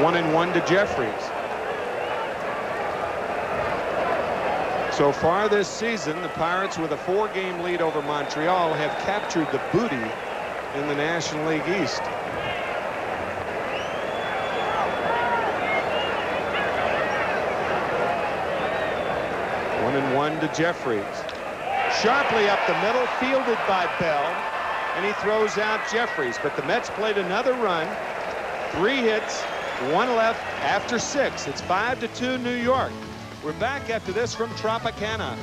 One and one to Jeffries. So far this season, the Pirates, with a 4-game lead over Montreal, have captured the booty in the National League East. One and one to Jeffries. Sharply up the middle, fielded by Bell, and he throws out Jeffries. But the Mets played another run. 3 hits, 1 left after 6. It's 5-2 New York. We're back after this from Tropicana.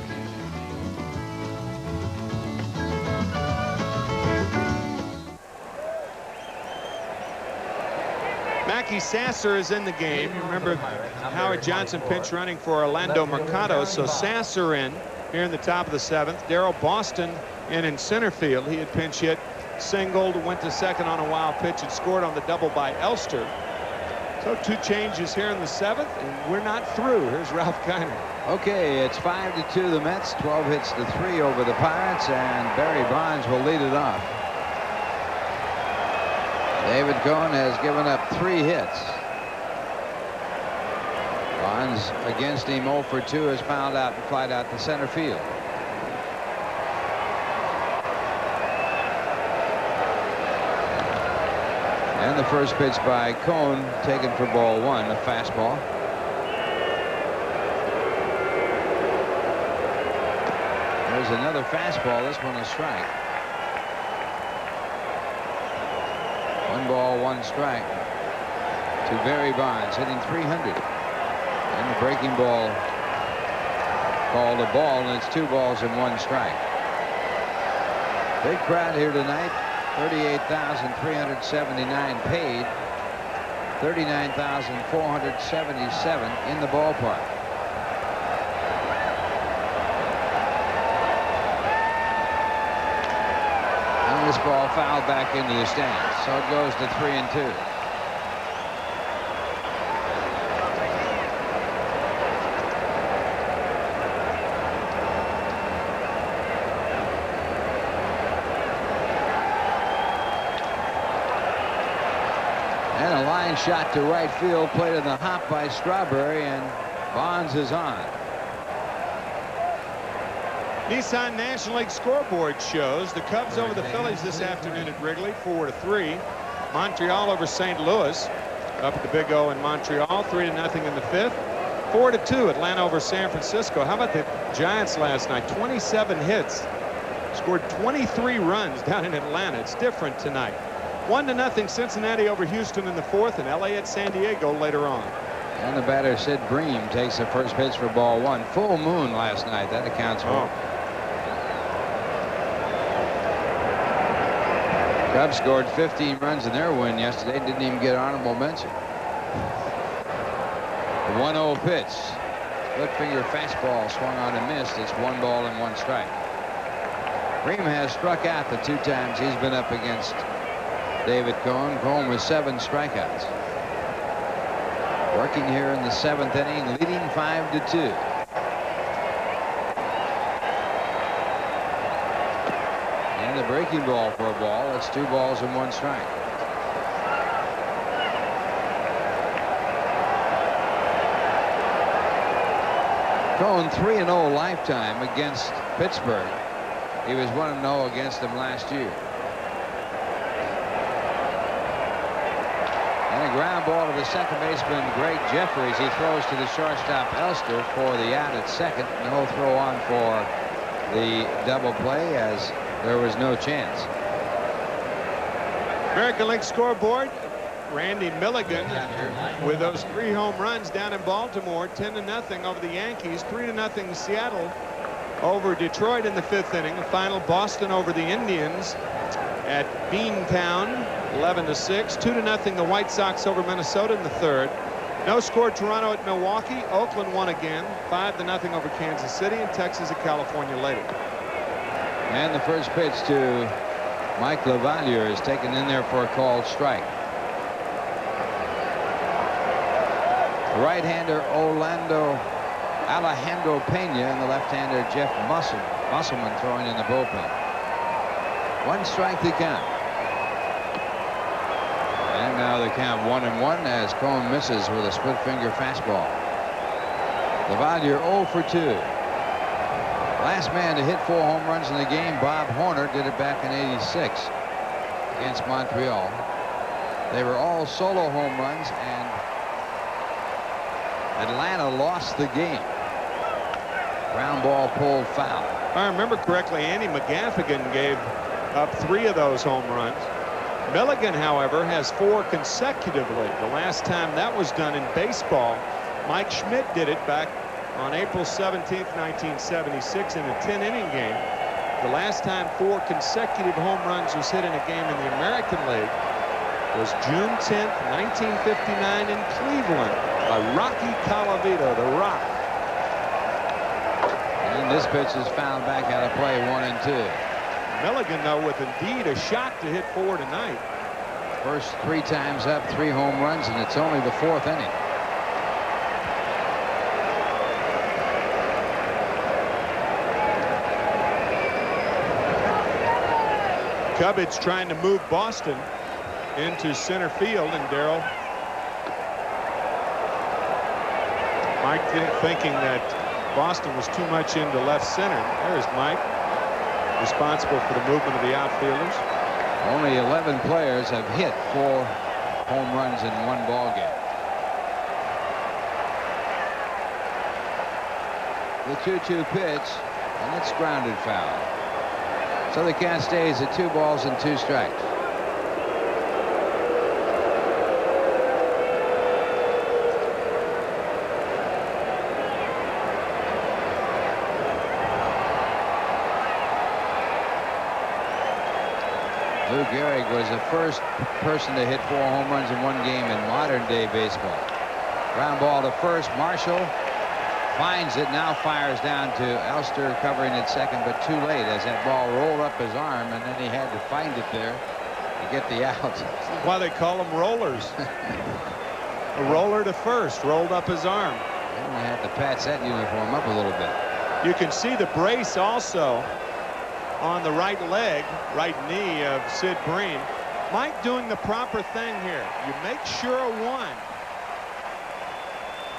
Mackey Sasser is in the game. Remember Howard Johnson pinch running for Orlando Mercado. So Sasser in here in the top of the 7th. Darryl Boston in center field. He had pinch hit, singled, went to second on a wild pitch, and scored on the double by Elster. So 2 changes here in the 7th, and we're not through. Here's Ralph Kiner. Okay, it's 5-2 the Mets, 12 hits to 3 over the Pirates, and Barry Bonds will lead it off. David Cohn has given up 3 hits. Bonds against him 0 for 2 is fouled out and flied out to center field. And the first pitch by Cohn taken for ball 1, a fastball. There's another fastball. This one a strike. 1 ball, 1 strike to Barry Bonds, hitting .300. And the breaking ball called a ball, and it's 2 balls and 1 strike. Big crowd here tonight. 38,379 paid, 39,477 in the ballpark. And this ball fouled back into the stands, so it goes to 3-2. Shot to right field, played in the hop by Strawberry, and Bonds is on. Nissan National League scoreboard shows the Cubs over the Phillies this afternoon at Wrigley, 4-3. Montreal over St. Louis, up at the Big O in Montreal, 3-0 in the 5th. 4-2 Atlanta over San Francisco. How about the Giants last night? 27 hits, scored 23 runs down in Atlanta. It's different tonight. 1-0 Cincinnati over Houston in the 4th, and LA at San Diego later on. And the batter, Sid Bream, takes the first pitch for ball 1. Full moon last night. That accounts for it. Cubs scored 15 runs in their win yesterday. Didn't even get honorable mention. The 1-0 pitch. Split finger fastball swung on and missed. It's 1 ball and 1 strike. Bream has struck out the 2 times he's been up against David Cohn. Cohn with 7 strikeouts. Working here in the 7th inning, leading 5-2. And the breaking ball for a ball. It's 2 balls and 1 strike. Cohn 3-0 lifetime against Pittsburgh. He was 1-0 against them last year. And a ground ball to the second baseman, Greg Jeffries. He throws to the shortstop, Elster, for the out at second. No throw on for the double play, as there was no chance. American League scoreboard, Randy Milligan with those 3 home runs down in Baltimore, 10-0 over the Yankees, 3-0 Seattle over Detroit in the 5th inning. The final, Boston over the Indians at Beantown, 11-6. 2-0 the White Sox over Minnesota in the 3rd. No score Toronto at Milwaukee. Oakland won again, 5-0 over Kansas City, and Texas at California later. And the first pitch to Mike LaValliere is taken in there for a called strike. The right-hander Alejandro Pena, and the left-hander Jeff Musselman throwing in the bullpen. 1 strike to count. And now the count 1-1 as Cone misses with a split finger fastball. Levadia 0 for 2. Last man to hit 4 home runs in the game, Bob Horner, did it back in '86 against Montreal. They were all solo home runs, and Atlanta lost the game. Ground ball pulled foul. If I remember correctly, Andy McGaffigan gave up 3 of those home runs. Milligan, however, has 4 consecutively. The last time that was done in baseball, Mike Schmidt did it back on April 17th, 1976 in a 10-inning game. The last time 4 consecutive home runs was hit in a game in the American League was June 10th, 1959 in Cleveland by Rocky Colavito, the Rock. And this pitch is fouled back out of play, 1-2. Milligan, though, with indeed a shot to hit 4 tonight. First 3 times up, 3 home runs, and it's only the 4th inning. Cubbage trying to move Boston into center field, and Darrell Mike thinking that Boston was too much into left center. There's Mike, responsible for the movement of the outfielders. Only 11 players have hit 4 home runs in 1 ball game. The 2-2 pitch, and it's grounded foul. So the count stays at 2 balls and 2 strikes. Lou Gehrig was the first person to hit 4 home runs in 1 game in modern-day baseball. Ground ball to first. Marshall finds it, now fires down to Elster, covering at second, but too late as that ball rolled up his arm, and then he had to find it there to get the out. That's why they call them rollers. A roller to first, rolled up his arm. And we had to patch that uniform up a little bit. You can see the brace also on the right leg, right knee of Sid Bream. Mike doing the proper thing here. You make sure of one.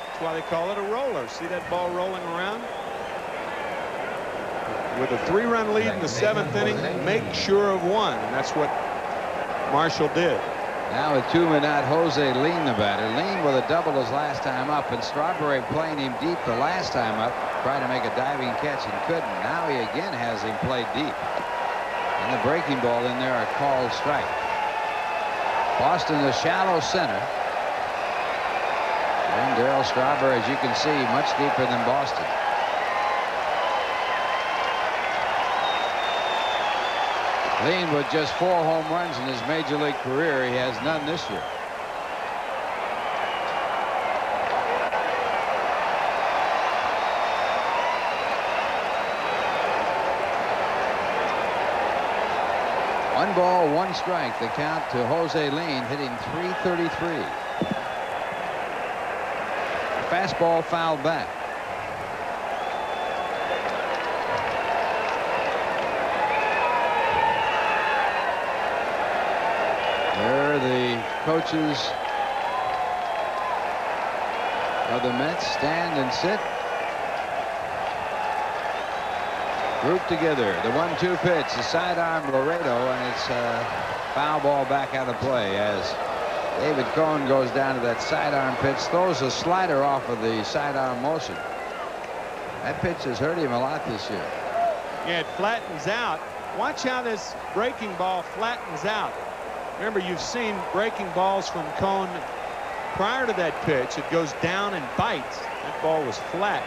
That's why they call it a roller. See that ball rolling around? With a 3-run lead in the 7th inning, make sure of one. And that's what Marshall did. Now with 2 men out, Jose Leyland the batter. Leyland with a double his last time up, and Strawberry playing him deep the last time up, trying to make a diving catch and couldn't. Now he again has him played deep. And the breaking ball in there, a called strike. Boston, the shallow center. And Darryl Strawberry, as you can see, much deeper than Boston. Leyland with just 4 home runs in his major league career. He has none this year. One ball, 1 strike. The count to Jose Leyland, hitting .333. Fastball fouled back. There are the coaches of the Mets stand and sit. Grouped together. The 1-2 pitch, the sidearm Laredo, and it's a foul ball back out of play as David Cone goes down to that sidearm pitch, throws a slider off of the sidearm motion. That pitch has hurt him a lot this year. Yeah, it flattens out. Watch how this breaking ball flattens out. Remember, you've seen breaking balls from Cone prior to that pitch. It goes down and bites. That ball was flat.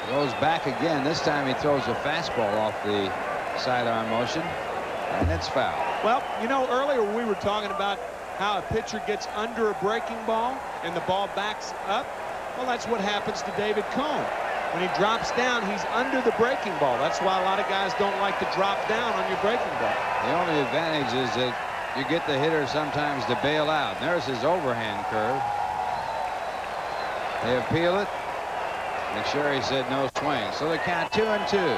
Goes back again. This time he throws a fastball off the sidearm motion, and it's foul. Well, you know, earlier we were talking about how a pitcher gets under a breaking ball and the ball backs up. Well, that's what happens to David Cone. When he drops down, he's under the breaking ball. That's why a lot of guys don't like to drop down on your breaking ball. The only advantage is that you get the hitter sometimes to bail out. And there's his overhand curve. They appeal it. McSherry said no swing. So they count 2-2.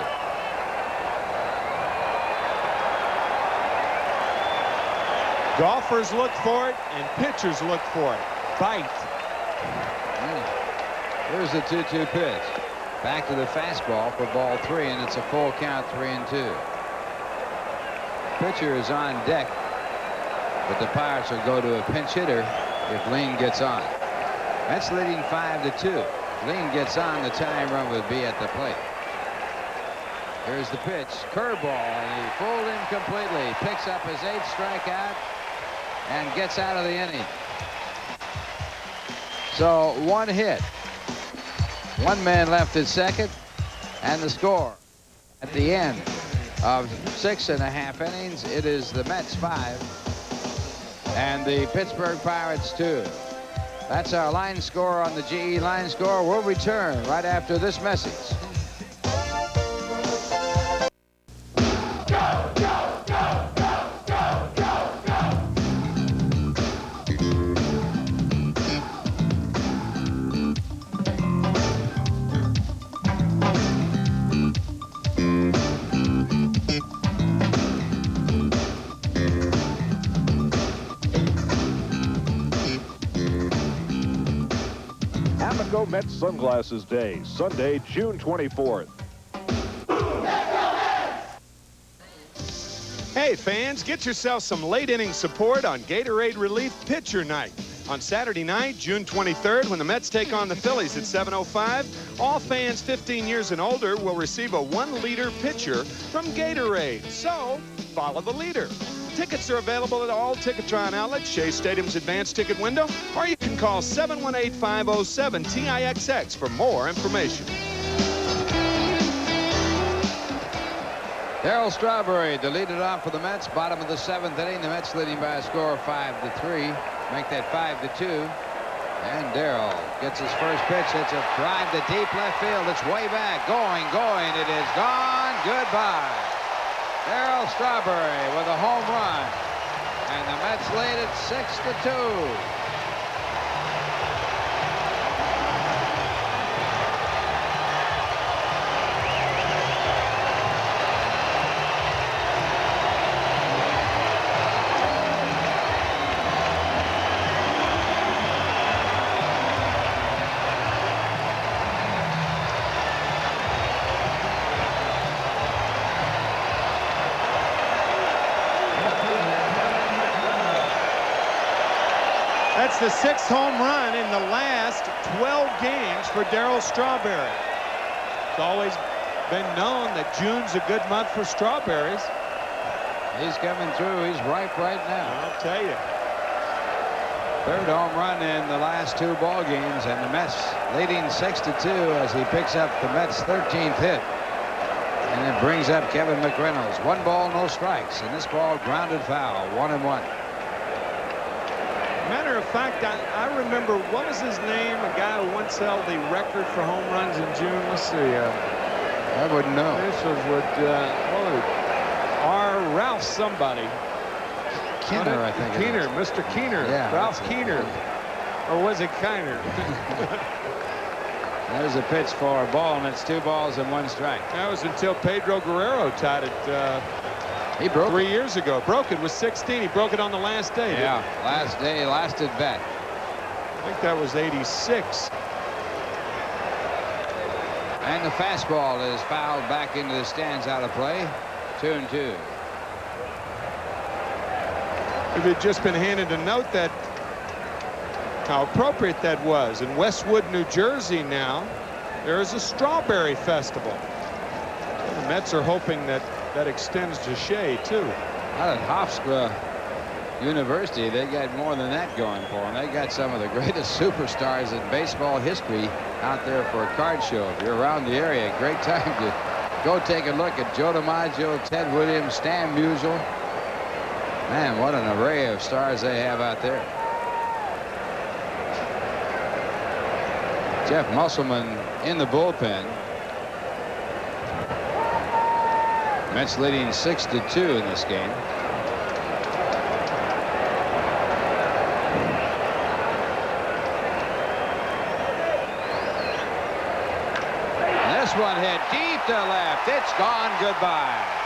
Golfers look for it and pitchers look for it. Bite. Here's the 2-2 pitch. Back to the fastball for ball 3, and it's a full count, 3-2. Pitcher is on deck, but the Pirates will go to a pinch hitter if Leyland gets on. That's leading 5-2. If Leyland gets on, the tying run would be at the plate. Here's the pitch. Curveball, and he fooled him completely. Picks up his 8th strikeout and gets out of the inning. So 1 hit. 1 man left at second, and the score at the end of 6.5 innings, it is the Mets 5 and the Pittsburgh Pirates 2. That's our line score on the GE line score. We'll return right after this message. Mets Sunglasses Day, Sunday, June 24th. Hey fans, get yourself some late inning support on Gatorade Relief Pitcher Night. On Saturday night, June 23rd, when the Mets take on the Phillies at 7:05, all fans 15 years and older will receive a 1-liter pitcher from Gatorade. So, follow the leader. Tickets are available at all Ticketron outlets, Shea Stadium's advanced ticket window, or you can call 718-507-TIXX for more information. Darryl Strawberry to lead it off for the Mets. Bottom of the 7th inning. The Mets leading by a score of 5-3. Make that 5-2. And Darryl gets his first pitch. It's a drive to deep left field. It's way back. Going. It is gone. Goodbye. Darryl Strawberry with a home run. And the Mets lead it 6-2. That's the 6th home run in the last 12 games for Darryl Strawberry. It's always been known that June's a good month for strawberries. He's coming through. He's ripe right now. I'll tell you. 3rd home run in the last 2 ball games, and the Mets leading 6-2 as he picks up the Mets' 13th hit. And it brings up Kevin McReynolds. 1 ball, no strikes. And this ball grounded foul, 1-1. Matter of fact, I remember, what was his name? A guy who once held the record for home runs in June. Let's see. I wouldn't know. This was what Ralph somebody. Keener, I think. Keener, Mr. Keener. Yeah, Ralph Keener. Or was it Kiner? There's a pitch for a ball, and it's 2 balls and 1 strike. That was until Pedro Guerrero tied it. He broke 3 years ago. Broke it with 16. He broke it on the last day. Yeah, last day, last at bat. I think that was 86. And the fastball is fouled back into the stands, out of play. 2-2. If it had just been handed a note that how appropriate that was. In Westwood, New Jersey now, there is a strawberry festival. And the Mets are hoping that that extends to Shea, too. Out at Hofstra University, they got more than that going for them. They got some of the greatest superstars in baseball history out there for a card show. If you're around the area, great time to go take a look at Joe DiMaggio, Ted Williams, Stan Musial. Man, what an array of stars they have out there. Jeff Musselman in the bullpen. Mets leading 6-2 in this game. hit deep to left. It's gone. Goodbye.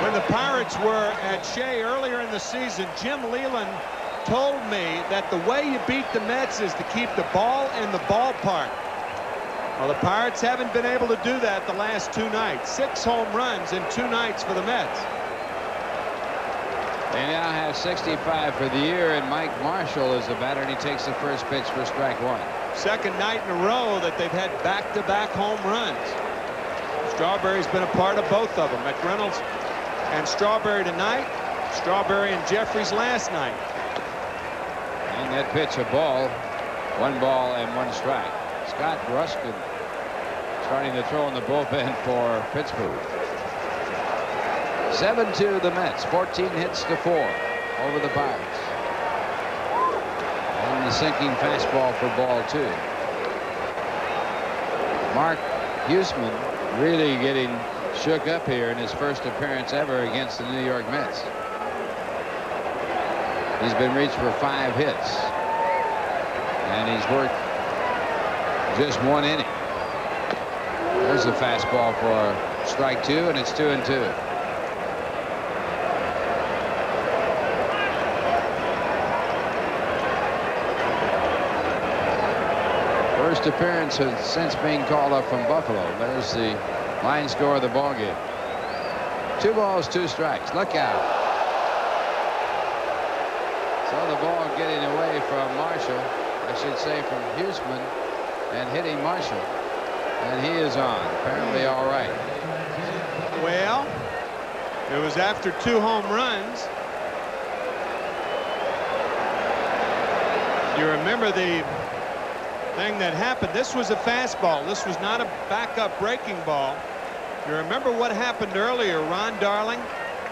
When the Pirates were at Shea earlier in the season, Jim Leyland told me that the way you beat the Mets is to keep the ball in the ballpark. Well, the Pirates haven't been able to do that the last 2 nights. 6 home runs in 2 nights for the Mets. They now have 65 for the year, and Mike Marshall is the batter, and he takes the first pitch for strike 1. Second night in a row that they've had back-to-back home runs. Strawberry's been a part of both of them. McReynolds and Strawberry tonight, Strawberry and Jeffries last night. And that pitch, a ball, 1 ball and 1 strike. Scott Ruskin starting to throw in the bullpen for Pittsburgh. 7-2 the Mets, 14 hits to 4 over the Pirates. And the sinking fastball for ball 2. Mark Huseman really getting shook up here in his first appearance ever against the New York Mets. He's been reached for 5 hits, and he's worked just 1 inning. There's a fastball for strike 2, and it's 2-2. First appearance since being called up from Buffalo. There's the line score of the ball game. 2 balls, 2 strikes. Look out. So the ball getting away from Marshall, I should say from Huseman, and hitting Marshall. And he is on. Apparently all right. Well, it was after 2 home runs. You remember the thing that happened. This was a fastball. This was not a backup breaking ball. You remember what happened earlier. Ron Darling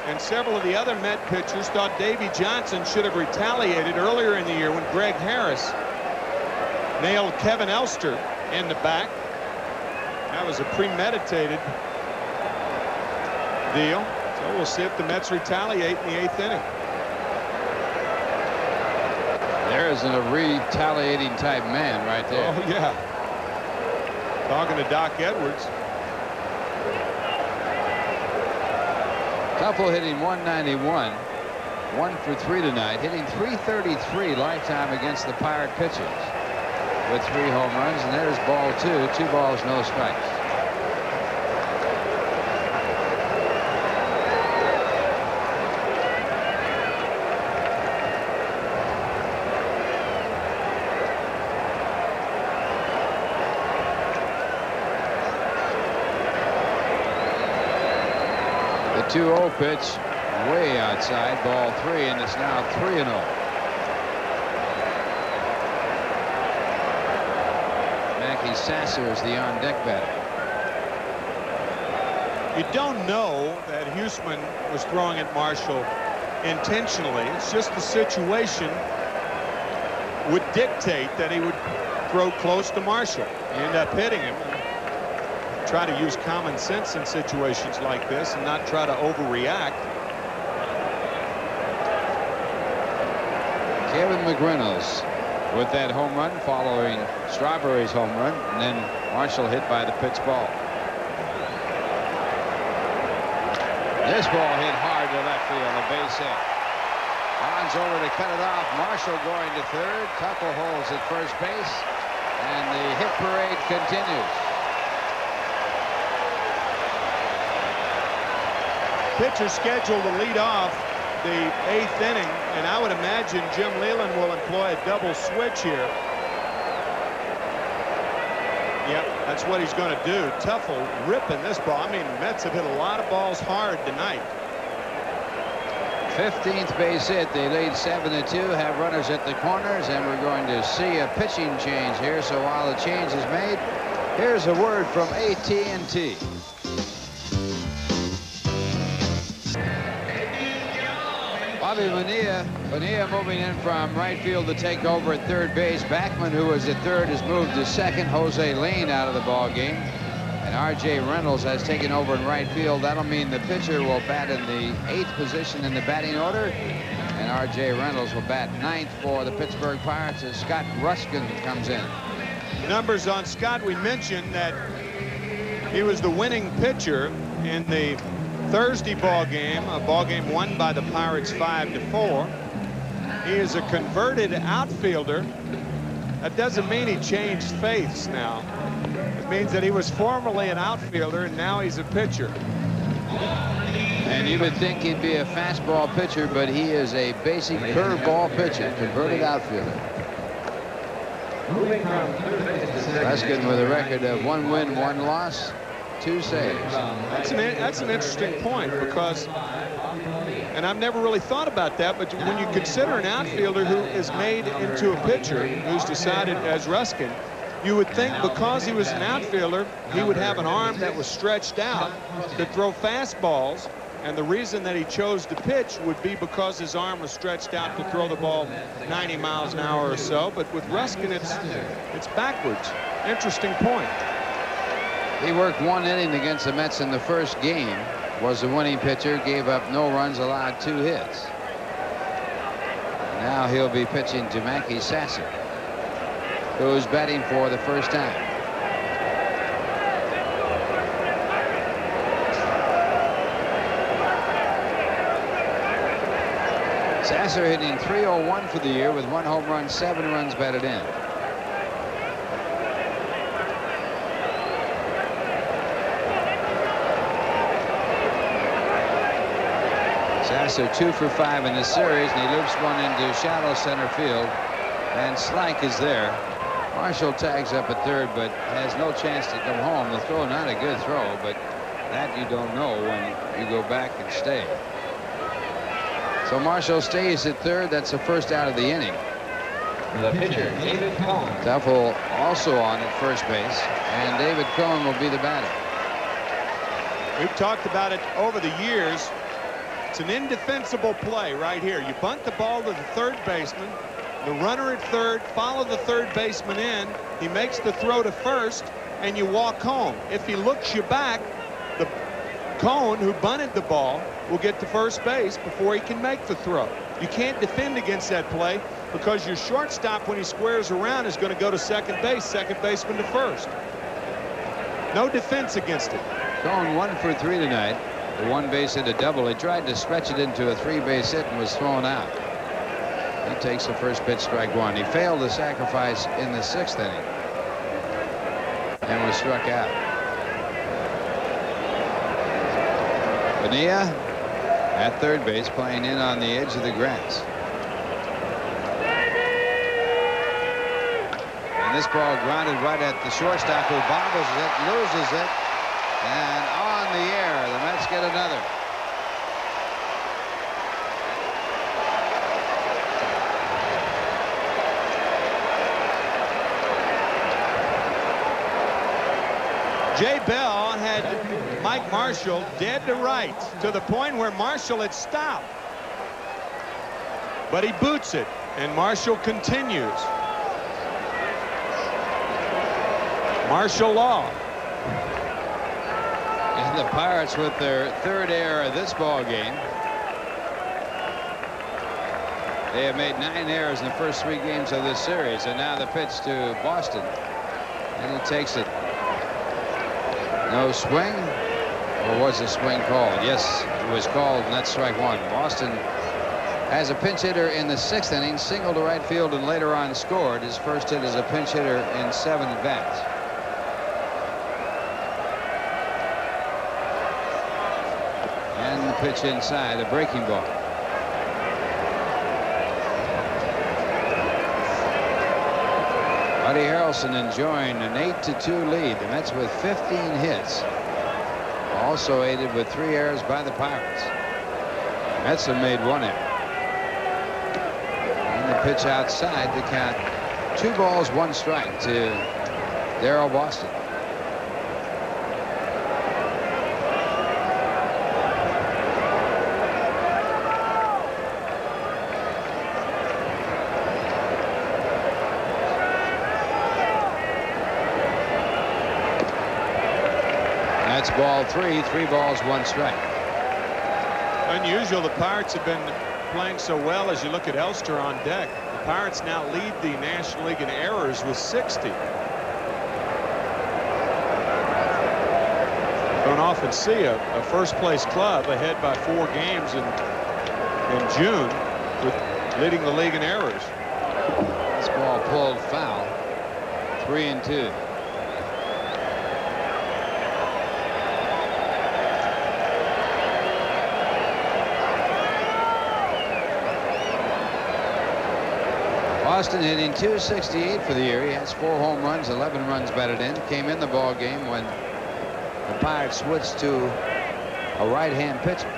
and several of the other Met pitchers thought Davey Johnson should have retaliated earlier in the year when Greg Harris nailed Kevin Elster in the back. That was a premeditated deal. So we'll see if the Mets retaliate in the 8th inning. There is a retaliating type man right there. Oh, yeah. Talking to Doc Edwards. Tuffle hitting 191, 1 for 3 tonight, hitting .333 lifetime against the Pirate pitchers with 3 home runs. And there's ball 2, 2 balls, no strikes. The 2-0 pitch way outside, ball 3, and it's now 3-0. Mackey Sasser is the on-deck batter. You don't know that Huseman was throwing at Marshall intentionally. It's just the situation would dictate that he would throw close to Marshall. You end up hitting him. Try to use common sense in situations like this and not try to overreact. Kevin McReynolds with that home run following Strawberry's home run, and then Marshall hit by the pitch ball. This ball hit hard to left field, a base hit. Bonds over to cut it off. Marshall going to third. Tuffle holds at first base, and the hit parade continues. Pitcher scheduled to lead off the 8th inning, and I would imagine Jim Leyland will employ a double switch here. Yep, that's what he's going to do. Tuffle ripping this ball. I mean, Mets have hit a lot of balls hard tonight. 15th base hit. They lead 7-2, have runners at the corners, and we're going to see a pitching change here. So while the change is made, here's a word from AT&T. Bobby Bonilla moving in from right field to take over at third base. Backman, who was at third, has moved to second. Jose Leyland out of the ball game. And R.J. Reynolds has taken over in right field. That'll mean the pitcher will bat in the 8th position in the batting order. And R.J. Reynolds will bat 9th for the Pittsburgh Pirates as Scott Ruskin comes in. Numbers on Scott, we mentioned that he was the winning pitcher in the Thursday ball game, a ball game won by the Pirates 5-4. He is a converted outfielder. That doesn't mean he changed faiths now. It means that he was formerly an outfielder and now he's a pitcher. And you would think he'd be a fastball pitcher, but he is a basic curveball pitcher, converted outfielder. Ruskin with a record of 1 win, 1 loss, 2 saves. That's an interesting point, because, and I've never really thought about that, but when you consider an outfielder who is made into a pitcher, who's decided as Ruskin, you would think because he was an outfielder, he would have an arm that was stretched out to throw fastballs. And the reason that he chose to pitch would be because his arm was stretched out to throw the ball 90 miles an hour or so. But with Ruskin, it's backwards. Interesting point. He worked 1 inning against the Mets in the first game, was the winning pitcher, gave up no runs, allowed 2 hits. Now he'll be pitching to Mackey Sasser, who's batting for the first time. Sasser hitting .301 for the year with 1 home run, 7 runs batted in. Sasser 2 for 5 in the series, and he loops one into shallow center field, and Slank is there. Marshall tags up at third, but has no chance to come home. The throw, not a good throw, but that you don't know when you go back and stay. So Marshall stays at third. That's the first out of the inning. The pitcher, David Cohn. Duffel also on at first base, and David Cohn will be the batter. We've talked about it over the years. It's an indefensible play right here. You bunt the ball to the third baseman. The runner at third, follow the third baseman in. He makes the throw to first, and you walk home. If he looks you back, the Cohn, who bunted the ball, will get to first base before he can make the throw. You can't defend against that play because your shortstop, when he squares around, is going to go to second base, second baseman to first. No defense against it. Cohn 1 for 3 tonight. The 1 base hit, a double. He tried to stretch it into a 3-base hit and was thrown out. He takes the first pitch, strike 1. He failed the sacrifice in the 6th inning and was struck out. Phenia at third base, playing in on the edge of the grass. And this ball grounded right at the shortstop, who bobbles it, loses it, and on the air, the Mets get another. Jay Bell had Mike Marshall dead to right to the point where Marshall had stopped. But he boots it, and Marshall continues. Martial law. And the Pirates with their 3rd error of this ball game. They have made 9 errors in the first 3 games of this series, and now the pitch to Boston, and he takes it. No swing, or was the swing called? Yes, it was called, and that's strike 1. Boston has a pinch hitter in the 6th inning, singled to right field, and later on scored. His first hit as a pinch hitter in 7 at-bats. And the pitch inside, a breaking ball. Bud Harrelson enjoying an 8-2 lead. The Mets with 15 hits. Also aided with 3 errors by the Pirates. Mets have made one error. And the pitch outside, the count 2 balls, 1 strike to Darrell Boston. That's ball 3, 3 balls, 1 strike. Unusual. The Pirates have been playing so well. As you look at Elster on deck, the Pirates now lead the National League in errors with 60. Don't often see a first place club ahead by 4 games in June with leading the league in errors. This ball pulled foul. 3-2. Boston hitting .268 for the year. He has 4 home runs, 11 runs batted in. Came in the ball game when the Pirates switched to a right-hand pitcher.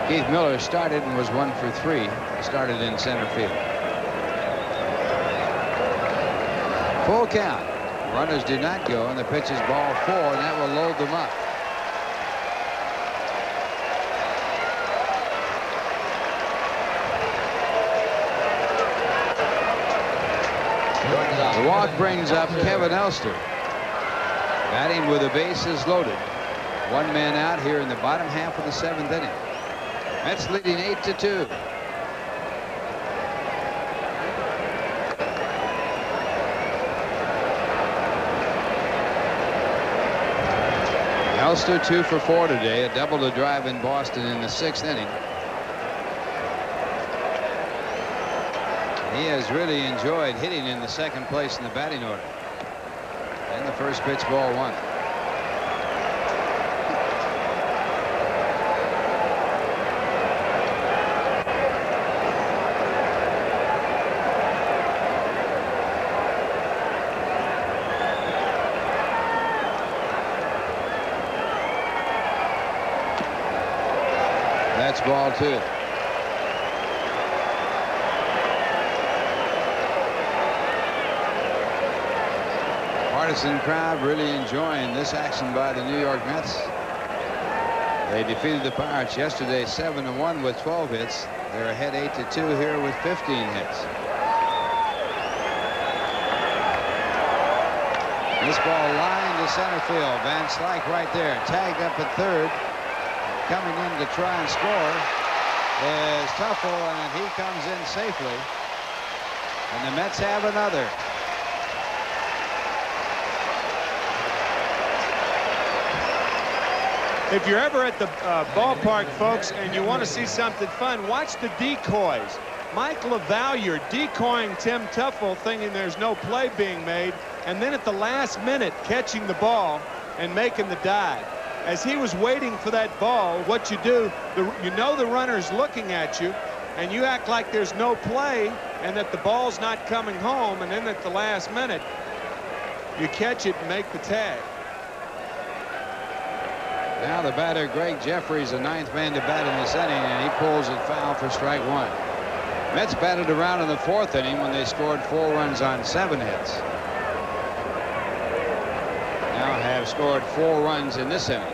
Keith Miller started and was 1 for 3. Started in center field. Full count. Runners do not go, and the pitch is ball 4, and that will load them up. The walk brings up Kevin Elster. Batting with the bases loaded. 1 man out here in the bottom half of the 7th inning. Mets leading 8-2. Elster 2 for 4 today. A double to drive in Boston in the 6th inning. He has really enjoyed hitting in the 2nd place in the batting order. And the first pitch, ball 1. That's ball 2. Patterson crowd really enjoying this action by the New York Mets. They defeated the Pirates yesterday 7-1 with 12 hits. They're ahead 8-2 here with 15 hits. This ball lined to center field. Van Slyke right there, tagged up at 3rd. Coming in to try and score is Tuffle, and he comes in safely. And the Mets have another. If you're ever at the ballpark, folks, and you want to see something fun, watch the decoys. Mike LaValliere decoying Tim Tuffle, thinking there's no play being made, and then at the last minute catching the ball and making the dive. As he was waiting for that ball, what you do, you know the runner's looking at you, and you act like there's no play and that the ball's not coming home, and then at the last minute, you catch it and make the tag. Now the batter, Greg Jeffries, the 9th man to bat in this inning, and he pulls it foul for strike 1. Mets batted around in the 4th inning when they scored 4 runs on 7 hits. Now have scored 4 runs in this inning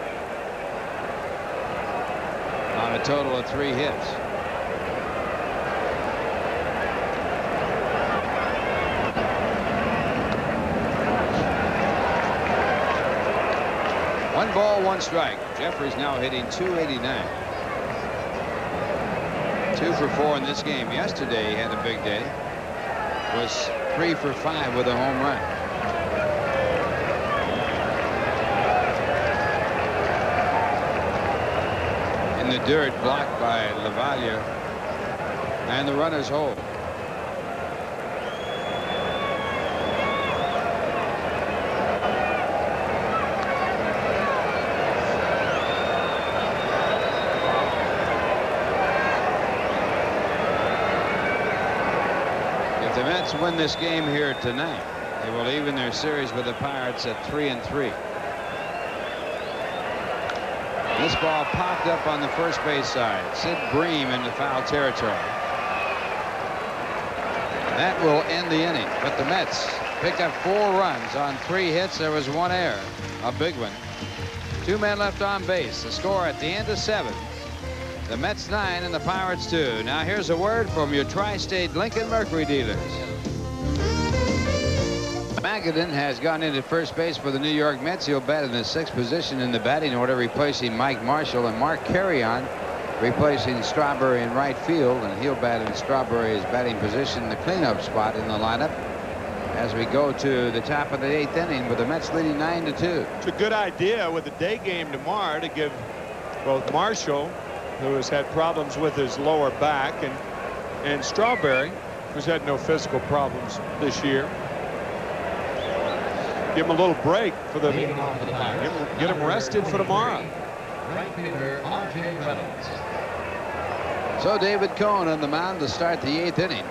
on a total of 3 hits. One ball, 1 strike. Jeffries now hitting .289. 2 for 4 in this game. Yesterday he had a big day. Was 3 for 5 with a home run. In the dirt, blocked by LaValliere, and the runners hold. The Mets win this game here tonight, they will even their series with the Pirates at 3-3. This ball popped up on the first base side. Sid Bream into foul territory. That will end the inning. But the Mets picked up 4 runs on 3 hits. There was 1 error, a big one. 2 men left on base. The score at the end of 7. The Mets 9 and the Pirates 2. Now here's a word from your Tri-State Lincoln Mercury dealers. Magadan has gone into first base for the New York Mets. He'll bat in the 6th position in the batting order, replacing Mike Marshall, and Mark Carrion replacing Strawberry in right field, and he'll bat in Strawberry's batting position, the cleanup spot in the lineup, as we go to the top of the 8th inning with the Mets leading 9-2. It's a good idea with the day game tomorrow to give both Marshall, who has had problems with his lower back, and Strawberry, who's had no physical problems this year. Give him a little break for the get him rested for tomorrow. Right fielder R.J. Reynolds. So David Cohn on the mound to start the 8th inning.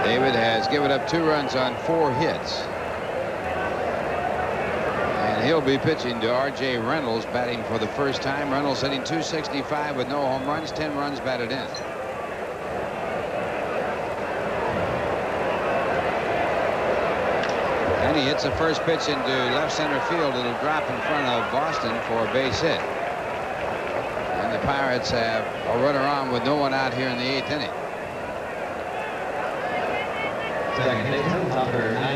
David has given up 2 runs on 4 hits. And he'll be pitching to R.J. Reynolds, batting for the first time. Reynolds hitting .265 with no home runs, 10 runs batted in. And he hits the first pitch into left center field. It'll drop in front of Boston for a base hit. And the Pirates have a runner on with no one out here in the 8th inning.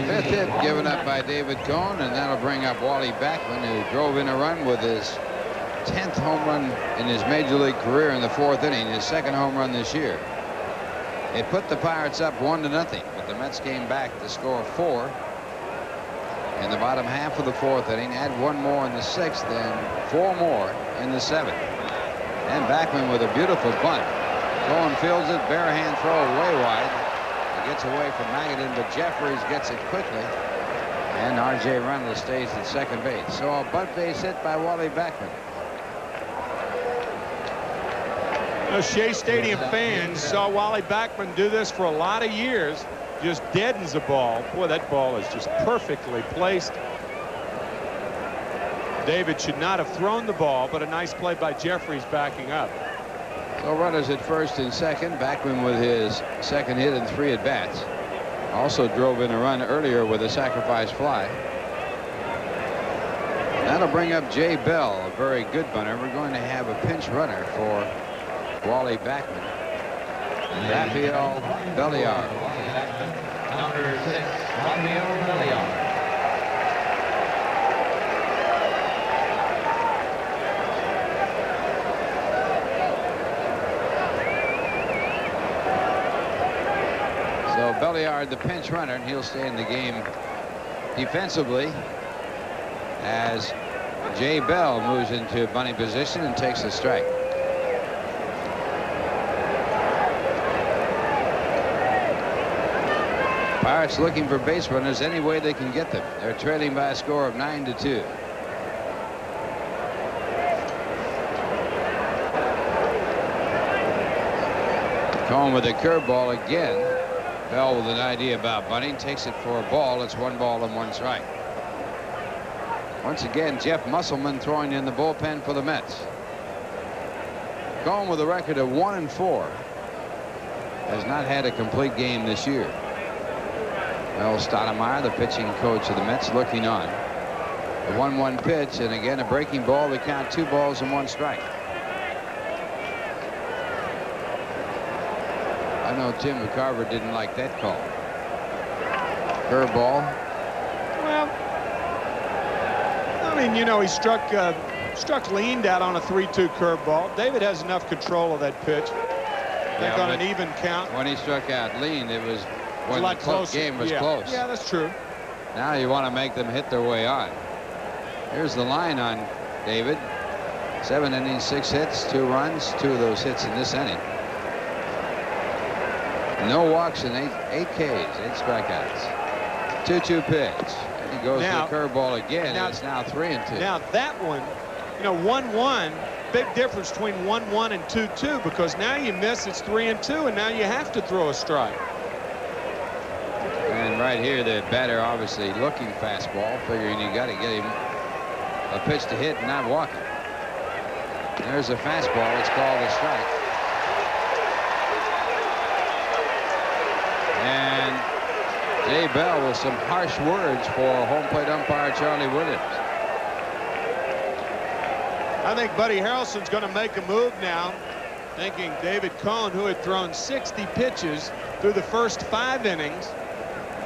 Fifth hit given up by David Cohn, and that'll bring up Wally Backman, who drove in a run with his 10th home run in his major league career in the 4th inning, his 2nd home run this year. It put the Pirates up 1-0, but the Mets came back to score 4 in the bottom half of the 4th inning, add 1 more in the 6th, and 4 more in the 7th. And Backman with a beautiful bunt. Cohen fields it, bare hand throw way wide. He gets away from Magadan, but Jeffries gets it quickly. And R.J. Reynolds stays at second base. So a bunt base hit by Wally Backman. The Shea Stadium fans saw Wally Backman do this for a lot of years. Just deadens the ball. Boy, that ball is just perfectly placed. David should not have thrown the ball, but a nice play by Jeffries backing up. So runners at first and second. Backman with his 2nd hit and 3 at bats. Also drove in a run earlier with a sacrifice fly. That'll bring up Jay Bell, a very good bunter. We're going to have a pinch runner for Wally Backman. Rafael Belliard. Number 6, Rafael Belliard. So Belliard, the pinch runner, and he'll stay in the game defensively as Jay Bell moves into bunting position and takes a strike. Pirates looking for base runners any way they can get them. They're trailing by a score of 9-2. Cohen with a curveball again. Bell with an idea about bunting, takes it for a ball. It's 1 ball and 1 strike. Once again, Jeff Musselman throwing in the bullpen for the Mets. Cohen with a record of 1-4. Has not had a complete game this year. Well, Stoudemire, the pitching coach of the Mets, looking on. A 1-1 pitch, and again a breaking ball. We count 2 balls and 1 strike. I know Tim McCarver didn't like that call. Curveball. Well, I mean, you know, he struck leaned out on a 3-2 curveball. David has enough control of that pitch. I think on an even count. When he struck out lean, it was when the game was close. Yeah, that's true. Now you want to make them hit their way on. Here's the line on David. 7 innings, 6 hits, 2 runs, 2 of those hits in this inning. No walks and 8 Ks, 8 strikeouts. 2-2 pitch. And he goes to the curveball again, and it's now 3-2. Now that one, you know, 1-1, big difference between 1-1 and 2-2, because now you miss, it's 3-2, and now you have to throw a strike. And right here, the batter obviously looking fastball, figuring you got to get him a pitch to hit and not walking. There's a fastball. It's called a strike. And Jay Bell with some harsh words for home plate umpire Charlie Williams. I think Buddy Harrelson's going to make a move now, thinking David Cohn, who had thrown 60 pitches through the first 5 innings,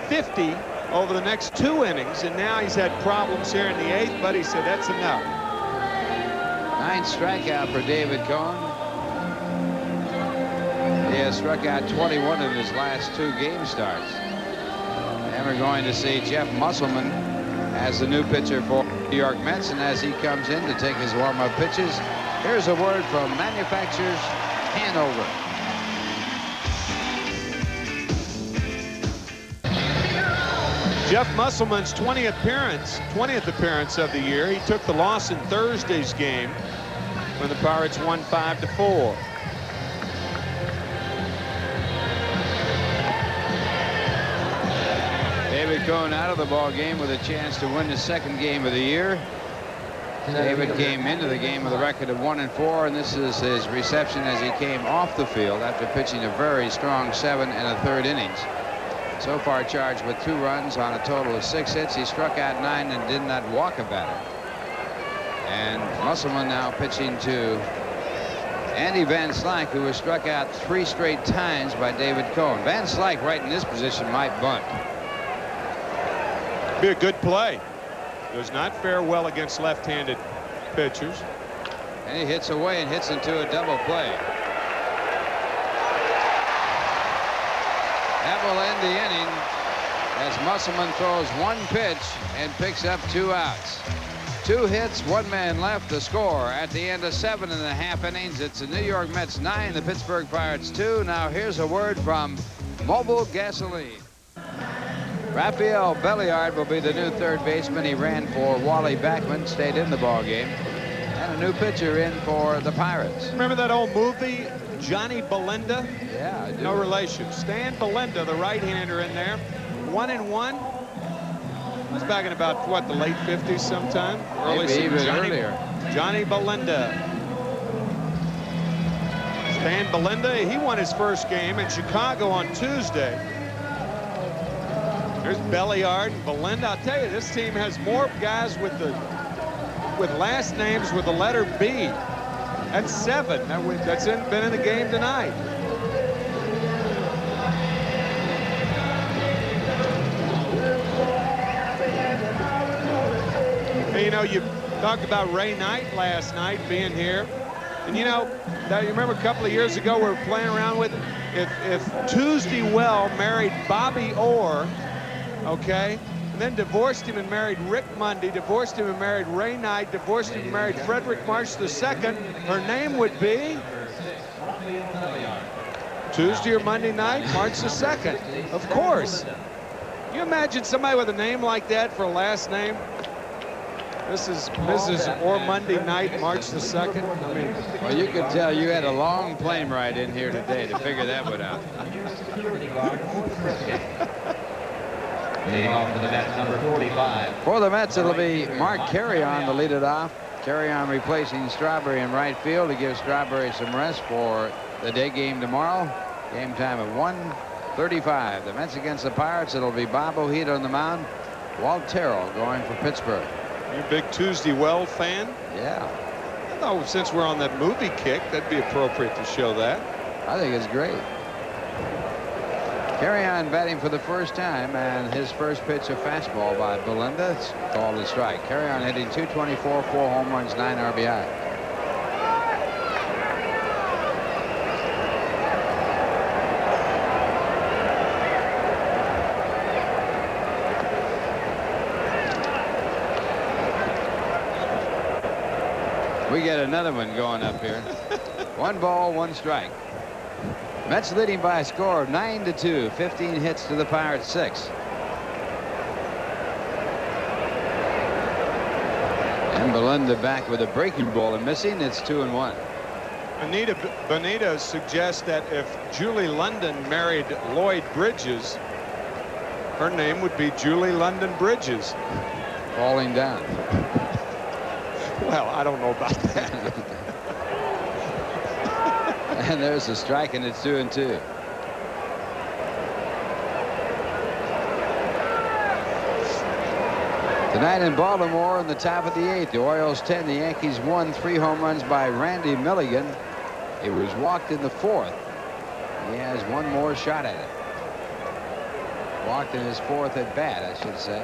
50 over the next 2 innings, and now he's had problems here in the 8th. Buddy said that's enough. 9th strikeout for David Cohn. He has struck out 21 in his last 2 game starts. And we're going to see Jeff Musselman as the new pitcher for New York Mets, and as he comes in to take his warm-up pitches, here's a word from manufacturers Hanover. Jeff Musselman's 20th appearance of the year. He took the loss in Thursday's game when the Pirates won 5-4. David Cohn out of the ball game with a chance to win the 2nd game of the year. David came into the game with a record of 1-4, and this is his reception as he came off the field after pitching a very strong 7 1/3 innings. So far charged with 2 runs on a total of 6 hits. He struck out 9 and did not walk a batter. And Musselman now pitching to Andy Van Slyke, who was struck out 3 straight times by David Cohn. Van Slyke right in this position might bunt. Be a good play. Does not fare well against left-handed pitchers. And he hits away and hits into a double play. That will end the inning as Musselman throws 1 pitch and picks up 2 outs. 2 hits, 1 man left. The score at the end of 7 1/2 innings. It's the New York Mets 9, the Pittsburgh Pirates 2. Now here's a word from Mobile Gasoline. Rafael Belliard will be the new 3rd baseman. He ran for Wally Backman, stayed in the ball game, and a new pitcher in for the Pirates. Remember that old movie, Johnny Belinda? Yeah, I do. No relation. Stan Belinda, the right-hander in there, 1-1. It was back in about, what, the late 50s sometime? Maybe even earlier. Johnny Belinda. Stan Belinda, he won his first game in Chicago on Tuesday. There's Belliard and Belinda. I'll tell you, this team has more guys with last names with the letter B. That's 7. That's been in the game tonight. And, you know, you talked about Ray Knight last night being here. And, you know, you remember a couple of years ago we were playing around with if Tuesday Well married Bobby Orr, okay, and then divorced him and married Rick Mundy, divorced him and married Ray Knight, divorced him and married Frederick March II, her name would be Tuesday or Monday night, March II. Of course. Can you imagine somebody with a name like that for a last name? This is Mrs. or Monday night, March II. I mean, well, you could tell you had a long plane ride in here today to figure that one out. Leading off for the Mets, number 45. For the Mets, it'll be Mark Carrion to lead it off. Carrion replacing Strawberry in right field to give Strawberry some rest for the day game tomorrow. Game time at 1:35. The Mets against the Pirates. It'll be Bob Ojeda on the mound. Walt Terrell going for Pittsburgh. you a big Tuesday Well fan? Yeah. I thought since we're on that movie kick, that'd be appropriate to show that. I think it's great. Carrion batting for the first time, and his first pitch, a fastball by Belinda. It's called a strike. Carrion hitting .224, 4 home runs, 9 RBI. We get another one going up here. 1 ball, 1 strike. Mets leading by a score of 9-2. 15 hits to the Pirates 6. And Belinda back with a breaking ball and missing. It's 2-1. Bonilla suggests that if Julie London married Lloyd Bridges, her name would be Julie London Bridges. Falling down. Well, I don't know about that. And there's a strike, and it's 2-2. Tonight in Baltimore in the top of the 8th, the Orioles 10, the Yankees 1, 3 home runs by Randy Milligan. It was walked in the 4th. He has one more shot at it. Walked in his 4th at bat, I should say.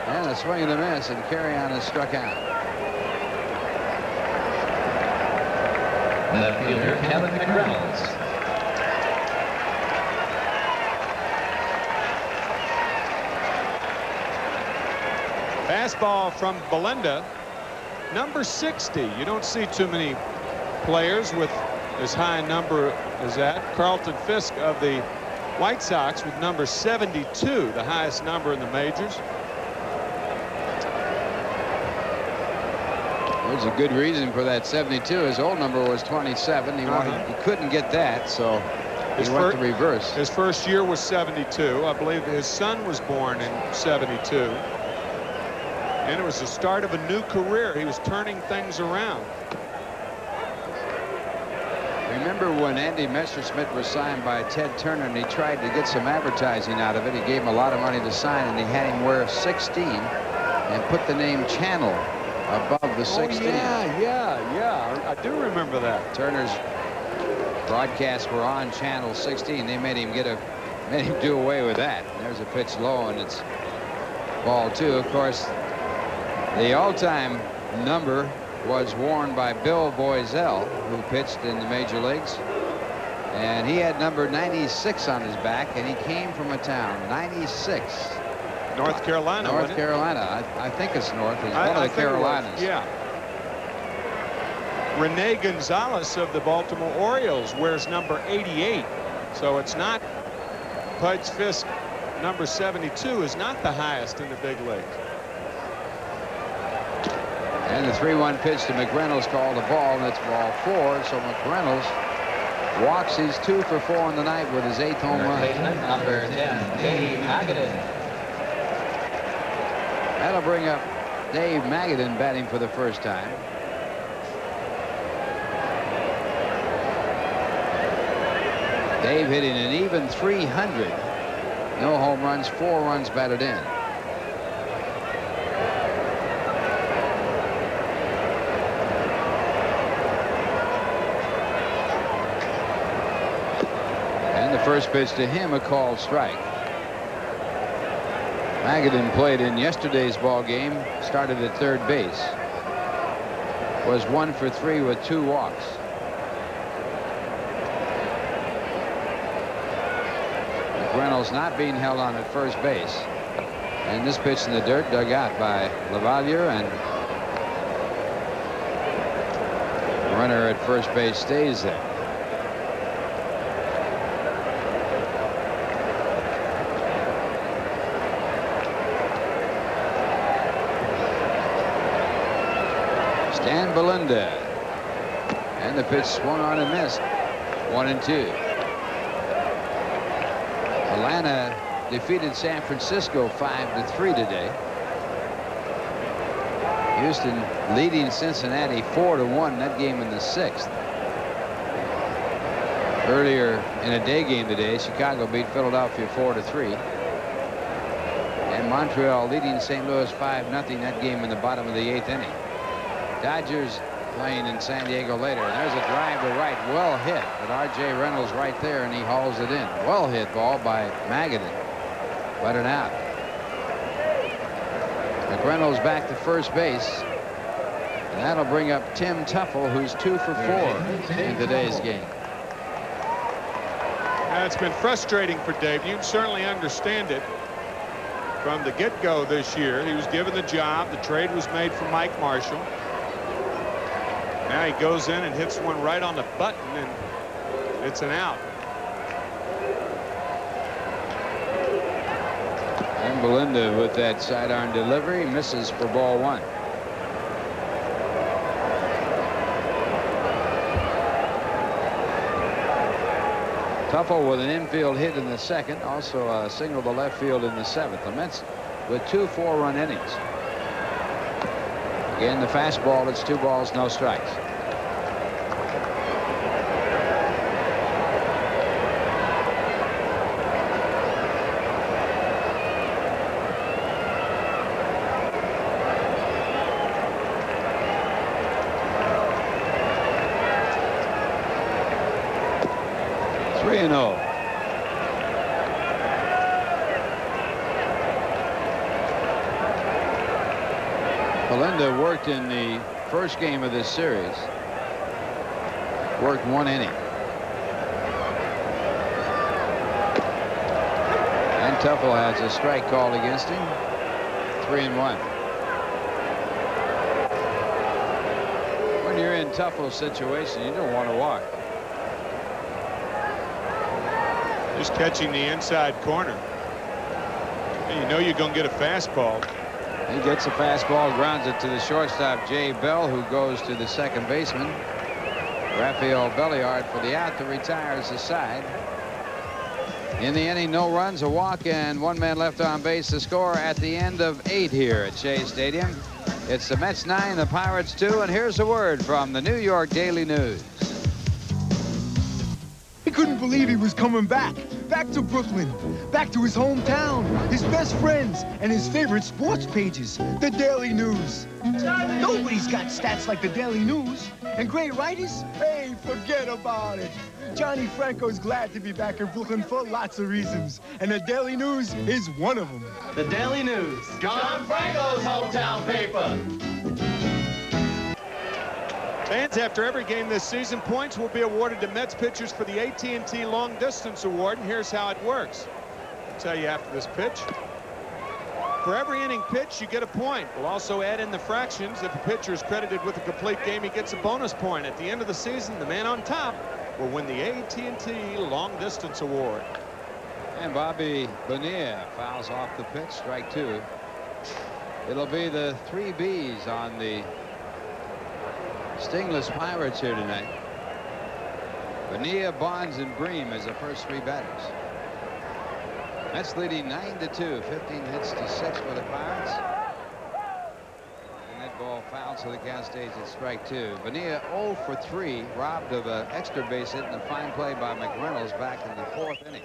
And a swing and a miss, and carry on is struck out. Left fielder Kevin McReynolds. Fastball from Bonilla, number 60. You don't see too many players with as high a number as that. Carlton Fisk of the White Sox with number 72, the highest number in the majors. There's a good reason for that 72. His old number was 27. He couldn't get that, so he went to reverse. His first year was 72. I believe his son was born in 72. And it was the start of a new career. He was turning things around. Remember when Andy Messerschmidt was signed by Ted Turner, and he tried to get some advertising out of it. He gave him a lot of money to sign, and he had him wear 16 and put the name Channel above the 16. Oh, yeah. I do remember that. Turner's broadcasts were on Channel 16. They made him do away with that. And there's a pitch low, and it's ball 2. Of course, the all-time number was worn by Bill Boiselle, who pitched in the major leagues. And he had number 96 on his back, and he came from a town, 96. North Carolina. North Carolina. I think it's North. It's one of the Carolinas. Yeah. Rene Gonzalez of the Baltimore Orioles wears number 88. So it's not Pudge Fisk. Number 72 is not the highest in the big leagues. And the 3-1 pitch to McReynolds called a ball, and it's ball 4. So McReynolds walks. He's 2 for 4 on the night with his 8th home run. Number 10, Dave Magadan. That'll bring up Dave Magadan batting for the first time. Dave hitting an even 300. No home runs, 4 runs batted in. And the first pitch to him, a called strike. Magadan played in yesterday's ball game, started at third base. Was 1 for 3 with 2 walks. McReynolds not being held on at first base. And this pitch in the dirt dug out by Lavalier, and the runner at first base stays there. Stan Belinda, and the pitch swung on and missed. 1-2. Atlanta defeated San Francisco 5-3 today. Houston leading Cincinnati 4-1. That game in the 6th. Earlier in a day game today, Chicago beat Philadelphia 4-3. And Montreal leading St. Louis 5-0. That game in the bottom of the 8th inning. Dodgers playing in San Diego later. And there's a drive to right, well hit, but R.J. Reynolds right there, and he hauls it in. Well hit ball by Magadan, but an out. McReynolds back to first base, and that'll bring up Tim Tuffle, who's 2 for 4 in today's game. Now, it's been frustrating for Dave. You can certainly understand it. From the get-go this year, he was given the job. The trade was made for Mike Marshall. Now he goes in and hits one right on the button, and it's an out. And Belinda with that sidearm delivery misses for ball 1. Tuffle with an infield hit in the 2nd, also a single to left field in the 7th. The Mets with 2 4-run innings. Again, the fastball, it's 2 balls, no strikes. Worked in the first game of this series. Worked 1 inning. And Tuffle has a strike called against him. 3-1. When you're in Tuffle's situation, you don't want to walk. Just catching the inside corner. And you know you're going to get a fastball. He gets a fastball, grounds it to the shortstop, Jay Bell, who goes to the second baseman, Rafael Belliard, for the out that retires the side. In the inning, no runs, a walk, and 1 man left on base. The score at the end of 8 here at Shea Stadium. It's the Mets 9, the Pirates 2, and here's a word from the New York Daily News. He couldn't believe he was coming back to Brooklyn, back to his hometown, his best friends, and his favorite sports pages, the Daily News. Nobody's got stats like the Daily News. And great writers? Hey, forget about it. Johnny Franco's glad to be back in Brooklyn for lots of reasons, and the Daily News is one of them. The Daily News, John Franco's hometown paper. Fans, after every game this season, points will be awarded to Mets pitchers for the AT&T Long Distance Award, and here's how it works. I'll tell you after this pitch. For every inning pitch, you get a point. We'll also add in the fractions. If a pitcher is credited with a complete game, he gets a bonus point. At the end of the season, the man on top will win the AT&T Long Distance Award. And Bobby Bonilla fouls off the pitch, strike 2. It'll be the 3 Bs on the Stingless Pirates here tonight. Bonilla, Bonds, and Bream as the first 3 batters. Mets leading 9-2, 15 hits to 6 for the Pirates. And that ball fouled, so the count stays at strike 2. Bonilla 0 for 3, robbed of an extra base hit and a fine play by McReynolds back in the 4th inning.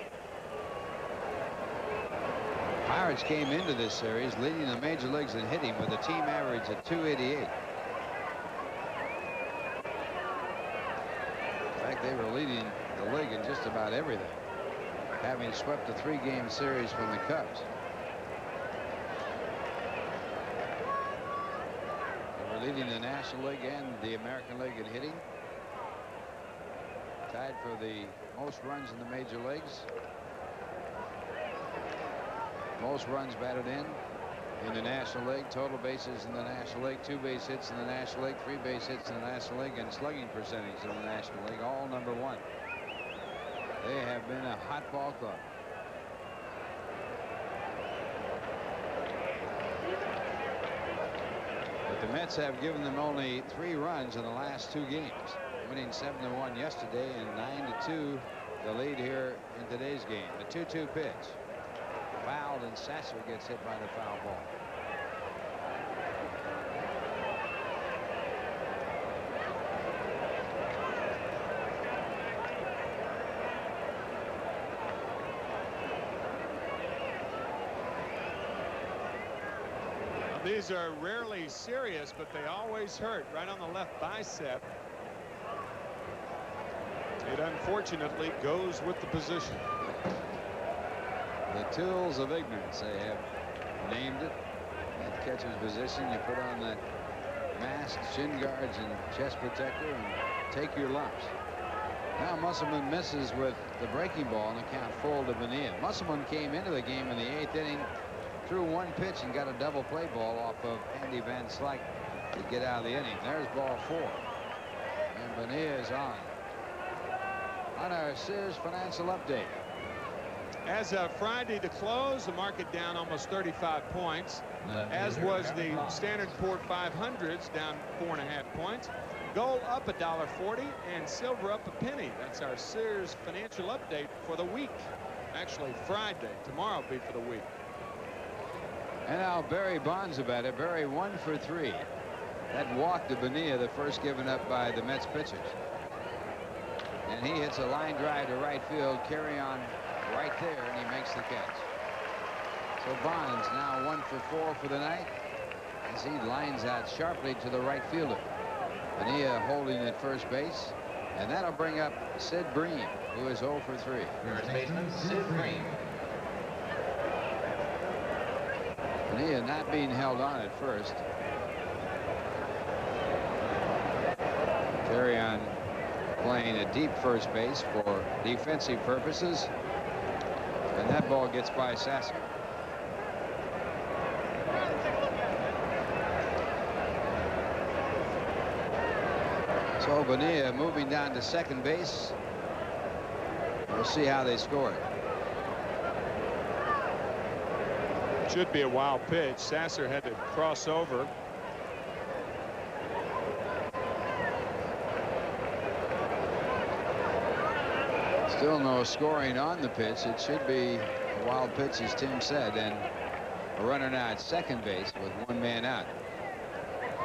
Pirates came into this series leading the major leagues in hitting with a team average of .288. In fact, they were leading the league in just about everything, having swept a 3-game series from the Cubs. They were leading the National League and the American League in hitting. Tied for the most runs in the major leagues. Most runs batted in the National League. Total bases in the National League. 2 base hits in the National League. 3 base hits in the National League. And slugging percentage in the National League. All #1. They have been a hot ball club. But the Mets have given them only 3 runs in the last 2 games, winning 7-1 yesterday and 9-2 the lead here in today's game. The 2-2 pitch. Fouled, and Sasser gets hit by the foul ball. These are rarely serious, but they always hurt right on the left bicep. It unfortunately goes with the position. The tools of ignorance, they have named it. That catcher's position, you put on that mask, shin guards, and chest protector, and take your lumps. Now Musselman misses with the breaking ball, and the count full to Bonilla. Musselman came into the game in the 8th inning, threw 1 pitch and got a double play ball off of Andy Van Slyke to get out of the inning. There's ball 4. And Bonilla is on our Sears Financial Update. As of Friday to close, the market down almost 35 points, as was the Standard & Poor 500s, down 4.5 points. Gold up $1.40 and silver up a penny. That's our Sears Financial Update for the week. Actually, Friday. Tomorrow will be for the week. And now Barry Bonds about it. Barry 1 for 3. That walk to Bonilla, the first given up by the Mets pitchers. And he hits a line drive to right field, carry on right there, and he makes the catch. So Bonds now 1 for 4 for the night as he lines out sharply to the right fielder. Bonilla holding at first base, and that'll bring up Sid Bream, who is 0 for 3. First baseman, Sid Bream. Bonilla not being held on at first. Carry on playing a deep first base for defensive purposes, and that ball gets by Sasser. So Bonilla moving down to second base. We'll see how they score it. Should be a wild pitch. Sasser had to cross over. Still no scoring on the pitch. It should be a wild pitch, as Tim said, and a runner now at second base with 1 man out.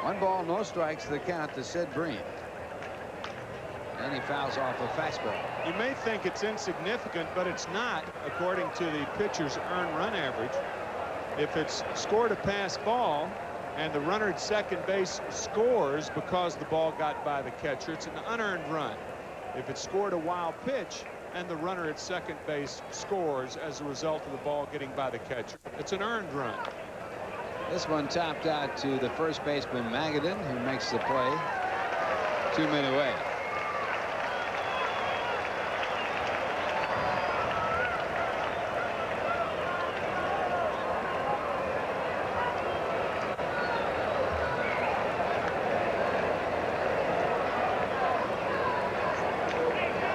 1 ball, no strikes, the count to Sid Bream. And he fouls off a fastball. You may think it's insignificant, but it's not, according to the pitcher's earned run average. If it's scored a pass ball and the runner at second base scores because the ball got by the catcher, it's an unearned run. If it's scored a wild pitch and the runner at second base scores as a result of the ball getting by the catcher, it's an earned run. This one topped out to the first baseman Magadan, who makes the play. 2 men away.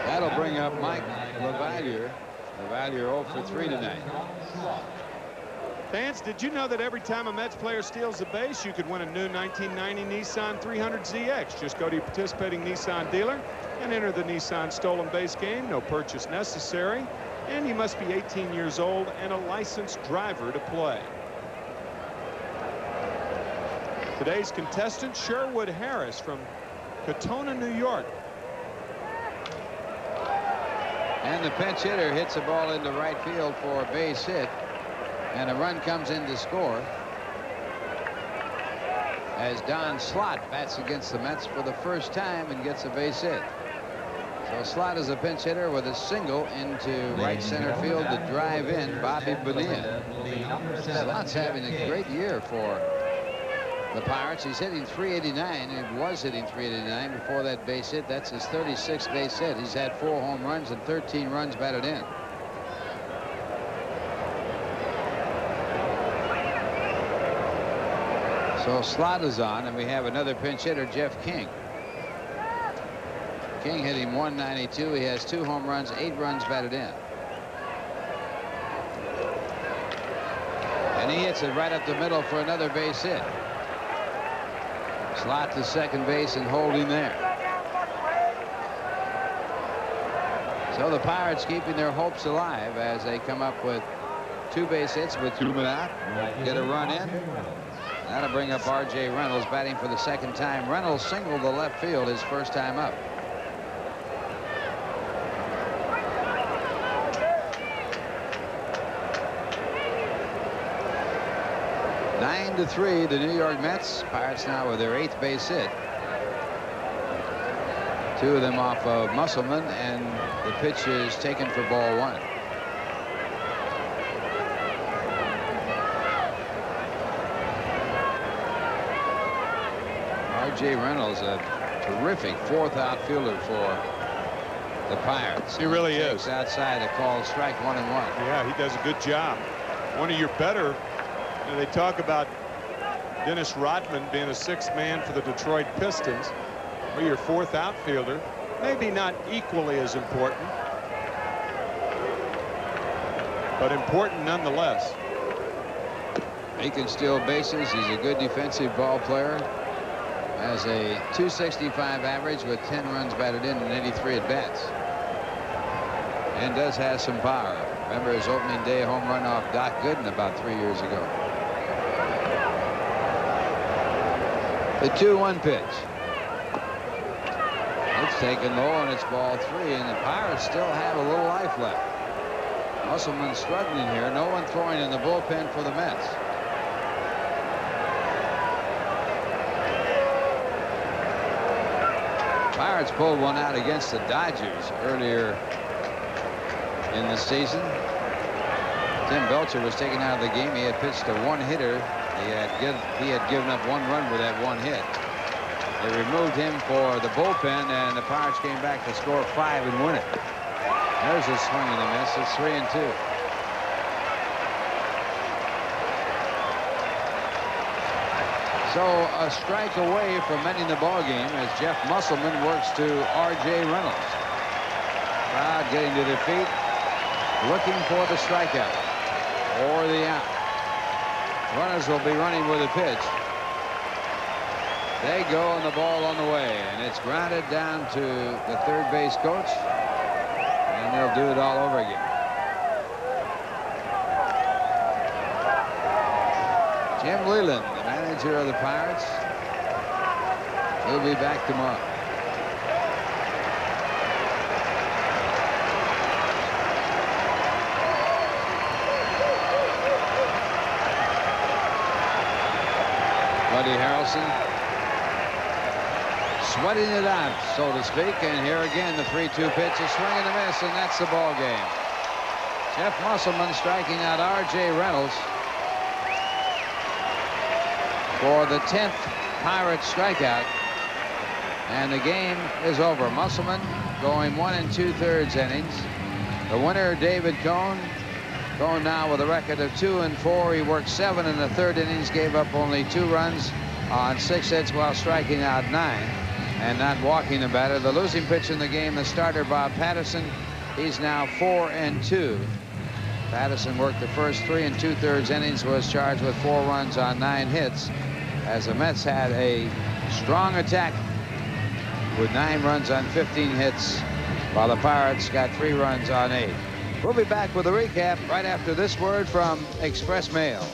That'll bring up Mike LaValliere. LaValliere 0 for 3 tonight. Fans, did you know that every time a Mets player steals a base, you could win a new 1990 Nissan 300ZX? Just go to your participating Nissan dealer and enter the Nissan stolen base game. No purchase necessary. And you must be 18 years old and a licensed driver to play. Today's contestant, Sherwood Harris from Katona, New York. And the pinch hitter hits a ball into right field for a base hit. And a run comes in to score as Don Slott bats against the Mets for the first time and gets a base hit. So Slott is a pinch hitter with a single into right center field to drive in Bobby Bonilla. Slott's having a great year for the Pirates. He's hitting .389, and he was hitting .389 before that base hit. That's his 36th base hit. He's had 4 home runs and 13 runs batted in. So Slott is on, and we have another pinch hitter, Jeff King. King hitting .192. He has 2 home runs, 8 runs batted in. And he hits it right up the middle for another base hit. Slott to second base and holding there. So the Pirates keeping their hopes alive as they come up with 2 base hits with 2 men out. Get a run in. That'll bring up R.J. Reynolds batting for the second time. Reynolds singled the left field his first time up. Nine to 3, the New York Mets. Pirates now with their 8th base hit. 2 of them off of Musselman, and the pitch is taken for ball 1. R.J. Reynolds, a terrific 4th outfielder for the Pirates. He really is. Outside a call strike 1-1. Yeah, he does a good job. One of your better. You know, they talk about Dennis Rodman being a 6th man for the Detroit Pistons. Or your 4th outfielder. Maybe not equally as important, but important nonetheless. He can steal bases. He's a good defensive ball player. Has a .265 average with 10 runs batted in and 83 at-bats. And does have some power. Remember his opening day home run off Doc Gooden about 3 years ago. The 2-1 pitch. It's taken low and it's ball 3, and the Pirates still have a little life left. Musselman struggling here. No one throwing in the bullpen for the Mets. Pirates pulled one out against the Dodgers earlier in the season. Tim Belcher was taken out of the game. He had pitched a one-hitter. He had given up 1 run with that 1 hit. They removed him for the bullpen, and the Pirates came back to score 5 and win it. There's a swing and a miss. It's 3-2. So a strike away from ending the ball game as Jeff Musselman works to R.J. Reynolds. Crowd getting to their feet, looking for the strikeout or the out. Runners will be running with a pitch. They go, and the ball on the way, and it's grounded down to the third base coach, and they'll do it all over again. Jim Leyland, the manager of the Pirates, he'll be back tomorrow. Bud Harrelson sweating it out, so to speak, and here again the 3-2 pitch, a swing and a miss, and that's the ball game. Jeff Musselman striking out R.J. Reynolds for the 10th Pirate strikeout, and the game is over. Musselman going 1 2/3 innings. The winner, David Cone, going now with a record of 2-4. He worked 7 in the 3rd innings, gave up only 2 runs on 6 hits while striking out 9 and not walking the batter. The losing pitch in the game, the starter, Bob Patterson, he's now 4-2. Patterson worked the first 3 2/3 innings, was charged with 4 runs on 9 hits, as the Mets had a strong attack with 9 runs on 15 hits, while the Pirates got 3 runs on 8. We'll be back with a recap right after this word from Express Mail.